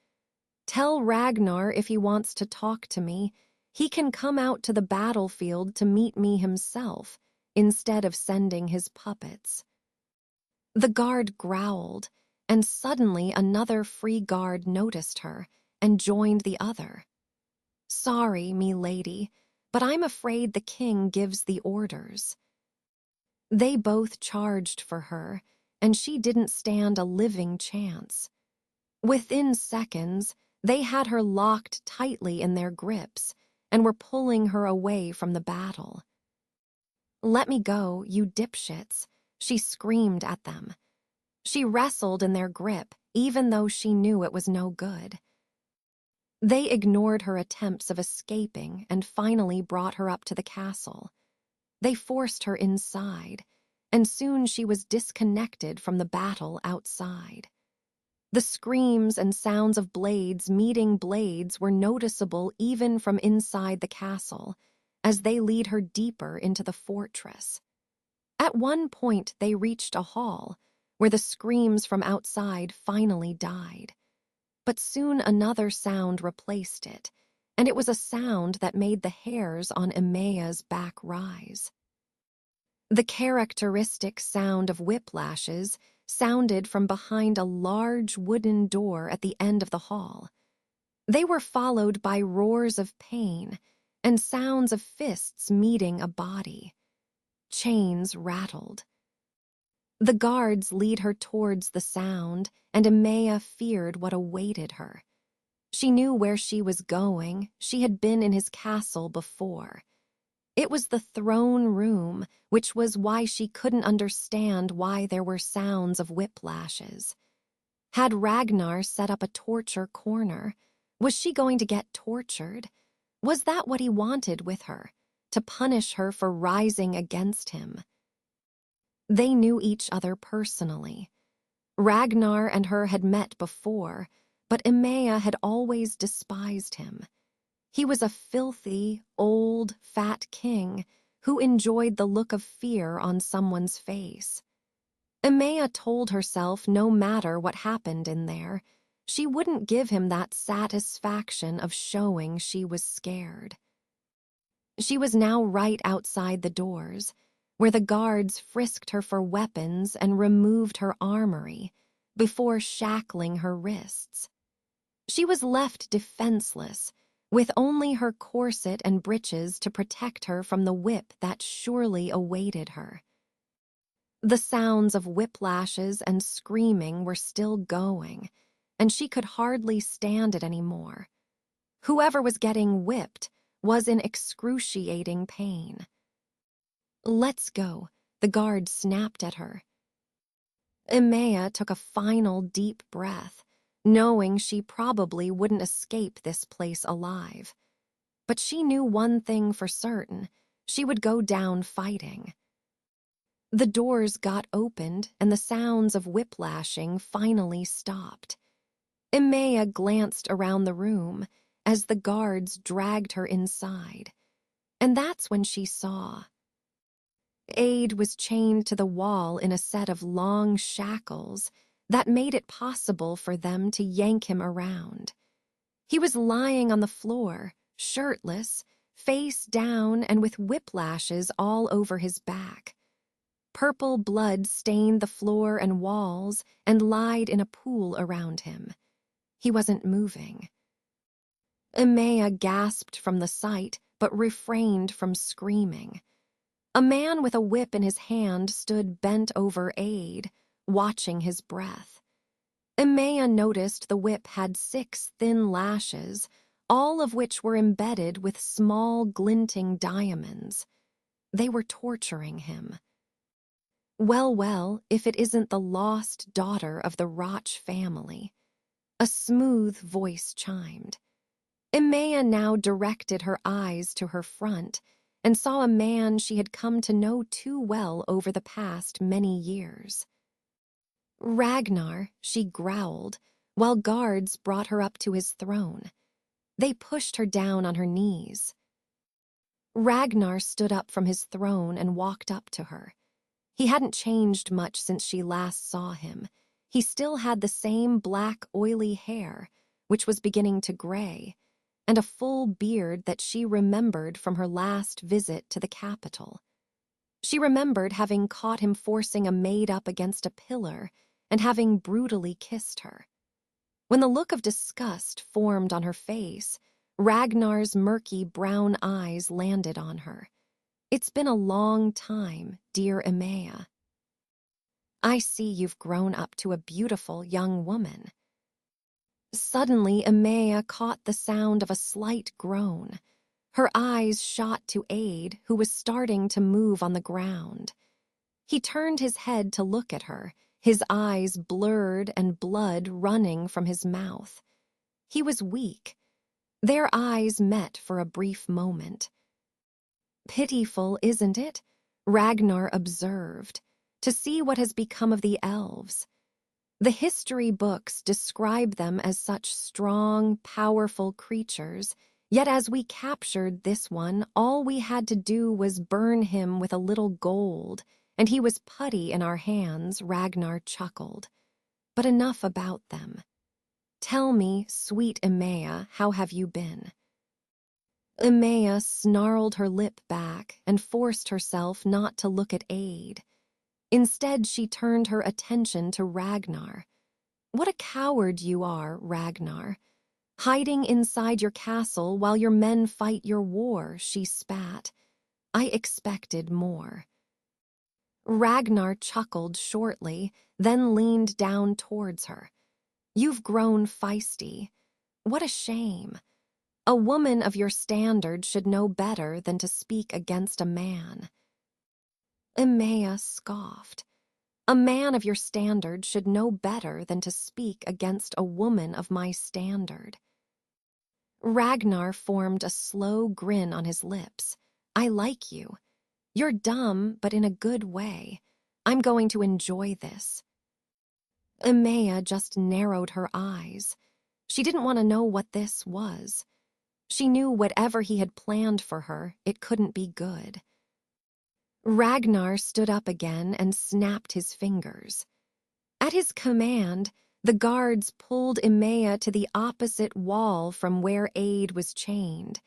"Tell Ragnar if he wants to talk to me, he can come out to the battlefield to meet me himself, instead of sending his puppets." The guard growled, and suddenly another free guard noticed her and joined the other. "Sorry, me lady, but I'm afraid the king gives the orders." They both charged for her, and she didn't stand a living chance. Within seconds, they had her locked tightly in their grips and were pulling her away from the battle. "Let me go, you dipshits," she screamed at them. She wrestled in their grip, even though she knew it was no good. They ignored her attempts of escaping and finally brought her up to the castle. They forced her inside, and soon she was disconnected from the battle outside. The screams and sounds of blades meeting blades were noticeable even from inside the castle, as they lead her deeper into the fortress. At one point they reached a hall, where the screams from outside finally died. But soon another sound replaced it, and it was a sound that made the hairs on Emea's back rise. The characteristic sound of whiplashes sounded from behind a large wooden door at the end of the hall. They were followed by roars of pain and sounds of fists meeting a body. Chains rattled. The guards lead her towards the sound, and Emea feared what awaited her. She knew where she was going. She had been in his castle before. It was the throne room, which was why she couldn't understand why there were sounds of whiplashes. Had Ragnar set up a torture corner? Was she going to get tortured? Was that what he wanted with her, to punish her for rising against him? They knew each other personally. Ragnar and her had met before, but Emea had always despised him. He was a filthy, old, fat king who enjoyed the look of fear on someone's face. Emea told herself no matter what happened in there, she wouldn't give him that satisfaction of showing she was scared. She was now right outside the doors, where the guards frisked her for weapons and removed her armory before shackling her wrists. She was left defenseless, with only her corset and breeches to protect her from the whip that surely awaited her. The sounds of whiplashes and screaming were still going, and she could hardly stand it anymore. Whoever was getting whipped was in excruciating pain. "Let's go," the guard snapped at her. Emea took a final deep breath, knowing she probably wouldn't escape this place alive. But she knew one thing for certain: she would go down fighting. The doors got opened and the sounds of whiplashing finally stopped. Emea glanced around the room as the guards dragged her inside. And that's when she saw Aide was chained to the wall in a set of long shackles that made it possible for them to yank him around. He was lying on the floor, shirtless, face down and with whiplashes all over his back. Purple blood stained the floor and walls and lied in a pool around him. He wasn't moving. Emea gasped from the sight, but refrained from screaming. A man with a whip in his hand stood bent over Aide, watching his breath. Emea noticed the whip had 6 thin lashes, all of which were embedded with small, glinting diamonds. They were torturing him. Well, if it isn't the lost daughter of the Roch family. A smooth voice chimed. Emea now directed her eyes to her front and saw a man she had come to know too well over the past many years. Ragnar, she growled, while guards brought her up to his throne. They pushed her down on her knees. Ragnar stood up from his throne and walked up to her. He hadn't changed much since she last saw him. He still had the same black, oily hair, which was beginning to gray, and a full beard that she remembered from her last visit to the capital. She remembered having caught him forcing a maid up against a pillar and having brutally kissed her. When the look of disgust formed on her face, Ragnar's murky brown eyes landed on her. "It's been a long time, dear Emea. I see you've grown up to a beautiful young woman." Suddenly, Emea caught the sound of a slight groan. Her eyes shot to Aide, who was starting to move on the ground. He turned his head to look at her, his eyes blurred and blood running from his mouth. He was weak. Their eyes met for a brief moment. "Pitiful, isn't it?" Ragnar observed, "to see what has become of the elves. The history books describe them as such strong, powerful creatures, yet as we captured this one, all we had to do was burn him with a little gold, and he was putty in our hands," Ragnar chuckled. "But enough about them. Tell me, sweet Emea, how have you been?" Emea snarled her lip back and forced herself not to look at Aide. Instead, she turned her attention to Ragnar. "What a coward you are, Ragnar. Hiding inside your castle while your men fight your war," she spat. "I expected more." Ragnar chuckled shortly, then leaned down towards her. "You've grown feisty. What a shame. A woman of your standard should know better than to speak against a man." Emea scoffed. "A man of your standard should know better than to speak against a woman of my standard." Ragnar formed a slow grin on his lips. "I like you. You're dumb, but in a good way. I'm going to enjoy this." Emea just narrowed her eyes. She didn't want to know what this was. She knew whatever he had planned for her, it couldn't be good. Ragnar stood up again and snapped his fingers. At his command, the guards pulled Emea to the opposite wall from where Aide was chained,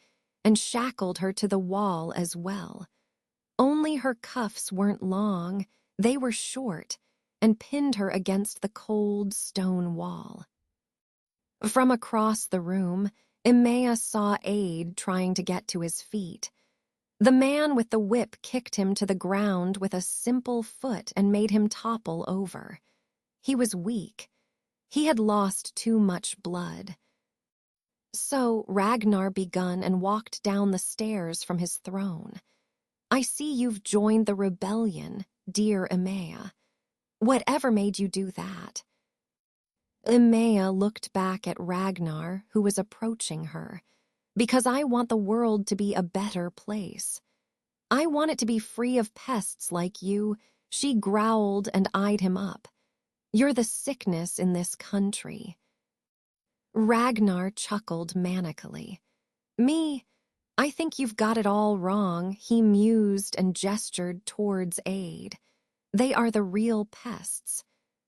and shackled her to the wall as well. Only her cuffs weren't long, they were short, and pinned her against the cold stone wall. From across the room, Emea saw Aide trying to get to his feet. The man with the whip kicked him to the ground with a simple foot and made him topple over. He was weak. He had lost too much blood. So Ragnar begun and walked down the stairs from his throne. "I see you've joined the rebellion, dear Emea. Whatever made you do that?" Emea looked back at Ragnar, who was approaching her. "Because I want the world to be a better place. I want it to be free of pests like you." She growled and eyed him up. "You're the sickness in this country." Ragnar chuckled manically. "Me? I think you've got it all wrong, he mused and gestured towards Aide. They are the real pests.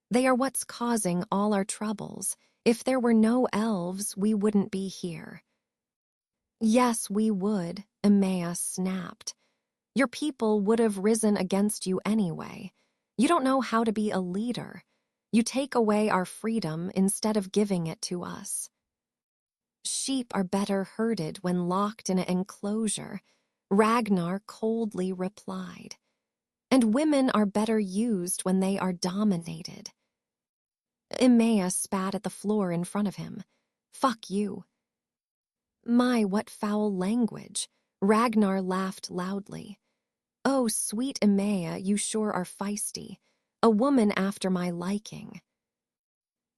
They are what's causing all our troubles. If there were no elves, we wouldn't be here. Yes, we would, Emea snapped. Your people would have risen against you anyway. You don't know how to be a leader. You take away our freedom instead of giving it to us. Sheep are better herded when locked in an enclosure, Ragnar coldly replied. And women are better used when they are dominated. Emea spat at the floor in front of him. Fuck you. My, what foul language. Ragnar laughed loudly. Oh, sweet Emea, you sure are feisty. A woman after my liking.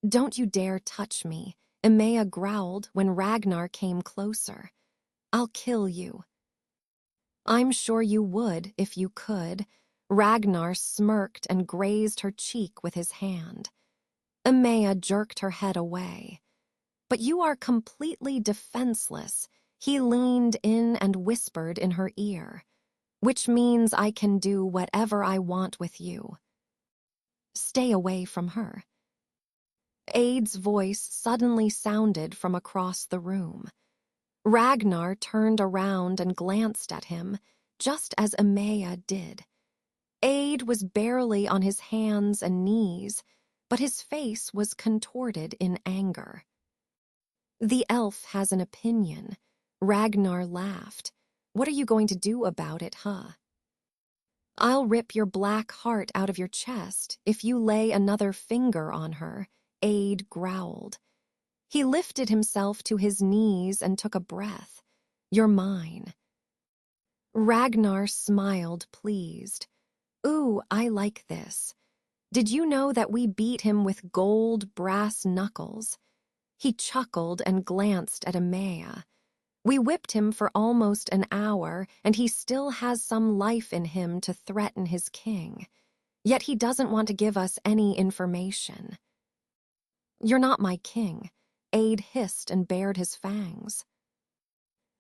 Don't you dare touch me, Emea growled when Ragnar came closer. I'll kill you. I'm sure you would if you could. Ragnar smirked and grazed her cheek with his hand. Emea jerked her head away. But you are completely defenseless, he leaned in and whispered in her ear. Which means I can do whatever I want with you. Stay away from her. Aide's voice suddenly sounded from across the room. Ragnar turned around and glanced at him, just as Emea did. Aide was barely on his hands and knees, but his face was contorted in anger. The elf has an opinion. Ragnar laughed. What are you going to do about it, huh? I'll rip your black heart out of your chest if you lay another finger on her, Aide growled. He lifted himself to his knees and took a breath. You're mine. Ragnar smiled, pleased. Ooh, I like this. Did you know that we beat him with gold brass knuckles? He chuckled and glanced at Emea. We whipped him for almost an hour, and he still has some life in him to threaten his king. Yet he doesn't want to give us any information. You're not my king, Aide hissed and bared his fangs.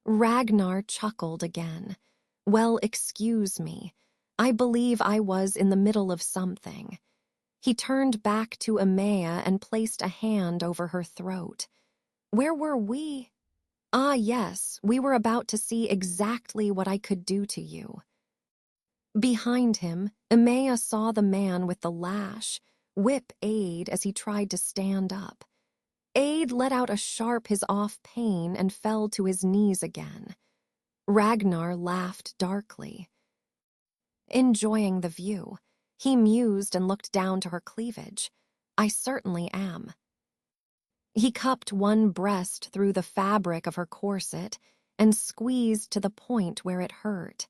Ragnar chuckled again. Well, excuse me. I believe I was in the middle of something. He turned back to Emea and placed a hand over her throat. Where were we? Ah, yes, we were about to see exactly what I could do to you. Behind him, Emea saw the man with the lash whip Aide as he tried to stand up. Aide let out a sharp hiss-off pain and fell to his knees again. Ragnar laughed darkly. Enjoying the view, he mused and looked down to her cleavage. I certainly am. He cupped one breast through the fabric of her corset and squeezed to the point where it hurt.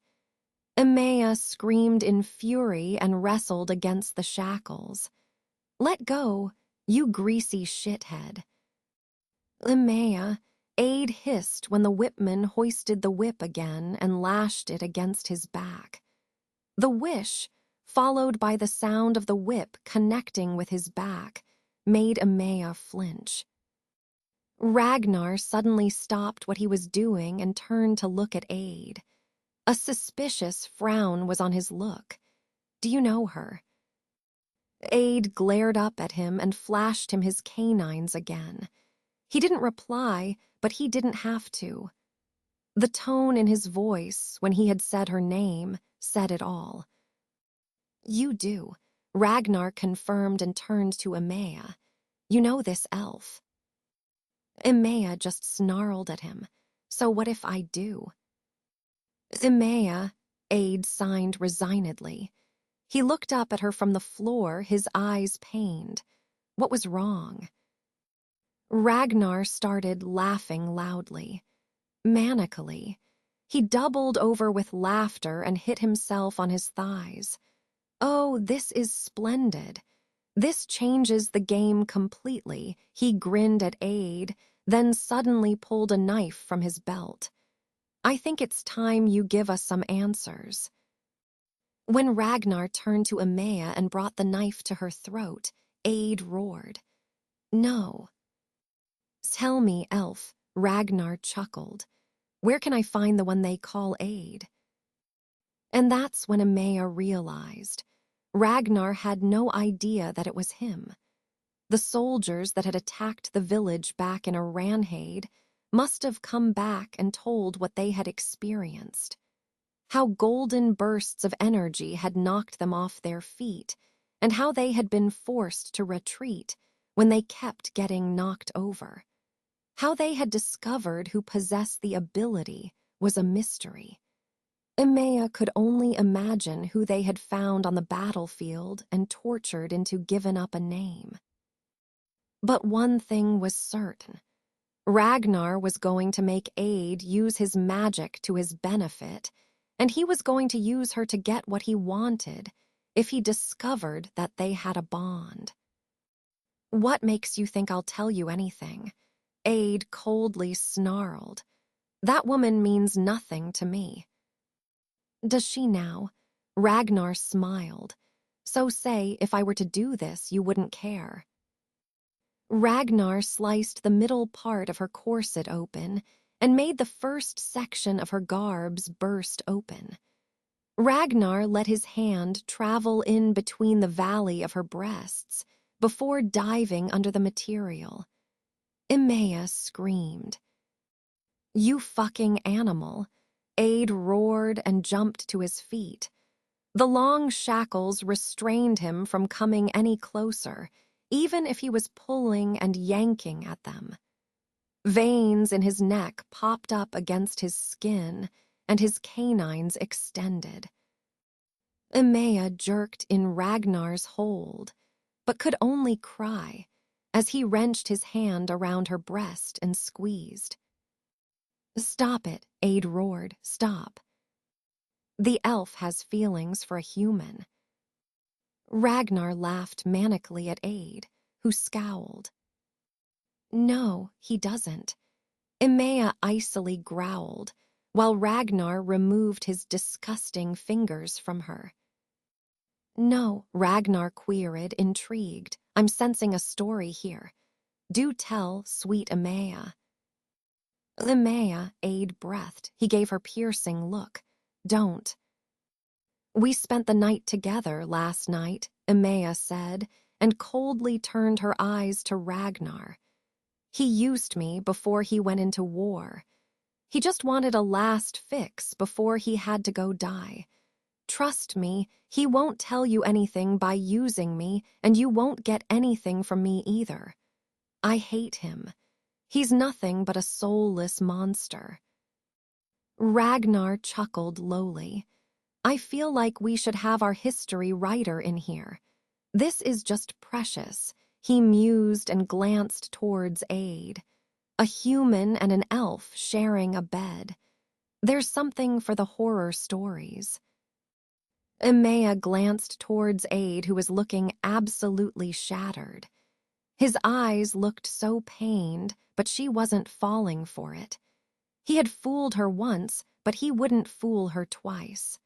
Emea screamed in fury and wrestled against the shackles. Let go, you greasy shithead. Emea, Aide hissed when the whipman hoisted the whip again and lashed it against his back. The whish, followed by the sound of the whip connecting with his back, made Emea flinch. Ragnar suddenly stopped what he was doing and turned to look at Aide. A suspicious frown was on his look. Do you know her? Aide glared up at him and flashed him his canines again. He didn't reply, but he didn't have to. The tone in his voice, when he had said her name, said it all. You do, Ragnar confirmed and turned to Emea. You know this elf. Emea just snarled at him. So what if I do? Emea, Aide signed resignedly. He looked up at her from the floor, his eyes pained. What was wrong? Ragnar started laughing loudly, manically. He doubled over with laughter and hit himself on his thighs. Oh, this is splendid. This changes the game completely, he grinned at Aide, then suddenly pulled a knife from his belt. I think it's time you give us some answers. When Ragnar turned to Emea and brought the knife to her throat, Aide roared. No. Tell me, elf, Ragnar chuckled. Where can I find the one they call Aide? And that's when Amaya realized. Ragnar had no idea that it was him. The soldiers that had attacked the village back in Aranhaid must have come back and told what they had experienced. How golden bursts of energy had knocked them off their feet, and how they had been forced to retreat when they kept getting knocked over. How they had discovered who possessed the ability was a mystery. Amaya could only imagine who they had found on the battlefield and tortured into giving up a name. But one thing was certain. Ragnar was going to make Aide use his magic to his benefit, and he was going to use her to get what he wanted if he discovered that they had a bond. What makes you think I'll tell you anything? Aide coldly snarled. That woman means nothing to me. Does she now? Ragnar smiled. So say, if I were to do this, you wouldn't care. Ragnar sliced the middle part of her corset open and made the first section of her garbs burst open. Ragnar let his hand travel in between the valley of her breasts before diving under the material. Amaya screamed. You fucking animal. Aide roared and jumped to his feet. The long shackles restrained him from coming any closer, even if he was pulling and yanking at them. Veins in his neck popped up against his skin, and his canines extended. Amaya jerked in Ragnar's hold, but could only cry as he wrenched his hand around her breast and squeezed. Stop it, Aide roared, stop. The elf has feelings for a human. Ragnar laughed manically at Aide, who scowled. No, he doesn't. Amaya icily growled, while Ragnar removed his disgusting fingers from her. No, Ragnar queried, intrigued. I'm sensing a story here. Do tell, sweet Amaya. Amaya, Aide breathed. He gave her piercing look. Don't. We spent the night together last night, Amaya said, and coldly turned her eyes to Ragnar. He used me before he went into war. He just wanted a last fix before he had to go die. Trust me, he won't tell you anything by using me, and you won't get anything from me either. I hate him. He's nothing but a soulless monster. Ragnar chuckled lowly. I feel like we should have our history writer in here. This is just precious. He mused and glanced towards Aide. A human and an elf sharing a bed. There's something for the horror stories. Amaya glanced towards Aide, who was looking absolutely shattered. His eyes looked so pained, but she wasn't falling for it. He had fooled her once, but he wouldn't fool her twice.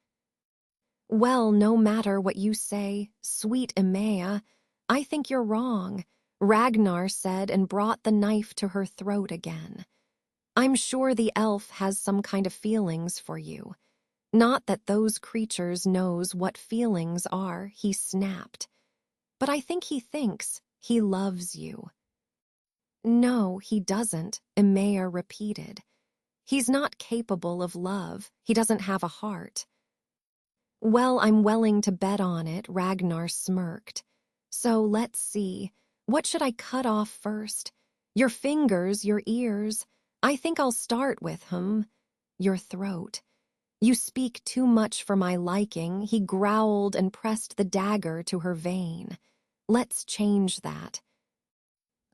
Well, no matter what you say, sweet Amaya, I think you're wrong, Ragnar said and brought the knife to her throat again. I'm sure the elf has some kind of feelings for you. Not that those creatures knows what feelings are, he snapped. But I think he thinks he loves you. No, he doesn't, Amaya repeated. He's not capable of love. He doesn't have a heart. Well, I'm willing to bet on it, Ragnar smirked. So let's see. What should I cut off first? Your fingers, your ears. I think I'll start with your throat. You speak too much for my liking, he growled and pressed the dagger to her vein. Let's change that.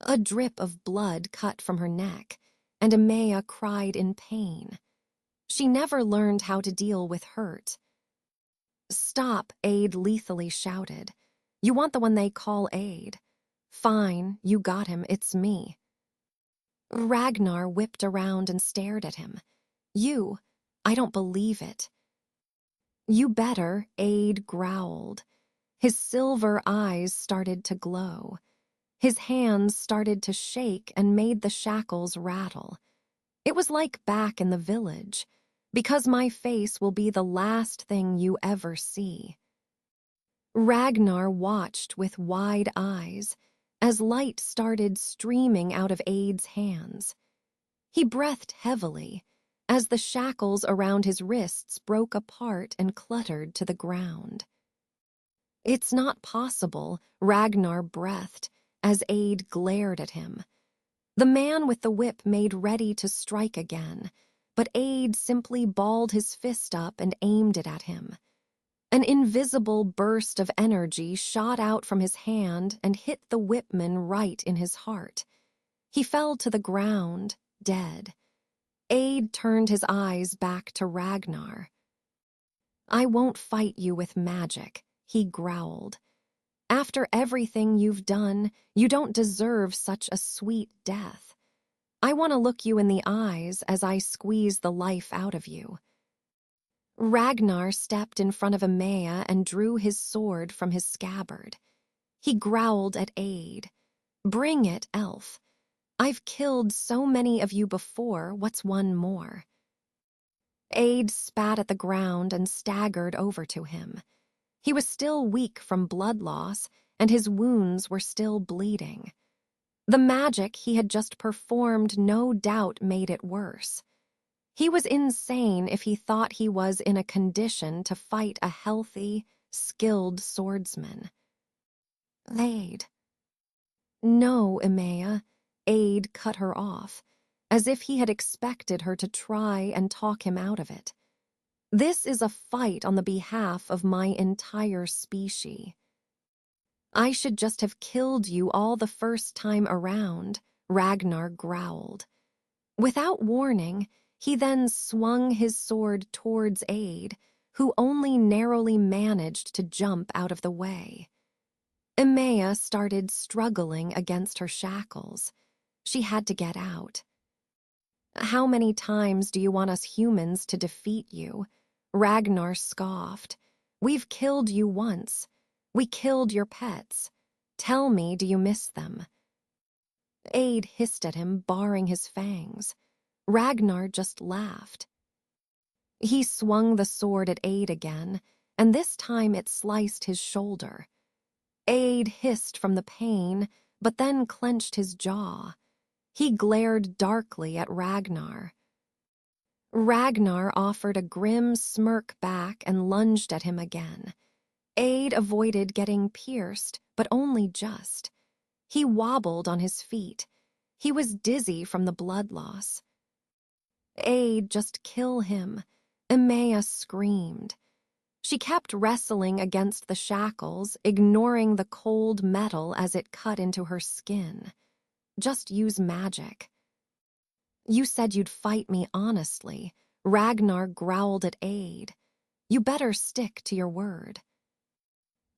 A drip of blood cut from her neck, and Amaya cried in pain. She never learned how to deal with hurt. Stop, Aide lethally shouted. You want the one they call Aide. Fine, you got him, it's me. Ragnar whipped around and stared at him. You, I don't believe it. You better, Aide growled. His silver eyes started to glow. His hands started to shake and made the shackles rattle. It was like back in the village, because my face will be the last thing you ever see. Ragnar watched with wide eyes as light started streaming out of Aide's hands. He breathed heavily as the shackles around his wrists broke apart and cluttered to the ground. "It's not possible," Ragnar breathed as Aide glared at him. The man with the whip made ready to strike again, but Aide simply balled his fist up and aimed it at him. An invisible burst of energy shot out from his hand and hit the whipman right in his heart. He fell to the ground, dead. Aide turned his eyes back to Ragnar. "I won't fight you with magic," he growled. "After everything you've done, you don't deserve such a sweet death. I want to look you in the eyes as I squeeze the life out of you." Ragnar stepped in front of Amaya and drew his sword from his scabbard. He growled at Aide. "Bring it, elf. I've killed so many of you before, what's one more?" Aide spat at the ground and staggered over to him. He was still weak from blood loss, and his wounds were still bleeding. The magic he had just performed no doubt made it worse. He was insane if he thought he was in a condition to fight a healthy, skilled swordsman. "Aide." "No, Amaya," Aide cut her off, as if he had expected her to try and talk him out of it. "This is a fight on the behalf of my entire species." "I should just have killed you all the first time around," Ragnar growled. Without warning, he then swung his sword towards Aide, who only narrowly managed to jump out of the way. Amaya started struggling against her shackles. She had to get out. "How many times do you want us humans to defeat you?" Ragnar scoffed. "We've killed you once. We killed your pets. Tell me, do you miss them?" Aide hissed at him, baring his fangs. Ragnar just laughed. He swung the sword at Aide again, and this time it sliced his shoulder. Aide hissed from the pain, but then clenched his jaw. He glared darkly at Ragnar. Ragnar offered a grim smirk back and lunged at him again. Aide avoided getting pierced, but only just. He wobbled on his feet. He was dizzy from the blood loss. "Aide, just kill him," Amaya screamed. She kept wrestling against the shackles, ignoring the cold metal as it cut into her skin. "Just use magic." "You said you'd fight me honestly," Ragnar growled at Aide. "You better stick to your word."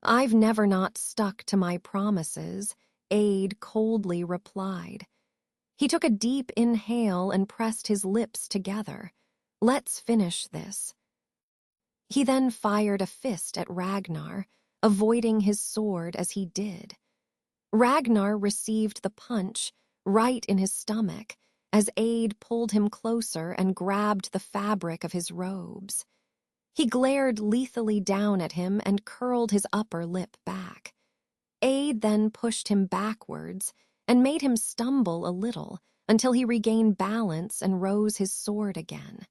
"I've never not stuck to my promises," Aide coldly replied. He took a deep inhale and pressed his lips together. "Let's finish this." He then fired a fist at Ragnar, avoiding his sword as he did. Ragnar received the punch right in his stomach as Aide pulled him closer and grabbed the fabric of his robes. He glared lethally down at him and curled his upper lip back. Aide then pushed him backwards and made him stumble a little until he regained balance and rose his sword again.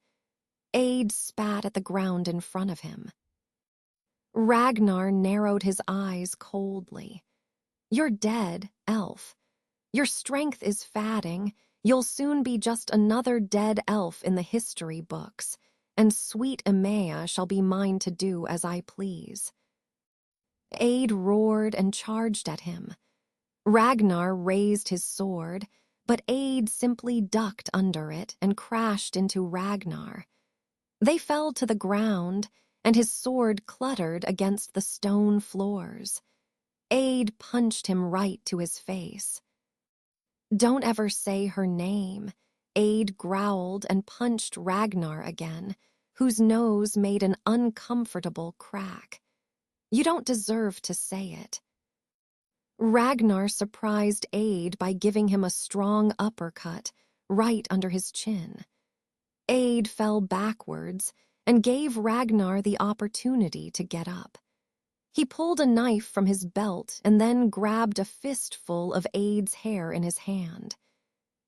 Aide spat at the ground in front of him. Ragnar narrowed his eyes coldly. "You're dead, elf. Your strength is fading. You'll soon be just another dead elf in the history books, and sweet Amaya shall be mine to do as I please." Aide roared and charged at him. Ragnar raised his sword, but Aide simply ducked under it and crashed into Ragnar. They fell to the ground, and his sword cluttered against the stone floors. Aide punched him right to his face. "Don't ever say her name," Aide growled and punched Ragnar again, whose nose made an uncomfortable crack. "You don't deserve to say it." Ragnar surprised Aide by giving him a strong uppercut, right under his chin. Aide fell backwards and gave Ragnar the opportunity to get up. He pulled a knife from his belt and then grabbed a fistful of Aide's hair in his hand.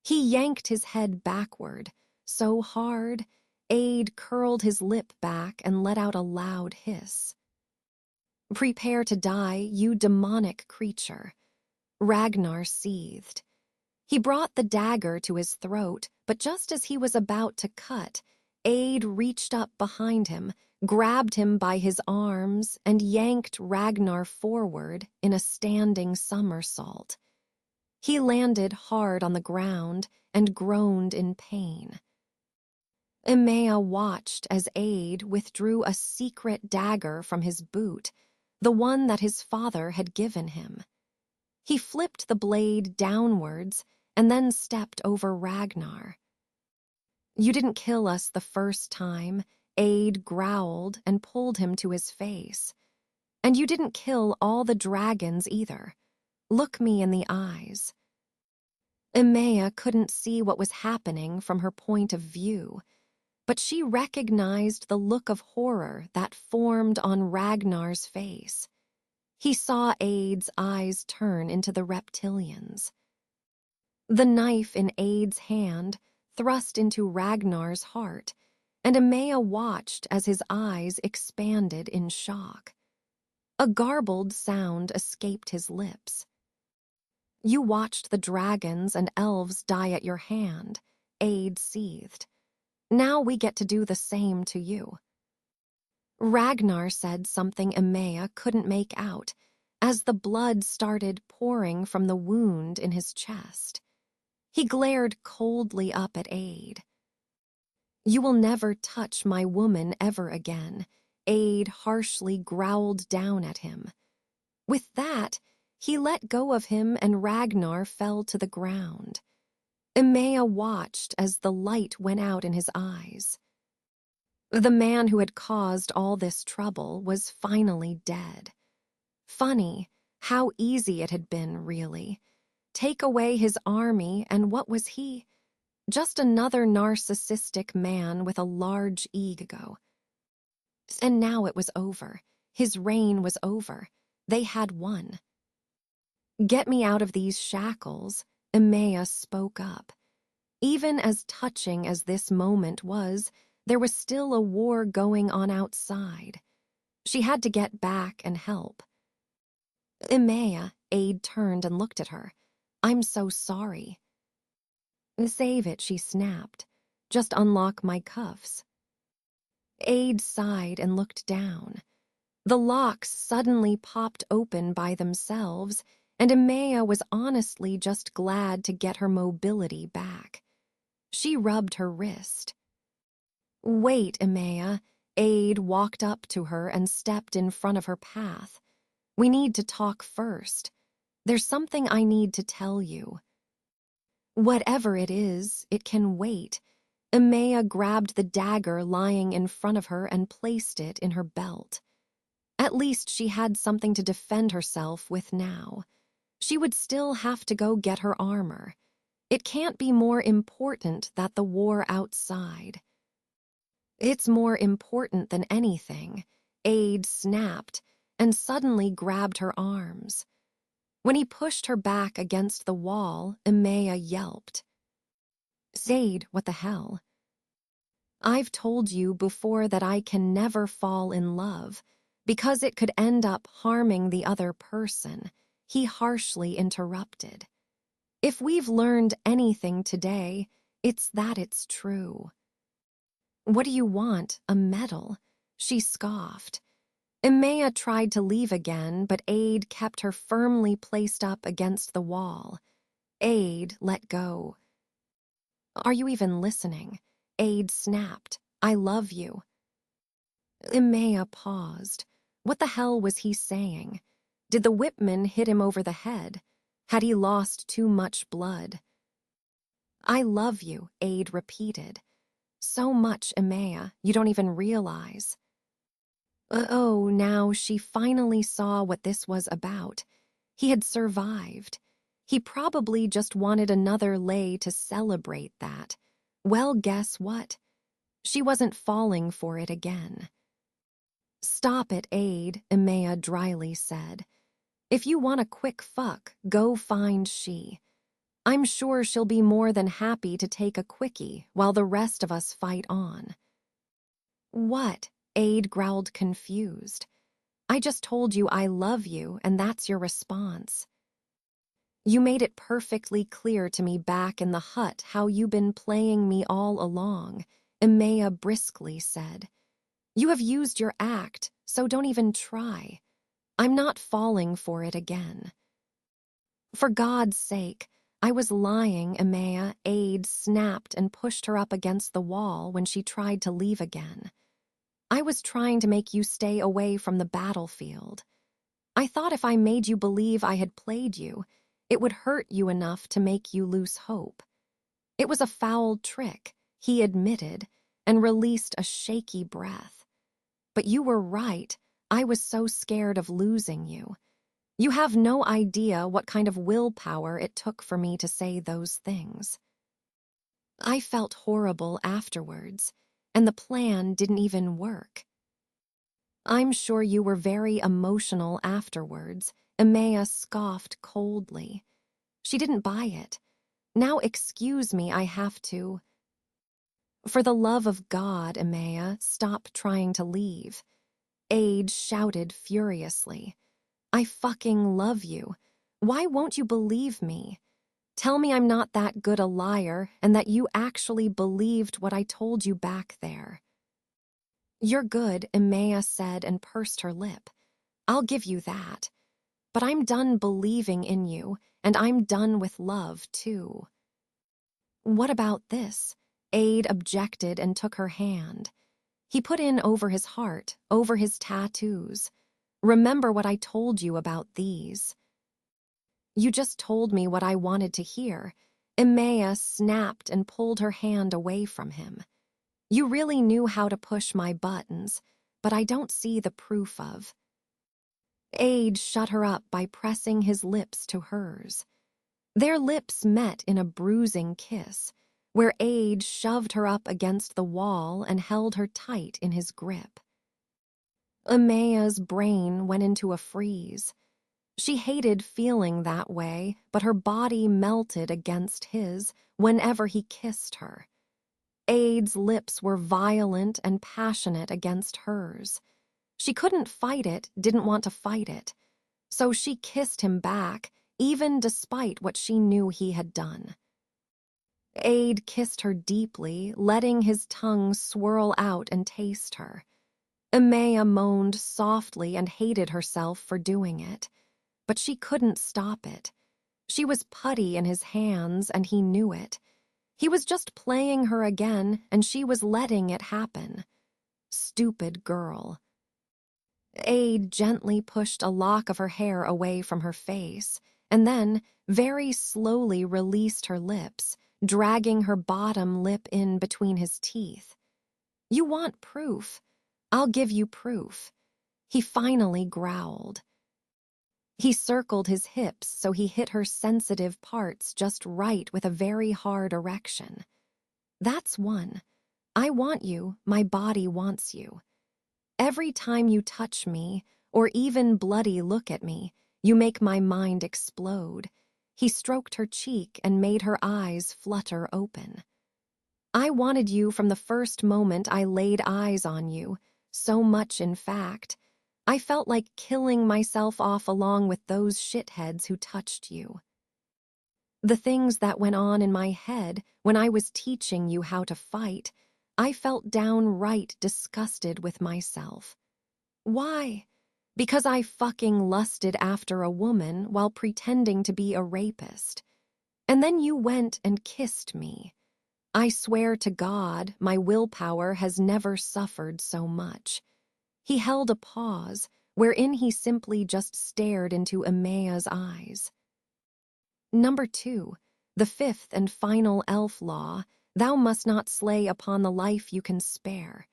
He yanked his head backward, so hard, Aide curled his lip back and let out a loud hiss. "Prepare to die, you demonic creature." Ragnar seethed. He brought the dagger to his throat, but just as he was about to cut, Aide reached up behind him, grabbed him by his arms, and yanked Ragnar forward in a standing somersault. He landed hard on the ground and groaned in pain. Emea watched as Aide withdrew a secret dagger from his boot, the one that his father had given him. He flipped the blade downwards and then stepped over Ragnar. "You didn't kill us the first time," Aide growled and pulled him to his face. "And you didn't kill all the dragons either. Look me in the eyes." Emea couldn't see what was happening from her point of view, but she recognized the look of horror that formed on Ragnar's face. He saw Aide's eyes turn into the reptilians. The knife in Aide's hand thrust into Ragnar's heart, and Emea watched as his eyes expanded in shock. A garbled sound escaped his lips. "You watched the dragons and elves die at your hand," Aide seethed. "Now we get to do the same to you." Ragnar said something Emea couldn't make out as the blood started pouring from the wound in his chest. He glared coldly up at Aide. "You will never touch my woman ever again," Aide harshly growled down at him. With that, he let go of him and Ragnar fell to the ground. Emea watched as the light went out in his eyes. The man who had caused all this trouble was finally dead. Funny how easy it had been, really. Take away his army, and what was he? Just another narcissistic man with a large ego. And now it was over. His reign was over. They had won. "Get me out of these shackles," Emea spoke up. Even as touching as this moment was, there was still a war going on outside. She had to get back and help. "Emea," Aide turned and looked at her. "I'm so sorry." "Save it," she snapped. "Just unlock my cuffs." Aide sighed and looked down. The locks suddenly popped open by themselves, and Emea was honestly just glad to get her mobility back. She rubbed her wrist. "Wait, Emea." Aide walked up to her and stepped in front of her path. "We need to talk first. There's something I need to tell you." "Whatever it is, it can wait." Emea grabbed the dagger lying in front of her and placed it in her belt. At least she had something to defend herself with now. She would still have to go get her armor. It can't be more important that the war outside. "It's more important than anything," Aide snapped and suddenly grabbed her arms. When he pushed her back against the wall, Emea yelped. "Aide, what the hell?" "I've told you before that I can never fall in love, because it could end up harming the other person," he harshly interrupted. "If we've learned anything today, it's that it's true." "What do you want, a medal?" she scoffed. Emea tried to leave again, but Aide kept her firmly placed up against the wall. Aide let go. "Are you even listening?" Aide snapped. "I love you." Emea paused. What the hell was he saying? Did the whipman hit him over the head? Had he lost too much blood? "I love you," Aide repeated. "So much, Emea, you don't even realize." Oh, now she finally saw what this was about. He had survived. He probably just wanted another lay to celebrate that. Well, guess what? She wasn't falling for it again. "Stop it, Aide," Emea dryly said. "If you want a quick fuck, go find she. I'm sure she'll be more than happy to take a quickie while the rest of us fight on." "What?" Aide growled, confused. "I just told you I love you, and that's your response." "You made it perfectly clear to me back in the hut how you been playing me all along," Emea briskly said. "You have used your act, so don't even try. I'm not falling for it again." "For God's sake, I was lying," Emea. Aide snapped and pushed her up against the wall when she tried to leave again. "I was trying to make you stay away from the battlefield. I thought if I made you believe I had played you, it would hurt you enough to make you lose hope. It was a foul trick," he admitted, and released a shaky breath. "But you were right. I was so scared of losing you. You have no idea what kind of willpower it took for me to say those things. I felt horrible afterwards, and the plan didn't even work." "I'm sure you were very emotional afterwards," Emea scoffed coldly. She didn't buy it. "Now excuse me, I have to." "For the love of God, Emea, stop trying to leave." Aide shouted furiously. "I fucking love you. Why won't you believe me? Tell me I'm not that good a liar and that you actually believed what I told you back there." "You're good," Emea said and pursed her lip. "I'll give you that. But I'm done believing in you, and I'm done with love, too." "What about this?" Aide objected and took her hand. He put in over his heart, over his tattoos. "Remember what I told you about these." "You just told me what I wanted to hear." Emea snapped and pulled her hand away from him. "You really knew how to push my buttons, but I don't see the proof of." Aide shut her up by pressing his lips to hers. Their lips met in a bruising kiss, where Aide shoved her up against the wall and held her tight in his grip. Emea's brain went into a freeze. She hated feeling that way, but her body melted against his whenever he kissed her. Aide's lips were violent and passionate against hers. She couldn't fight it, didn't want to fight it. So she kissed him back, even despite what she knew he had done. Aide kissed her deeply, letting his tongue swirl out and taste her. Emea moaned softly and hated herself for doing it. But she couldn't stop it. She was putty in his hands, and he knew it. He was just playing her again, and she was letting it happen. Stupid girl. Aide gently pushed a lock of her hair away from her face, and then very slowly released her lips, dragging her bottom lip in between his teeth. "You want proof? I'll give you proof." He finally growled. He circled his hips so he hit her sensitive parts just right with a very hard erection. "That's one. I want you, my body wants you. Every time you touch me, or even bloody look at me, you make my mind explode." He stroked her cheek and made her eyes flutter open. "I wanted you from the first moment I laid eyes on you, so much in fact. I felt like killing myself off along with those shitheads who touched you. The things that went on in my head when I was teaching you how to fight, I felt downright disgusted with myself. Why? Because I fucking lusted after a woman while pretending to be a rapist. And then you went and kissed me. I swear to God, my willpower has never suffered so much." He held a pause, wherein he simply just stared into Emea's eyes. Number 2, the fifth and final elf law, thou must not slay upon the life you can spare.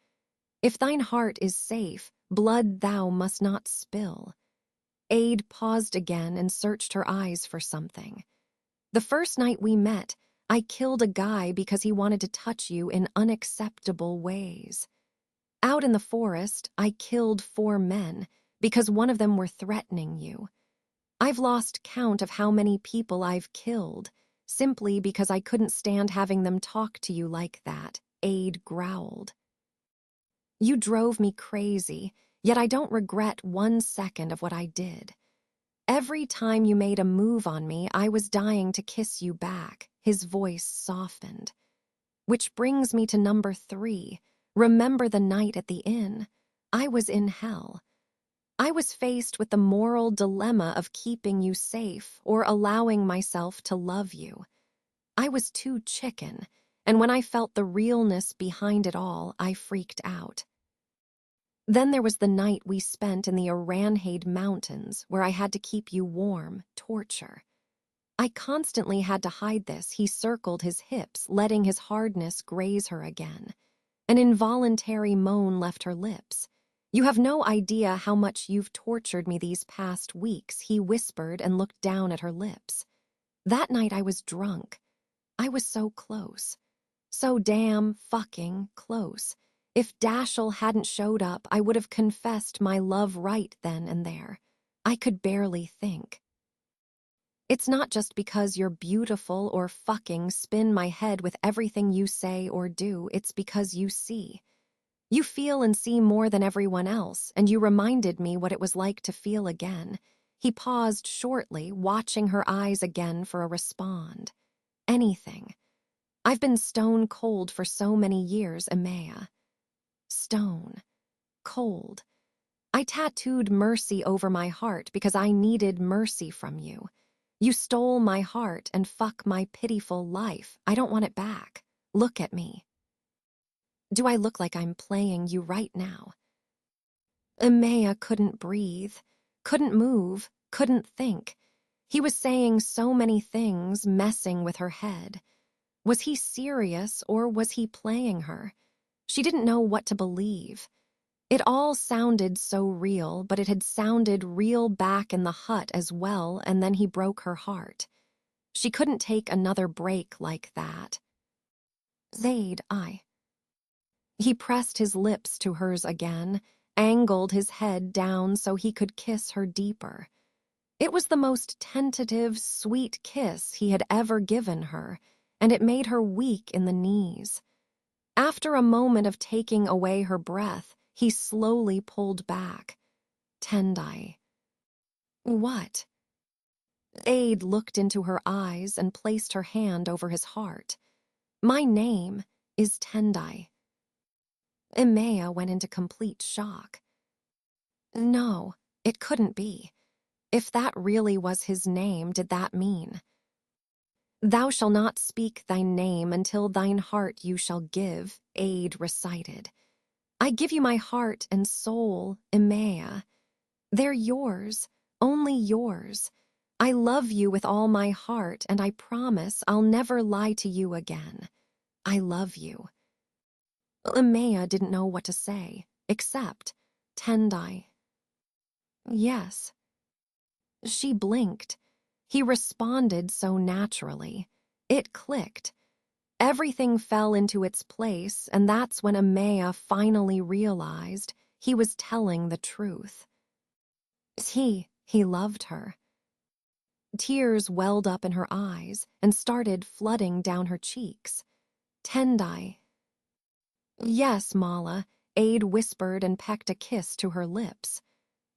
If thine heart is safe, blood thou must not spill. Aide paused again and searched her eyes for something. The first night we met, I killed a guy because he wanted to touch you in unacceptable ways. Out in the forest, I killed 4 men because one of them were threatening you. I've lost count of how many people I've killed, simply because I couldn't stand having them talk to you like that, Aide growled. You drove me crazy, yet I don't regret 1 second of what I did. Every time you made a move on me, I was dying to kiss you back. His voice softened. Which brings me to number 3. Remember the night at the inn? I was in hell. I was faced with the moral dilemma of keeping you safe or allowing myself to love you. I was too chicken, and when I felt the realness behind it all, I freaked out. Then there was the night we spent in the Aide Mountains, where I had to keep you warm, torture. I constantly had to hide this. He circled his hips, letting his hardness graze her again. An involuntary moan left her lips. You have no idea how much you've tortured me these past weeks, he whispered and looked down at her lips. That night I was drunk. I was so close. So damn fucking close. If Dashiell hadn't showed up, I would have confessed my love right then and there. I could barely think. It's not just because you're beautiful or fucking spin my head with everything you say or do, it's because you see. You feel and see more than everyone else, and you reminded me what it was like to feel again. He paused shortly, watching her eyes again for a respond. Anything. I've been stone cold for so many years, Emea. Stone. Cold. I tattooed mercy over my heart because I needed mercy from you. You stole my heart and fuck my pitiful life. I don't want it back. Look at me. Do I look like I'm playing you right now? Emea couldn't breathe, couldn't move, couldn't think. He was saying so many things, messing with her head. Was he serious or was he playing her? She didn't know what to believe. It all sounded so real, but it had sounded real back in the hut as well, and then he broke her heart. She couldn't take another break like that. Zaid, He pressed his lips to hers again, angled his head down so he could kiss her deeper. It was the most tentative, sweet kiss he had ever given her, and it made her weak in the knees. After a moment of taking away her breath, he slowly pulled back. Tendai. What? Aide looked into her eyes and placed her hand over his heart. My name is Tendai. Emea went into complete shock. No, it couldn't be. If that really was his name, did that mean? Thou shalt not speak thy name until thine heart you shall give, Aide recited. I give you my heart and soul, Emea. They're yours, only yours. I love you with all my heart, and I promise I'll never lie to you again. I love you. Emea didn't know what to say, except, Tendai. Yes. She blinked. He responded so naturally. It clicked. Everything fell into its place, and that's when Emea finally realized he was telling the truth. He loved her. Tears welled up in her eyes and started flooding down her cheeks. Tendai. Yes, Mala, Aide whispered and pecked a kiss to her lips.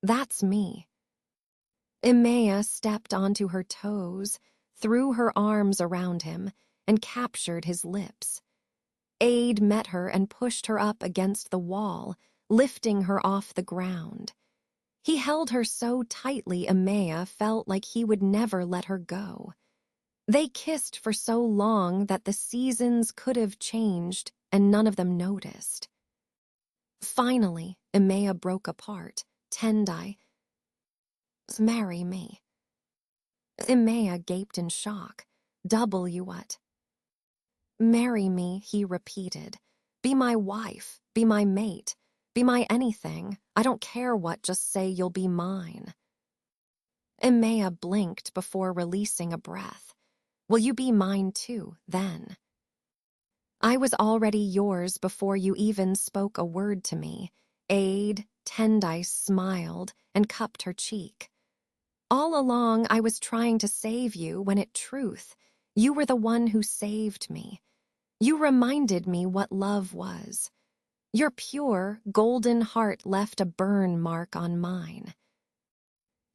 That's me. Emea stepped onto her toes, threw her arms around him, and captured his lips. Aide met her and pushed her up against the wall, lifting her off the ground. He held her so tightly Emea felt like he would never let her go. They kissed for so long that the seasons could have changed and none of them noticed. Finally, Emea broke apart. Tendai. Marry me. Emea gaped in shock. W what? Marry me, he repeated. Be my wife, be my mate, be my anything. I don't care what, just say you'll be mine. Emea blinked before releasing a breath. Will you be mine too, then? I was already yours before you even spoke a word to me. Aide, Tendice smiled and cupped her cheek. All along, I was trying to save you when in truth, you were the one who saved me. You reminded me what love was. Your pure, golden heart left a burn mark on mine.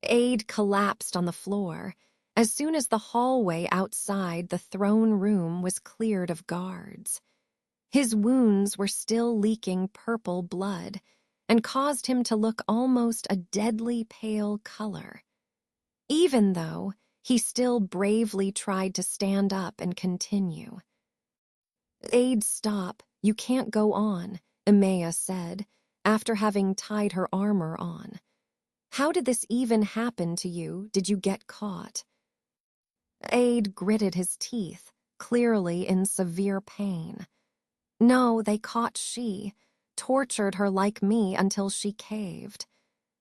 Aide collapsed on the floor as soon as the hallway outside the throne room was cleared of guards. His wounds were still leaking purple blood and caused him to look almost a deadly pale color. Even though he still bravely tried to stand up and continue. Aide, stop. You can't go on, Emea said, after having tied her armor on. How did this even happen to you? Did you get caught? Aide gritted his teeth, clearly in severe pain. No, they caught she, tortured her like me until she caved.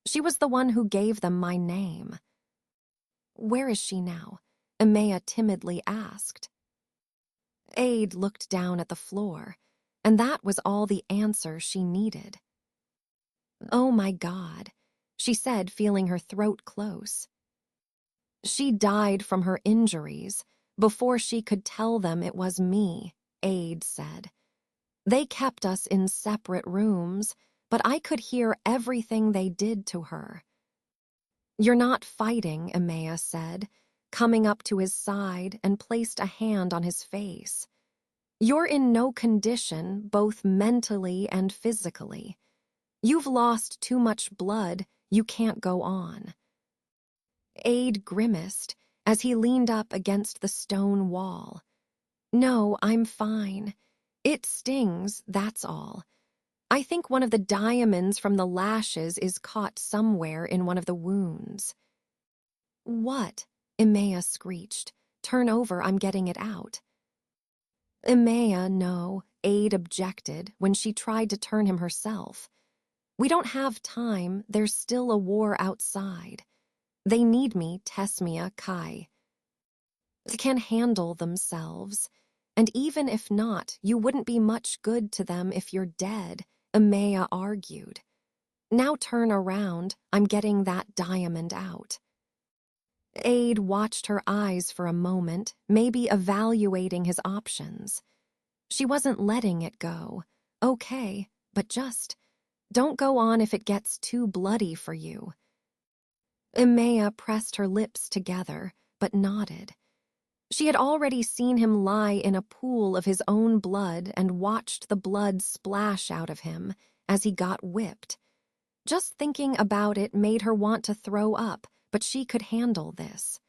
She was the one who gave them my name. Where is she now? Emea timidly asked. Aide looked down at the floor, and that was all the answer she needed. Oh my God, she said, feeling her throat close. She died from her injuries before she could tell them it was me, Aide said. They kept us in separate rooms, but I could hear everything they did to her. You're not fighting, Emea said, coming up to his side and placed a hand on his face. You're in no condition, both mentally and physically. You've lost too much blood, you can't go on. Aide grimaced as he leaned up against the stone wall. No, I'm fine. It stings, that's all. I think one of the diamonds from the lashes is caught somewhere in one of the wounds. What? Emea screeched. Turn over, I'm getting it out. Emea, no, Aide objected when she tried to turn him herself. We don't have time, there's still a war outside. They need me, Tesmia, Kai. They can handle themselves. And even if not, you wouldn't be much good to them if you're dead, Emea argued. Now turn around, I'm getting that diamond out. Aide watched her eyes for a moment, maybe evaluating his options. She wasn't letting it go. Okay, but just don't go on if it gets too bloody for you. Emea pressed her lips together, but nodded. She had already seen him lie in a pool of his own blood and watched the blood splash out of him as he got whipped. Just thinking about it made her want to throw up, but she could handle this.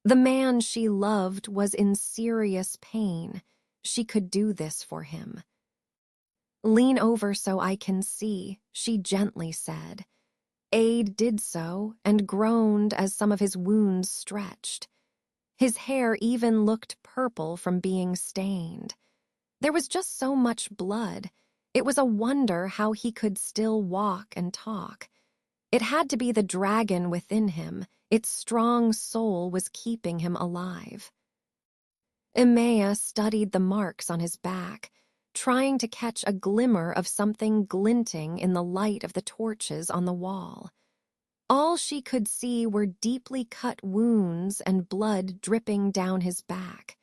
The man she loved was in serious pain. She could do this for him. Lean over so I can see, she gently said. Aide did so and groaned as some of his wounds stretched. His hair even looked purple from being stained. There was just so much blood. It was a wonder how he could still walk and talk. It had to be the dragon within him. Its strong soul was keeping him alive. Emea studied the marks on his back, trying to catch a glimmer of something glinting in the light of the torches on the wall. All she could see were deeply cut wounds and blood dripping down his back.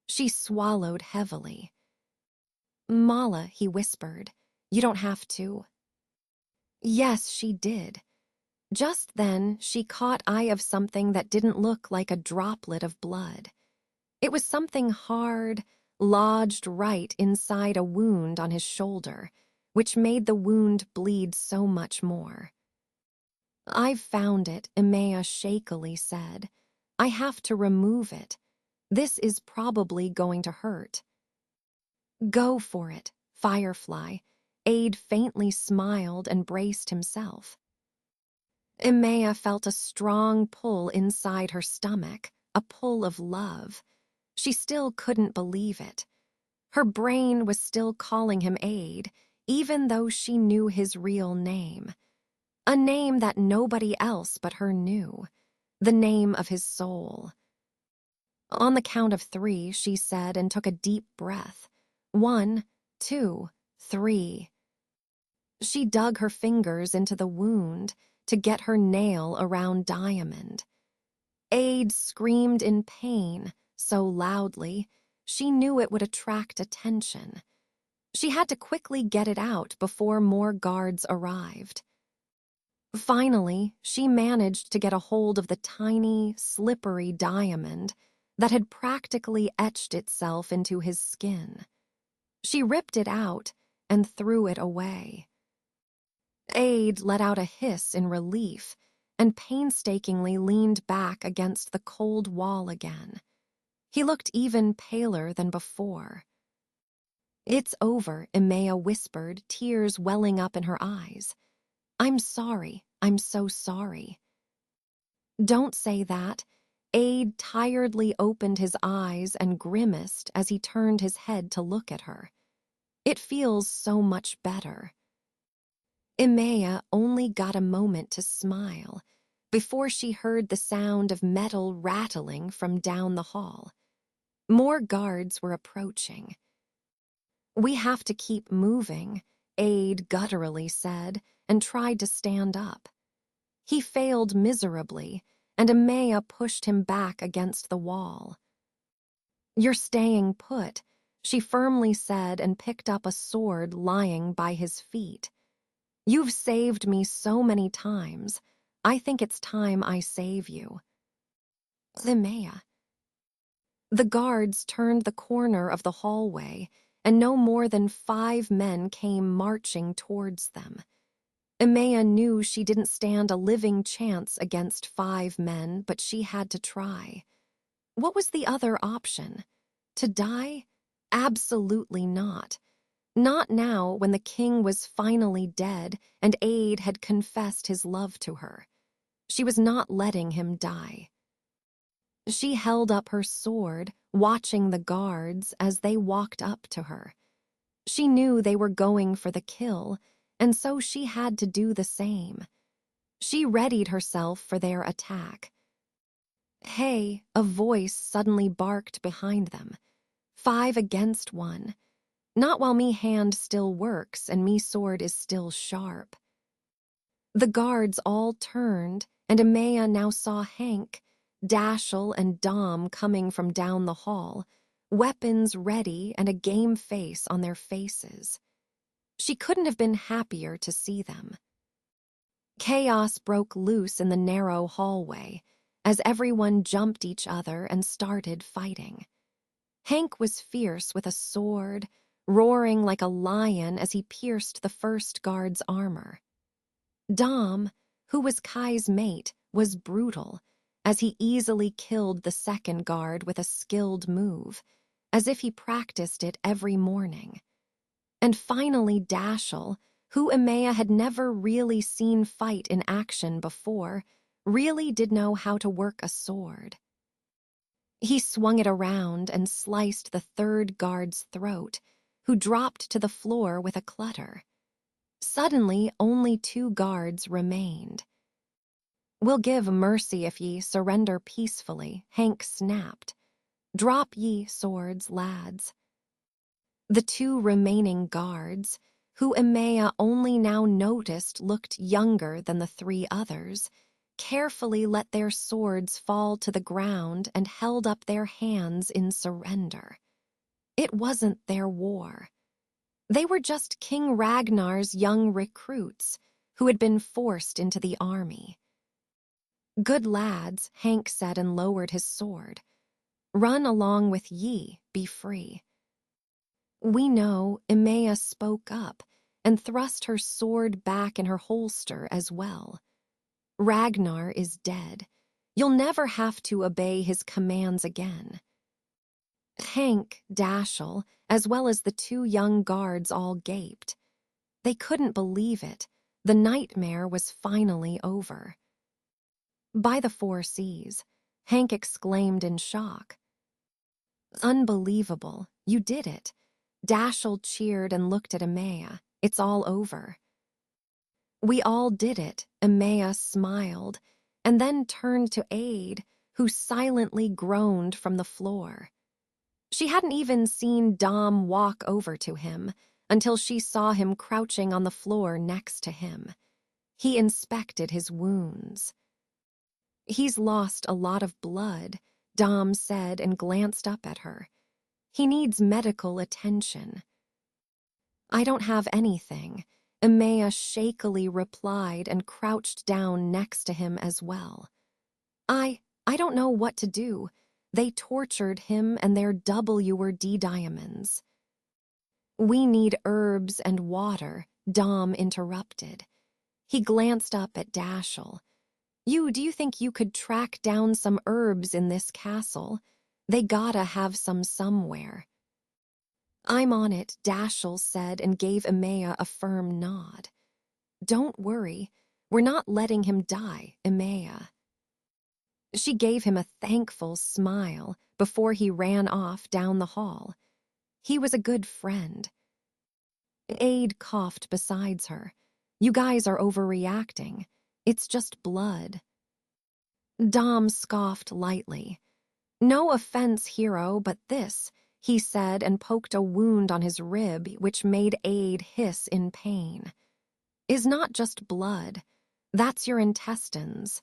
She swallowed heavily. Mala, he whispered, you don't have to. Yes, she did. Just then, she caught eye of something that didn't look like a droplet of blood. It was something hard, lodged right inside a wound on his shoulder, which made the wound bleed so much more. I've found it, Emea shakily said. I have to remove it. This is probably going to hurt. Go for it, Firefly. Aide faintly smiled and braced himself. Emea felt a strong pull inside her stomach, a pull of love. She still couldn't believe it. Her brain was still calling him Aide, even though she knew his real name. A name that nobody else but her knew. The name of his soul. On the count of 3, she said and took a deep breath. 1, 2, 3. She dug her fingers into the wound to get her nail around Diamond. Aide screamed in pain so loudly she knew it would attract attention. She had to quickly get it out before more guards arrived. Finally, she managed to get a hold of the tiny, slippery diamond that had practically etched itself into his skin. She ripped it out and threw it away. Aide let out a hiss in relief and painstakingly leaned back against the cold wall again. He looked even paler than before. "It's over," Emea whispered, tears welling up in her eyes. "I'm sorry. I'm so sorry." "Don't say that." Aide tiredly opened his eyes and grimaced as he turned his head to look at her. "It feels so much better." Emea only got a moment to smile before she heard the sound of metal rattling from down the hall. More guards were approaching. "We have to keep moving," Aide gutturally said, and tried to stand up. He failed miserably, and Emea pushed him back against the wall. "You're staying put," she firmly said and picked up a sword lying by his feet. "You've saved me so many times. I think it's time I save you." Emea. The guards turned the corner of the hallway, and no more than 5 men came marching towards them. Emea knew she didn't stand a living chance against 5 men, but she had to try. What was the other option? To die? Absolutely not. Not now, when the king was finally dead and Aide had confessed his love to her. She was not letting him die. She held up her sword, watching the guards as they walked up to her. She knew they were going for the kill, and so she had to do the same. She readied herself for their attack. "Hey," a voice suddenly barked behind them. 5 against 1. Not while me hand still works and me sword is still sharp. The guards all turned, and Emea now saw Hank, Dashiell, and Dom coming from down the hall, weapons ready and a game face on their faces. She couldn't have been happier to see them. Chaos broke loose in the narrow hallway as everyone jumped each other and started fighting. Hank was fierce with a sword, roaring like a lion as he pierced the first guard's armor. Dom, who was Kai's mate, was brutal as he easily killed the second guard with a skilled move, as if he practiced it every morning. And finally Dashiell, who Emea had never really seen fight in action before, really did know how to work a sword. He swung it around and sliced the third guard's throat, who dropped to the floor with a clutter. Suddenly, only 2 guards remained. "We'll give mercy if ye surrender peacefully," Hank snapped. "Drop ye swords, lads." The 2 remaining guards, who Emea only now noticed looked younger than the 3 others, carefully let their swords fall to the ground and held up their hands in surrender. It wasn't their war. They were just King Ragnar's young recruits who had been forced into the army. "Good lads," Hank said and lowered his sword. "Run along with ye, be free." "We know," Emea spoke up and thrust her sword back in her holster as well. "Ragnar is dead. You'll never have to obey his commands again." Hank, Dashiell, as well as the 2 young guards all gaped. They couldn't believe it. The nightmare was finally over. "By the 4 seas," Hank exclaimed in shock. "Unbelievable. You did it." Dashiell cheered and looked at Emea. "It's all over." "We all did it," Emea smiled, and then turned to Aide, who silently groaned from the floor. She hadn't even seen Dom walk over to him until she saw him crouching on the floor next to him. He inspected his wounds. "He's lost a lot of blood," Dom said and glanced up at her. "He needs medical attention." "I don't have anything," Emea shakily replied and crouched down next to him as well. I don't know what to do. They tortured him and their WD diamonds." "We need herbs and water," Dom interrupted. He glanced up at Dashiell. Do you think you could track down some herbs in this castle? They gotta have some somewhere." "I'm on it," Dashiell said and gave Emea a firm nod. "Don't worry, we're not letting him die, Emea." She gave him a thankful smile before he ran off down the hall. He was a good friend. Aide coughed beside her. "You guys are overreacting. It's just blood." Dom scoffed lightly. "No offense, hero, but this," he said and poked a wound on his rib which made Aide hiss in pain, "is not just blood. That's your intestines."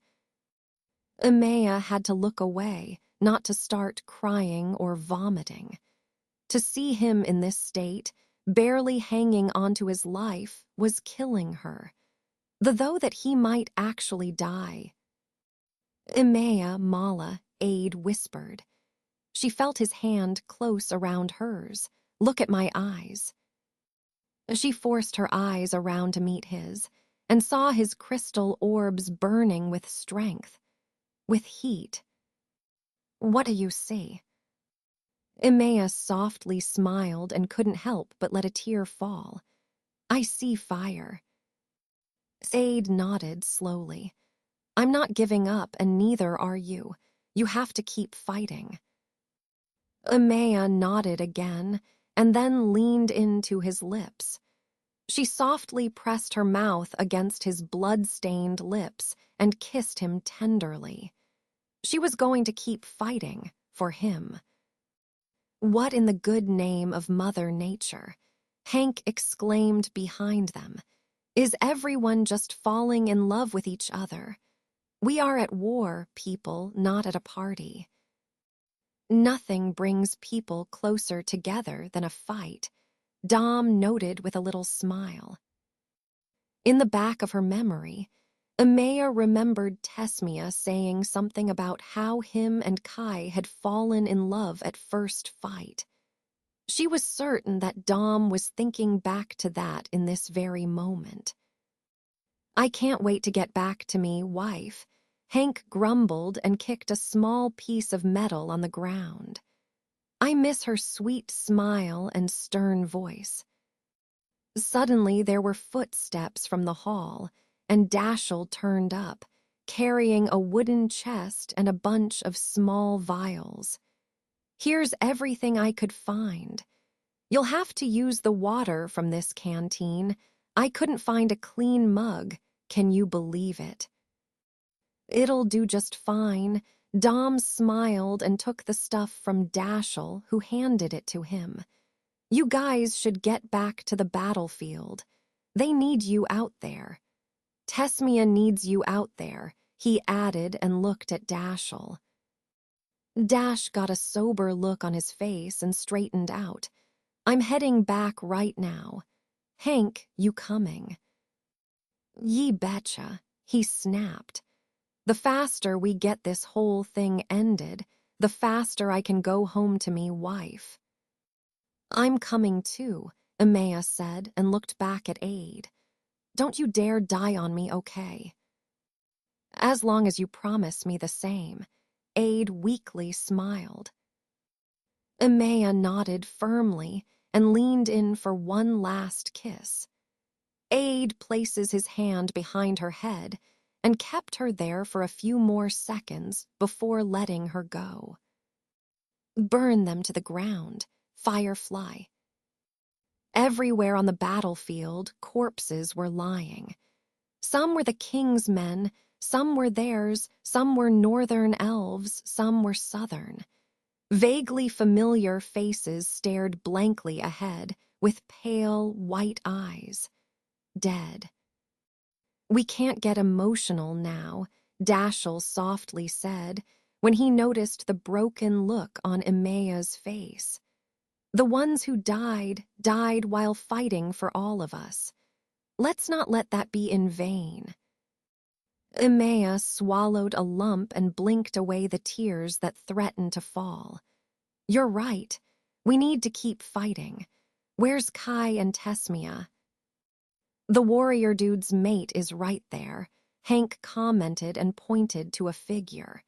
Emea had to look away, not to start crying or vomiting. To see him in this state, barely hanging onto his life, was killing her. Though that he might actually die. "Emea, Mala," Aide whispered. She felt his hand close around hers. "Look at my eyes." She forced her eyes around to meet his, and saw his crystal orbs burning with strength. With heat. "What do you see?" Emea softly smiled and couldn't help but let a tear fall. "I see fire." Aide nodded slowly. "I'm not giving up, and neither are you. You have to keep fighting." Emea nodded again, and then leaned into his lips. She softly pressed her mouth against his blood-stained lips and kissed him tenderly. She was going to keep fighting for him. "What in the good name of Mother Nature?" Hank exclaimed behind them. "Is everyone just falling in love with each other? We are at war, people, not at a party." "Nothing brings people closer together than a fight," Dom noted with a little smile. In the back of her memory, Emea remembered Tesmia saying something about how him and Kai had fallen in love at first fight. She was certain that Dom was thinking back to that in this very moment. "I can't wait to get back to me, wife," Hank grumbled and kicked a small piece of metal on the ground. "I miss her sweet smile and stern voice." Suddenly there were footsteps from the hall, and Dashiell turned up, carrying a wooden chest and a bunch of small vials. "Here's everything I could find. You'll have to use the water from this canteen. I couldn't find a clean mug. Can you believe it?" "It'll do just fine." Dom smiled and took the stuff from Dashiell, who handed it to him. "You guys should get back to the battlefield. They need you out there. Tesmia needs you out there," he added and looked at Dashiell. Dash got a sober look on his face and straightened out. "I'm heading back right now. Hank, you coming?" "Ye betcha," he snapped. "The faster we get this whole thing ended, the faster I can go home to me wife." "I'm coming too," Emea said and looked back at Aide. "Don't you dare die on me, okay?" "As long as you promise me the same," Aide weakly smiled. Emea nodded firmly and leaned in for one last kiss. Aide places his hand behind her head and kept her there for a few more seconds before letting her go. "Burn them to the ground, Firefly." Everywhere on the battlefield, corpses were lying. Some were the king's men, Some were theirs, some were northern elves, some were southern. Vaguely familiar faces stared blankly ahead, with pale, white eyes. Dead. "We can't get emotional now," Dashiell softly said, when he noticed the broken look on Emea's face. "The ones who died while fighting for all of us. Let's not let that be in vain." Emea swallowed a lump and blinked away the tears that threatened to fall. "You're right. We need to keep fighting. Where's Kai and Tesmia?" "The warrior dude's mate is right there," Hank commented and pointed to a figure.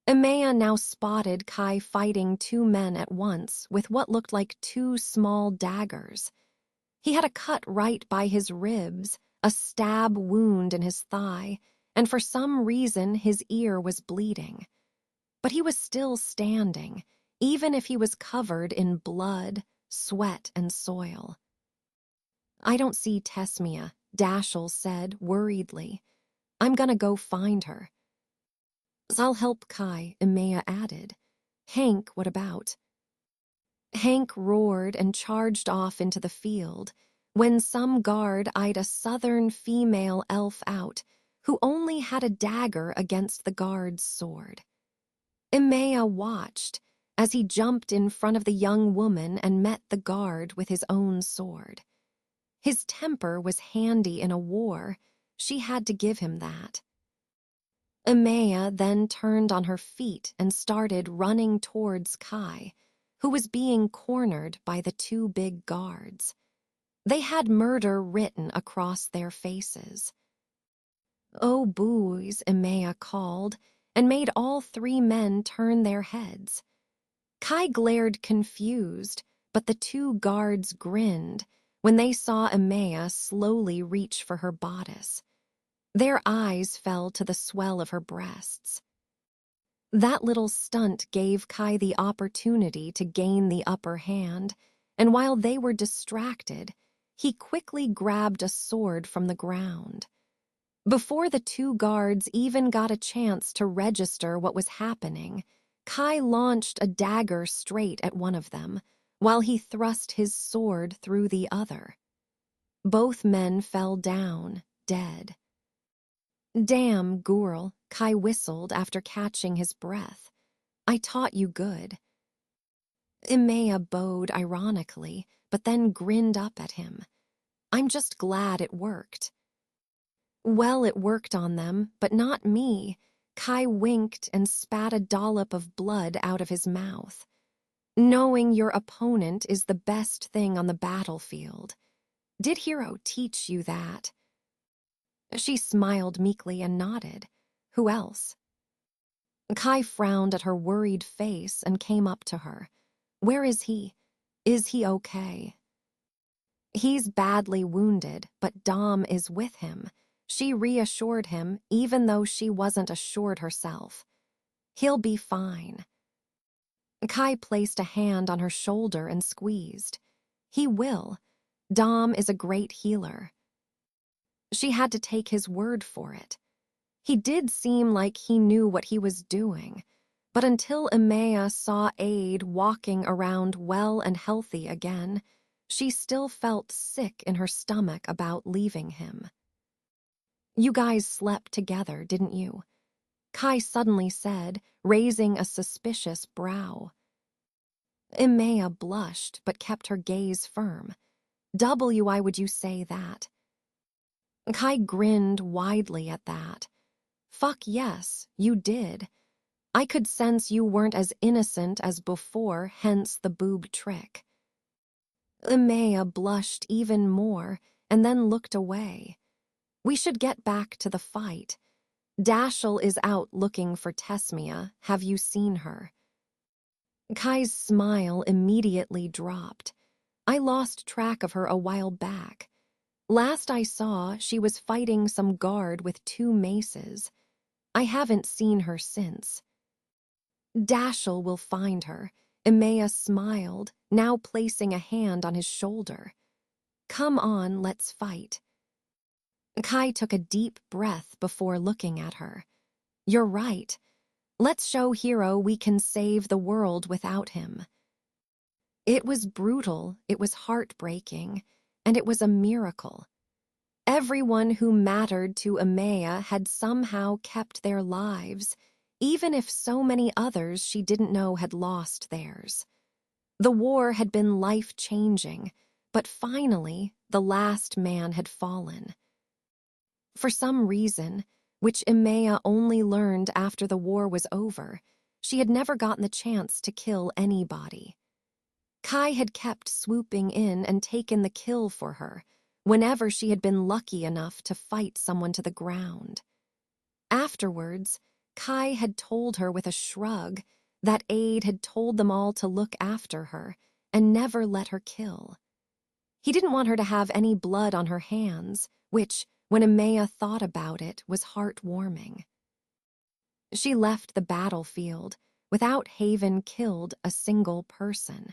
Emea now spotted Kai fighting two men at once with what looked like two small daggers. He had a cut right by his ribs, a stab wound in his thigh, and for some reason his ear was bleeding. But he was still standing, even if he was covered in blood, sweat, and soil. "I don't see Tesmia," Dashiell said worriedly. "I'm gonna go find her." "I'll help Kai," Emea added. "Hank, what about?" Hank roared and charged off into the field, when some guard eyed a southern female elf out, who only had a dagger against the guard's sword. Emea watched as he jumped in front of the young woman and met the guard with his own sword. His temper was handy in a war. She had to give him that. Emea then turned on her feet and started running towards Kai, who was being cornered by the two big guards. They had murder written across their faces. "Oh, boys," Emea called, and made all three men turn their heads. Kai glared confused, but the two guards grinned when they saw Emea slowly reach for her bodice. Their eyes fell to the swell of her breasts. That little stunt gave Kai the opportunity to gain the upper hand, and while they were distracted, he quickly grabbed a sword from the ground. Before the two guards even got a chance to register what was happening, Kai launched a dagger straight at one of them, while he thrust his sword through the other. Both men fell down, dead. "Damn, Ghoul," Kai whistled after catching his breath. "I taught you good." Emea bowed ironically, but then grinned up at him. "I'm just glad it worked." "Well, it worked on them, but not me." Kai winked and spat a dollop of blood out of his mouth. "Knowing your opponent is the best thing on the battlefield. Did Hero teach you that?" She smiled meekly and nodded. "Who else?" Kai frowned at her worried face and came up to her. "Where is he? Is he okay?" "He's badly wounded, but Dom is with him." She reassured him, even though she wasn't assured herself. "He'll be fine." Kai placed a hand on her shoulder and squeezed. "He will. Dom is a great healer." She had to take his word for it. He did seem like he knew what he was doing, but until Emea saw Aide walking around well and healthy again, she still felt sick in her stomach about leaving him. "You guys slept together, didn't you?" Kai suddenly said, raising a suspicious brow. Emea blushed but kept her gaze firm. "Why would you say that?" Kai grinned widely at that. "Fuck yes, you did. I could sense you weren't as innocent as before, hence the boob trick." Emea blushed even more and then looked away. "We should get back to the fight. Dashiell is out looking for Tesmia. Have you seen her?" Kai's smile immediately dropped. "I lost track of her a while back. Last I saw, she was fighting some guard with two maces. I haven't seen her since." "Dashiell will find her." Emea smiled, now placing a hand on his shoulder. "Come on, let's fight." Kai took a deep breath before looking at her. You're right. Let's show Hero we can save the world without him. It was brutal, it was heartbreaking, and it was a miracle. Everyone who mattered to Amaya had somehow kept their lives, even if so many others she didn't know had lost theirs. The war had been life-changing, but finally, the last man had fallen. For some reason, which Amaya only learned after the war was over, she had never gotten the chance to kill anybody. Kai had kept swooping in and taken the kill for her, whenever she had been lucky enough to fight someone to the ground. Afterwards, Kai had told her with a shrug that Aide had told them all to look after her and never let her kill. He didn't want her to have any blood on her hands, which, when Amaya thought about it, was heartwarming. She left the battlefield without Haven killed a single person.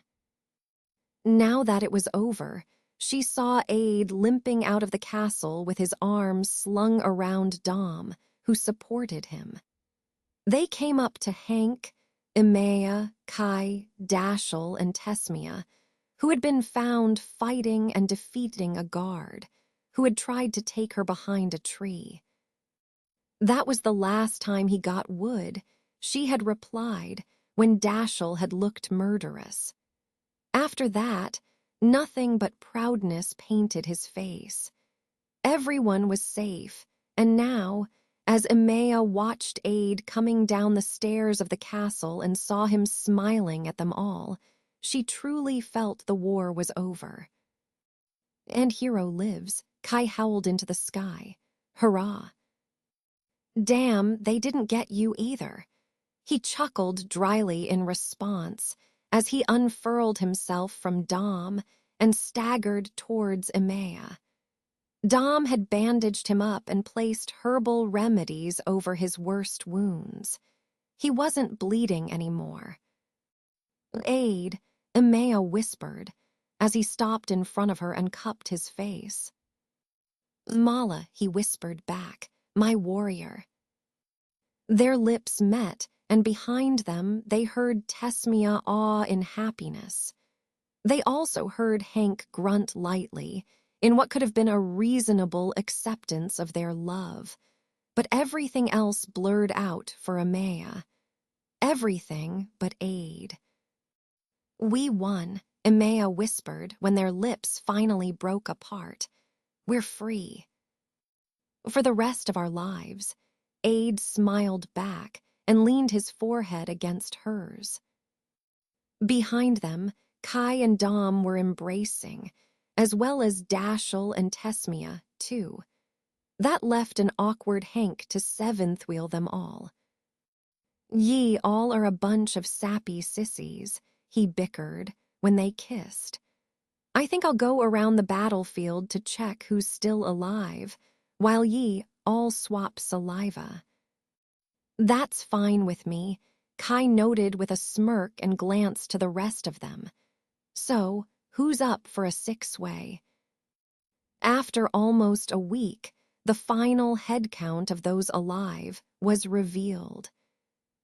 Now that it was over, she saw Aide limping out of the castle with his arms slung around Dom, who supported him. They came up to Hank, Amaya, Kai, Dashiell, and Tesmia, who had been found fighting and defeating a guard, who had tried to take her behind a tree. That was the last time he got wood, she had replied, when Dashiell had looked murderous. After that, nothing but proudness painted his face. Everyone was safe, and now, as Amaya watched Aide coming down the stairs of the castle and saw him smiling at them all, she truly felt the war was over. And Hero lives, Kai howled into the sky. Hurrah! Damn, they didn't get you either. He chuckled dryly in response as he unfurled himself from Dom and staggered towards Amaya. Dom had bandaged him up and placed herbal remedies over his worst wounds. He wasn't bleeding anymore. Aide, Amaya whispered, as he stopped in front of her and cupped his face. Mala, he whispered back, my warrior. Their lips met, and behind them they heard Tesmia awe in happiness. They also heard Hank grunt lightly, in what could have been a reasonable acceptance of their love, but everything else blurred out for Amaya. Everything but Aide. We won, Amaya whispered when their lips finally broke apart. We're free. For the rest of our lives, Aide smiled back and leaned his forehead against hers. Behind them, Kai and Dom were embracing, as well as Dashiell and Tesmia, too. That left an awkward Hank to seventh wheel them all. Ye all are a bunch of sappy sissies, he bickered when they kissed. I think I'll go around the battlefield to check who's still alive, while ye all swap saliva. That's fine with me, Kai noted with a smirk and glanced to the rest of them. So, who's up for a six-way? After almost a week, the final head count of those alive was revealed.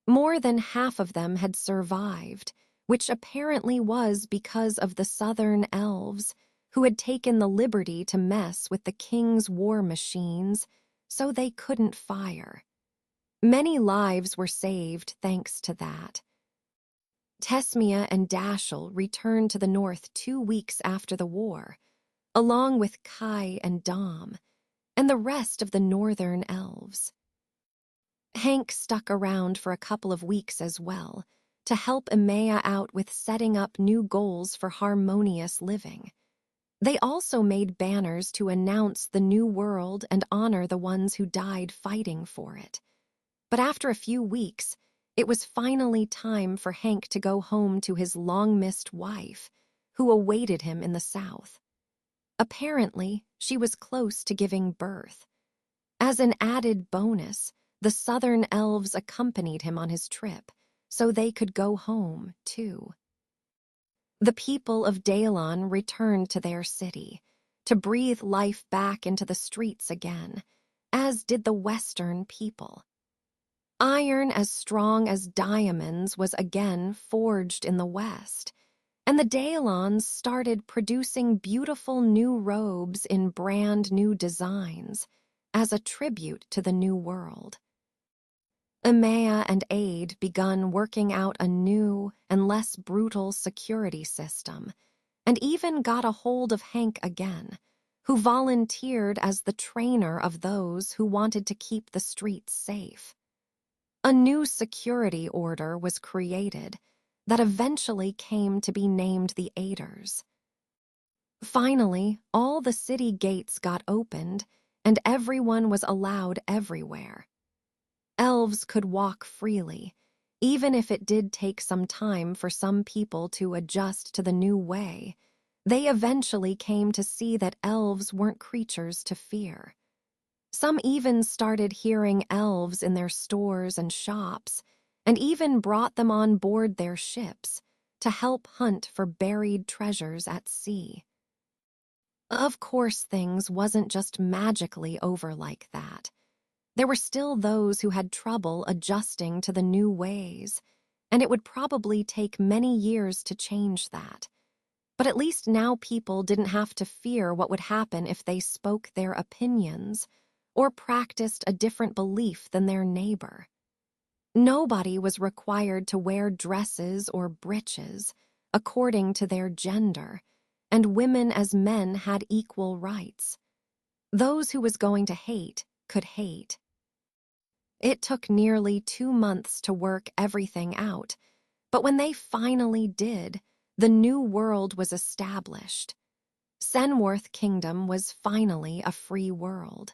More than half of them had survived, which apparently was because of the southern elves, who had taken the liberty to mess with the king's war machines, so they couldn't fire. Many lives were saved thanks to that. Tesmia and Dashiell returned to the north 2 weeks after the war, along with Kai and Dom, and the rest of the northern elves. Hank stuck around for a couple of weeks as well, to help Amaya out with setting up new goals for harmonious living. They also made banners to announce the new world and honor the ones who died fighting for it. But after a few weeks, it was finally time for Hank to go home to his long-missed wife, who awaited him in the south. Apparently, she was close to giving birth. As an added bonus, the southern elves accompanied him on his trip, so they could go home, too. The people of Daelon returned to their city, to breathe life back into the streets again, as did the Western people. Iron as strong as diamonds was again forged in the West, and the Daylons started producing beautiful new robes in brand new designs as a tribute to the new world. Emea and Aide begun working out a new and less brutal security system, and even got a hold of Hank again, who volunteered as the trainer of those who wanted to keep the streets safe. A new security order was created that eventually came to be named the Aiders. Finally, all the city gates got opened, and everyone was allowed everywhere. Elves could walk freely, even if it did take some time for some people to adjust to the new way. They eventually came to see that elves weren't creatures to fear. Some even started hearing elves in their stores and shops, and even brought them on board their ships to help hunt for buried treasures at sea. Of course, things wasn't just magically over like that. There were still those who had trouble adjusting to the new ways, and it would probably take many years to change that. But at least now people didn't have to fear what would happen if they spoke their opinions or practiced a different belief than their neighbor. Nobody was required to wear dresses or breeches according to their gender, and women as men had equal rights. Those who was going to hate could hate. It took nearly 2 months to work everything out, but when they finally did, the new world was established. Senworth Kingdom was finally a free world.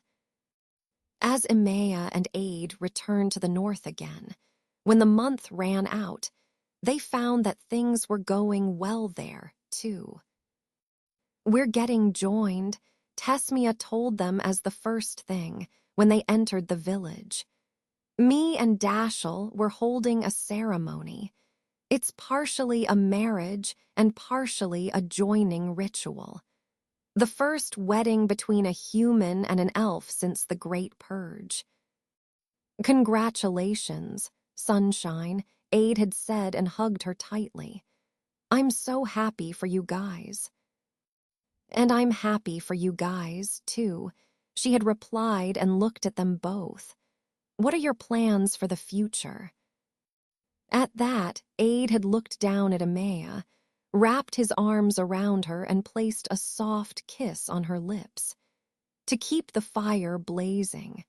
As Emea and Aide returned to the north again, when the month ran out, they found that things were going well there, too. "We're getting joined," Tesmia told them as the first thing when they entered the village. "Me and Dashiell were holding a ceremony. It's partially a marriage and partially a joining ritual. The first wedding between a human and an elf since the Great Purge." "Congratulations, Sunshine," Aide had said and hugged her tightly. "I'm so happy for you guys." "And I'm happy for you guys, too," she had replied and looked at them both. "What are your plans for the future?" At that, Aide had looked down at Emea, wrapped his arms around her and placed a soft kiss on her lips. To keep the fire blazing,